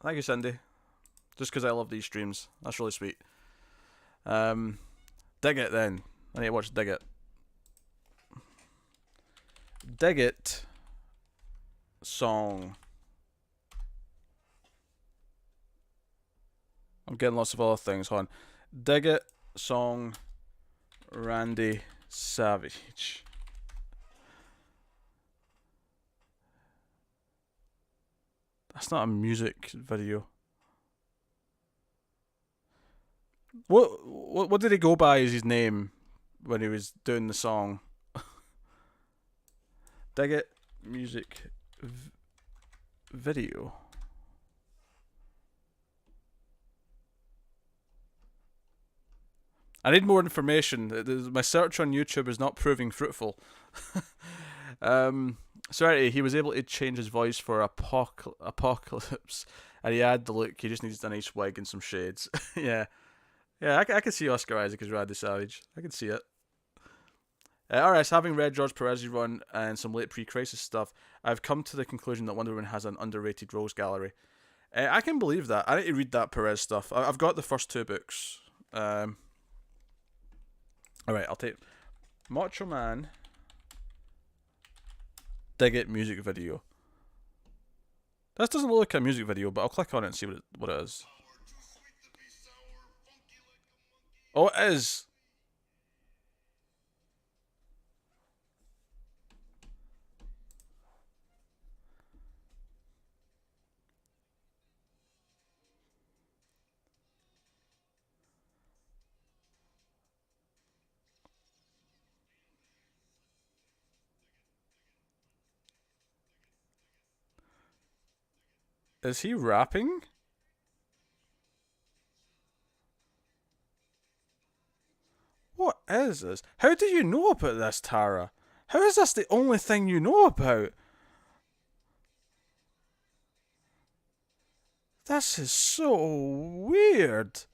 Thank you, Cindy. Just because I love these streams. That's really sweet. Dig It then. I need to watch Dig It. Dig It song. I'm getting lots of other things. Hold on. Dig It song. Randy Savage. That's not a music video. What did he go by as his name when he was doing the song? Dig It music video. I need more information. My search on YouTube is not proving fruitful. Sorry, he was able to change his voice for Apocalypse, and he had the look. He just needs a nice wig and some shades. Yeah, I can see Oscar Isaac as Randy Savage. I can see it. Alright, so having read George Perez's run and some late pre-crisis stuff, I've come to the conclusion that Wonder Woman has an underrated rogues gallery. I can believe that. I need to read that Perez stuff. I've got the first 2 books. Alright, I'll take Macho Man Dig It music video. This doesn't look like a music video, but I'll click on it and see what it is. Oh, it is! Is he rapping? What is this? How do you know about this, Tara? How is this the only thing you know about? This is so weird.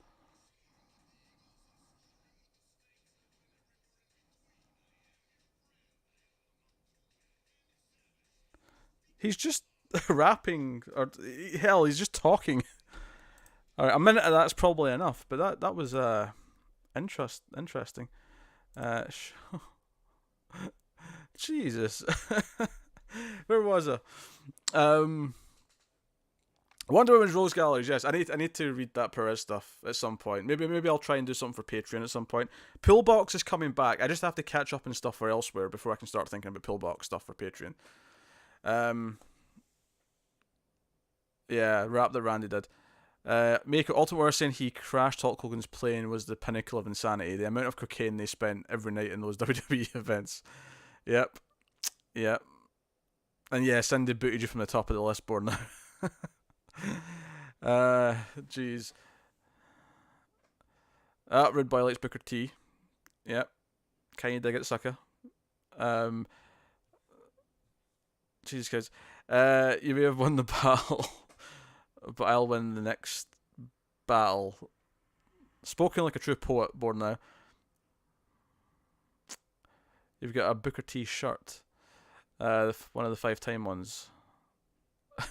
He's just rapping, or hell, he's just talking. All right, a minute of that's probably enough, but that was interesting. Jesus, where was I? Wonder Woman's Rose Galleries. Yes, I need to read that Perez stuff at some point. Maybe I'll try and do something for Patreon at some point. Pillbox is coming back. I just have to catch up and stuff for elsewhere before I can start thinking about Pillbox stuff for Patreon. Yeah, rap that Randy did. Make Ultimate Warrior saying he crashed Hulk Hogan's plane was the pinnacle of insanity. The amount of cocaine they spent every night in those WWE events. Yep. And yeah, Cindy booted you from the top of the list board now. Jeez. Rude Boy likes Booker T. Yep. Can you dig it, sucker? Jesus guys. You may have won the battle, but I'll win the next battle. Spoken like a true poet, born now. You've got a Booker T shirt. One of the 5-time ones.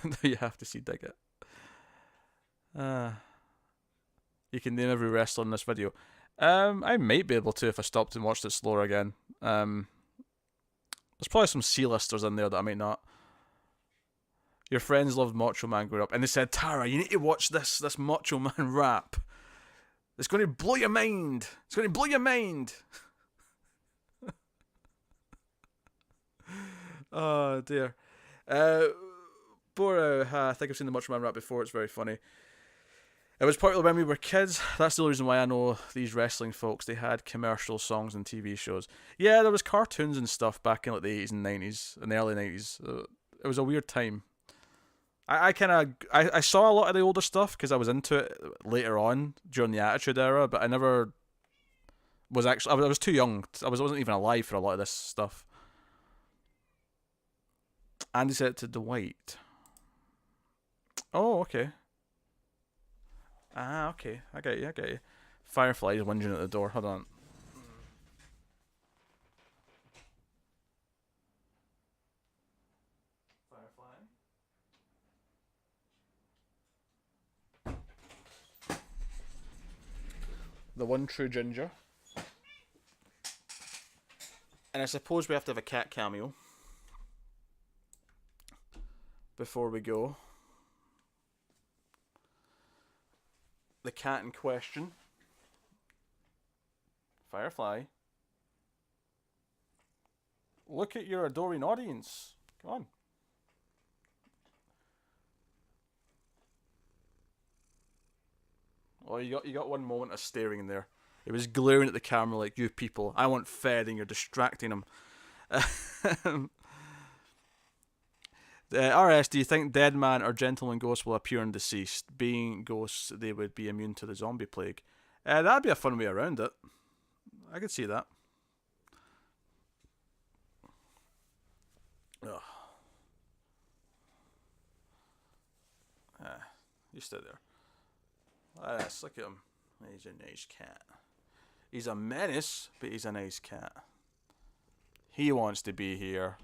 Now you have to see Dig It. You can name every wrestler in this video. I might be able to if I stopped and watched it slower again. There's probably some C-listers in there that I might not. Your friends loved Macho Man growing up, and they said, Tara, you need to watch this Macho Man rap. It's going to blow your mind. It's going to blow your mind. Oh dear. Bora, I think I've seen the Macho Man rap before. It's very funny. It was popular when we were kids. That's the only reason why I know these wrestling folks. They had commercial songs and TV shows. Yeah, there was cartoons and stuff back in like the 80s and 90s, in the early 90s. It was a weird time. I saw a lot of the older stuff because I was into it later on during the Attitude Era, but I never was actually. I was too young. I wasn't even alive for a lot of this stuff. Andy said it to Dwight. Oh, okay. Ah, okay. I get you. I get you. Firefly is whinging at the door. Hold on. Firefly. The one true ginger. And I suppose we have to have a cat cameo before we go. The cat in question. Firefly. Look at your adoring audience. Come on. Oh, you got one moment of staring in there. It was glaring at the camera like, you people, I want fed and you're distracting them. RS, do you think Dead Man or Gentleman Ghost will appear in Deceased? Being ghosts, they would be immune to the zombie plague. That'd be a fun way around it. I could see that. Ugh. You stay there. Let's look at him. He's a nice cat. He's a menace, but he's a nice cat. He wants to be here.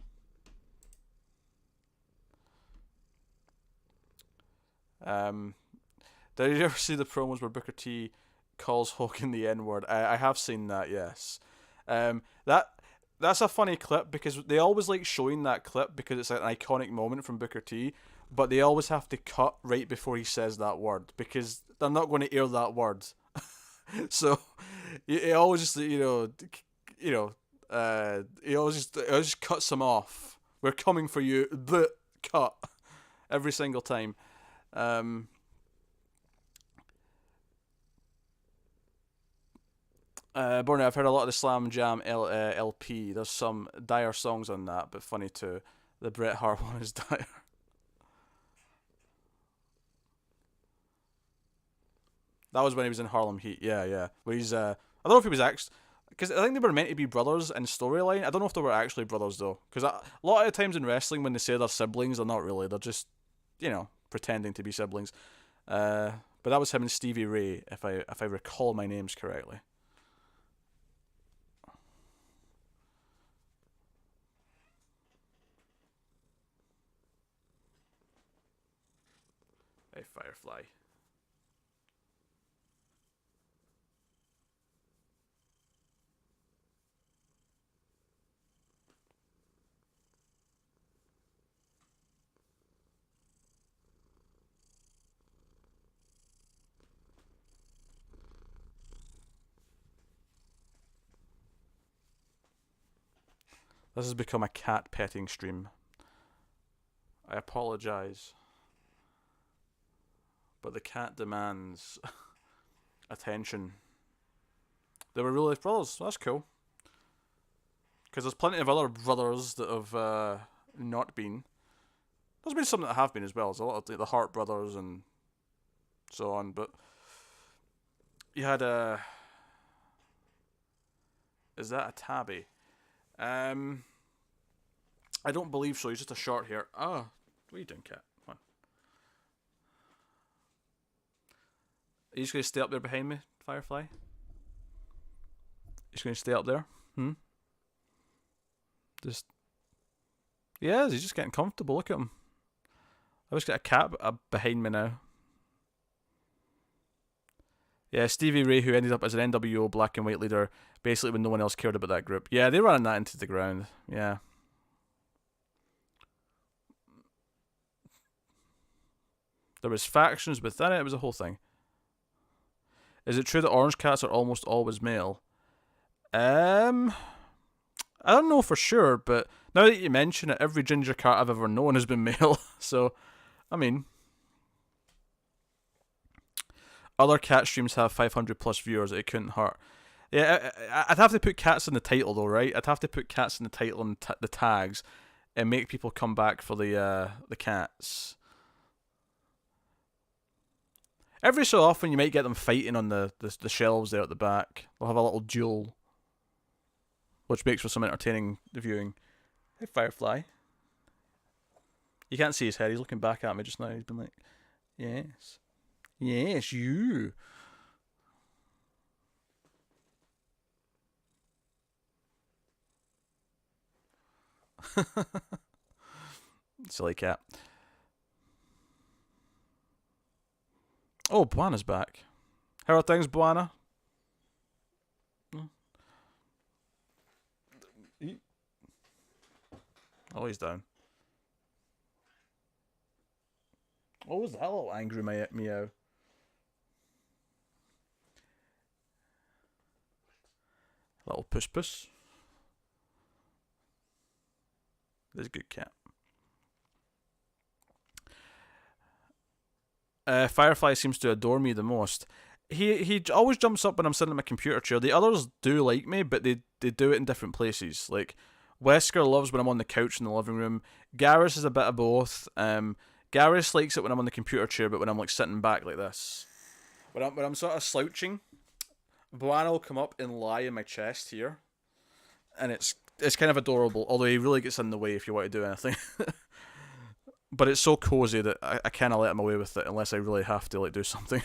Did you ever see the promos where Booker T calls Hogan the N-word? I have seen that, yes. That's a funny clip because they always like showing that clip because it's like an iconic moment from Booker T, but they always have to cut right before he says that word because they're not going to air that word. So it always just he always just cuts them off. We're coming for you. The cut every single time. Borny, I've heard a lot of the Slam Jam LP. There's some dire songs on that, but funny too. The Bret Hart one is dire. That was when he was in Harlem Heat. Yeah, yeah. Where he's I don't know if he was actually, because I think they were meant to be brothers in storyline. I don't know if they were actually brothers though, because a lot of the times in wrestling when they say they're siblings, they're not really. They're just pretending to be siblings. But that was him and Stevie Ray, if I recall my names correctly. Hey, Firefly. This has become a cat petting stream. I apologize, but the cat demands attention. They were real life brothers. That's cool. Because there's plenty of other brothers that have not been. There's been some that have been as well. There's a lot of the Hart brothers and so on. But you had a. Is that a tabby? I don't believe so. He's just a short hair. Ah, what are you doing, cat? Come on. Are you just going to stay up there behind me, Firefly? He's going to stay up there? Just. He is. He's just getting comfortable. Look at him. I've just got a cat behind me now. Yeah, Stevie Ray, who ended up as an NWO black and white leader, basically when no one else cared about that group. Yeah, they ran that into the ground. Yeah. There was factions within it. It was a whole thing. Is it true that orange cats are almost always male? I don't know for sure, but now that you mention it, every ginger cat I've ever known has been male. So, I mean, Other cat streams have 500 plus viewers. It couldn't hurt. Yeah, I'd have to put cats in the title though, right? I'd have to put cats in the title and the tags, and make people come back for the cats. Every so often, you might get them fighting on the shelves there at the back. They'll have a little duel, which makes for some entertaining viewing. Hey, Firefly. You can't see his head. He's looking back at me just now. He's been like, yes. Yes, you. Silly cat. Oh, Buana's back. How are things, Buana? Oh, he's down. What was that little angry meow? Little puss. This is a good cat. Firefly seems to adore me the most. He always jumps up when I'm sitting in my computer chair. The others do like me, but they do it in different places. Like, Wesker loves when I'm on the couch in the living room. Garrus is a bit of both. Garrus likes it when I'm on the computer chair, but when I'm like sitting back like this, when I'm sort of slouching, Buana will come up and lie in my chest here, and it's kind of adorable. Although he really gets in the way if you want to do anything. But it's so cozy that I kind of let him away with it unless I really have to like do something.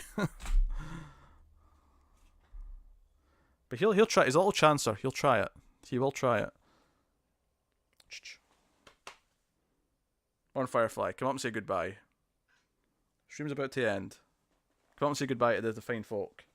But he'll try. He's a little chancer. He'll try it. He will try it. On Firefly, come up and say goodbye. Stream's about to end. Come up and say goodbye to the fine folk.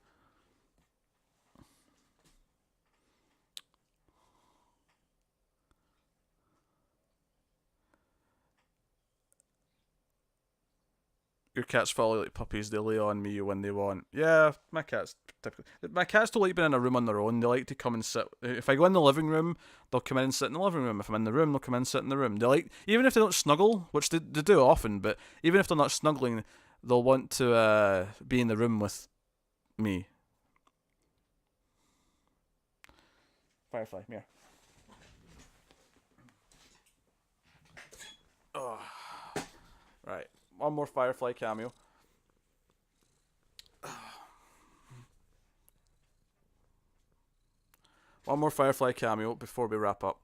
Your cats follow like puppies. They lay on me when they want. Yeah, my cats typically. My cats don't like being in a room on their own. They like to come and sit. If I go in the living room, they'll come in and sit in the living room. If I'm in the room, they'll come in and sit in the room. They like, even if they don't snuggle, which they do often, but even if they're not snuggling, they'll want to be in the room with me. Firefly, come here. Oh. Right. One more Firefly cameo. One more Firefly cameo before we wrap up.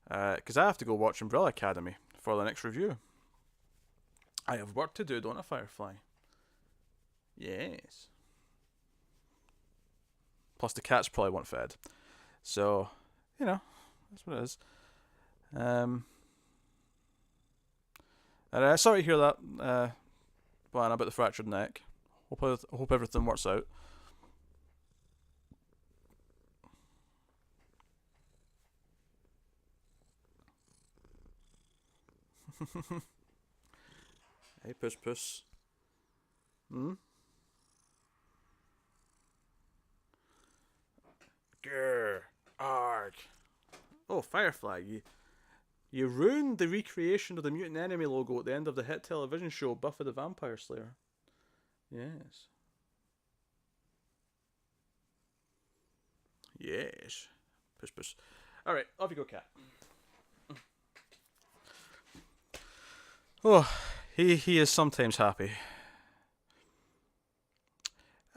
Because I have to go watch Umbrella Academy for the next review. I have work to do, don't I, Firefly? Yes. Plus the cats probably want fed. So, you know, that's what it is. Sorry to hear that, Buana, about the fractured neck. Hope everything works out. Hey, puss. Hmm? Grr. Arg. Oh, Firefly, you ruined the recreation of the Mutant Enemy logo at the end of the hit television show Buffy the Vampire Slayer. Yes. Yes. Puss. Alright, off you go, cat. Oh, he is sometimes happy.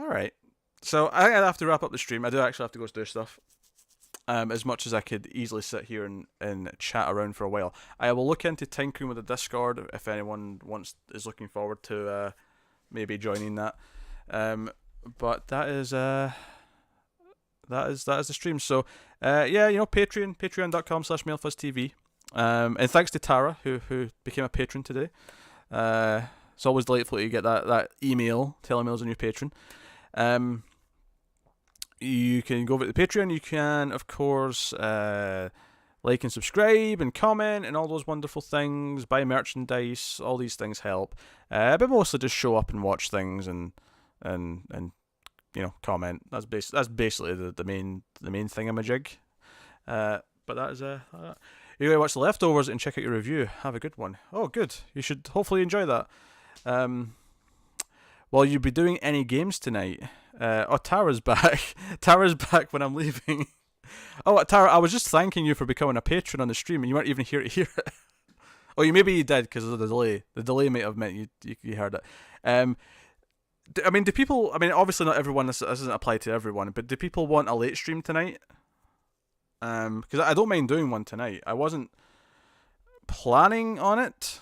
Alright. So, I have to wrap up the stream. I do actually have to go do stuff. As much as I could easily sit here and chat around for a while. I will look into tinkering with the Discord if anyone is looking forward to maybe joining that. But that is the stream. So yeah, you know, patreon.com/Mild Fuzz TV. And thanks to Tara who became a patron today. It's always delightful to get that email telling me I was a new patron. You can go over to the Patreon. You can, of course, like and subscribe and comment and all those wonderful things. Buy merchandise. All these things help. But mostly just show up and watch things and you know, comment. That's basically the main thingamajig. But that is you're gonna watch The Leftovers and check out your review. Have a good one. Oh, good. You should hopefully enjoy that. Will you be doing any games tonight? Oh, Tara's back. Tara's back when I'm leaving. Oh, Tara, I was just thanking you for becoming a patron on the stream, and you weren't even here to hear it. Oh, maybe you did because of the delay. The delay might have meant you heard it. I mean, do people? I mean, obviously not everyone. This doesn't apply to everyone, but do people want a late stream tonight? Because I don't mind doing one tonight. I wasn't planning on it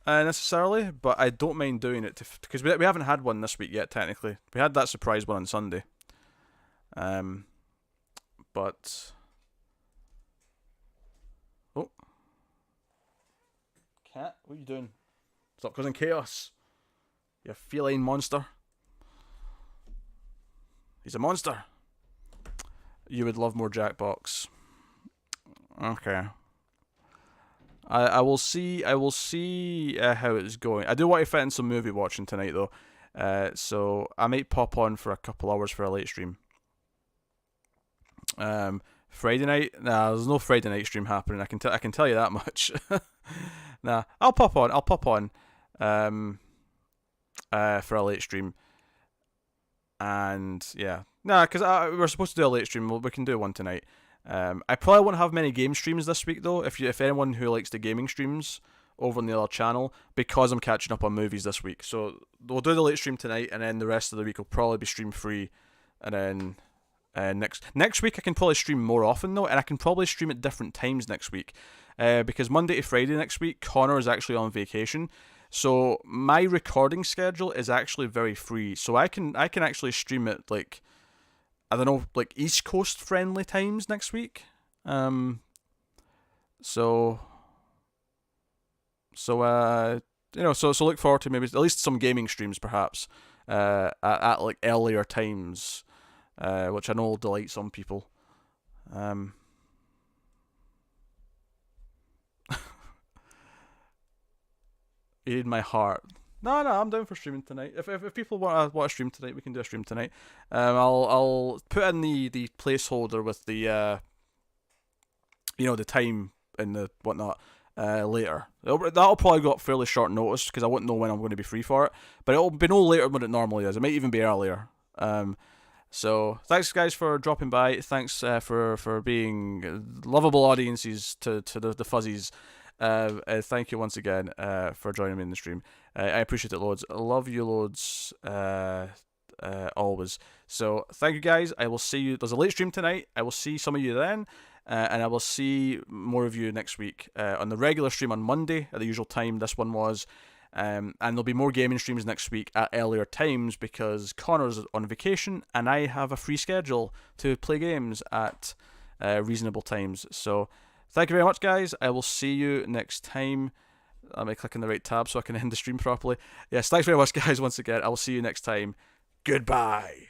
necessarily, but I don't mind doing it because we haven't had one this week yet. Technically, we had that surprise one on Sunday. But oh, cat, what are you doing? Stop causing chaos, you feline monster. He's a monster. You would love more Jackbox. Okay. I will see how it's going. I do want to fit in some movie watching tonight though, so I might pop on for a couple hours for a late stream. Friday night? Nah, there's no Friday night stream happening. I can tell you that much. Nah, I'll pop on. For a late stream. And yeah, nah, because we're supposed to do a late stream. Well, we can do one tonight. I probably won't have many game streams this week though. If anyone who likes the gaming streams over on the other channel, because I'm catching up on movies this week. So we'll do the late stream tonight, and then the rest of the week will probably be stream free. And then next week I can probably stream more often though, and I can probably stream at different times next week. Because Monday to Friday next week, Connor is actually on vacation. So my recording schedule is actually very free. So I can actually stream it like, I don't know, like East Coast friendly times next week. So look forward to maybe at least some gaming streams perhaps at like earlier times, which I know will delight some people. You need my heart. No, I'm down for streaming tonight. If people want to stream tonight, we can do a stream tonight. I'll put in the placeholder with the the time and the whatnot later. That'll probably go up fairly short notice because I won't know when I'm going to be free for it. But it'll be no later than it normally is. It might even be earlier. So thanks guys for dropping by. Thanks for being lovable audiences to the fuzzies. Thank you once again for joining me in the stream. I appreciate it loads. I love you loads always. So thank you guys. I will see you. There's a late stream tonight. I will see some of you then. And I will see more of you next week on the regular stream on Monday at the usual time. This one was. And there'll be more gaming streams next week at earlier times because Connor's on vacation and I have a free schedule to play games at reasonable times. So thank you very much, guys. I will see you next time. Let me click on the right tab so I can end the stream properly. Yes, thanks very much, guys, once again. I will see you next time. Goodbye.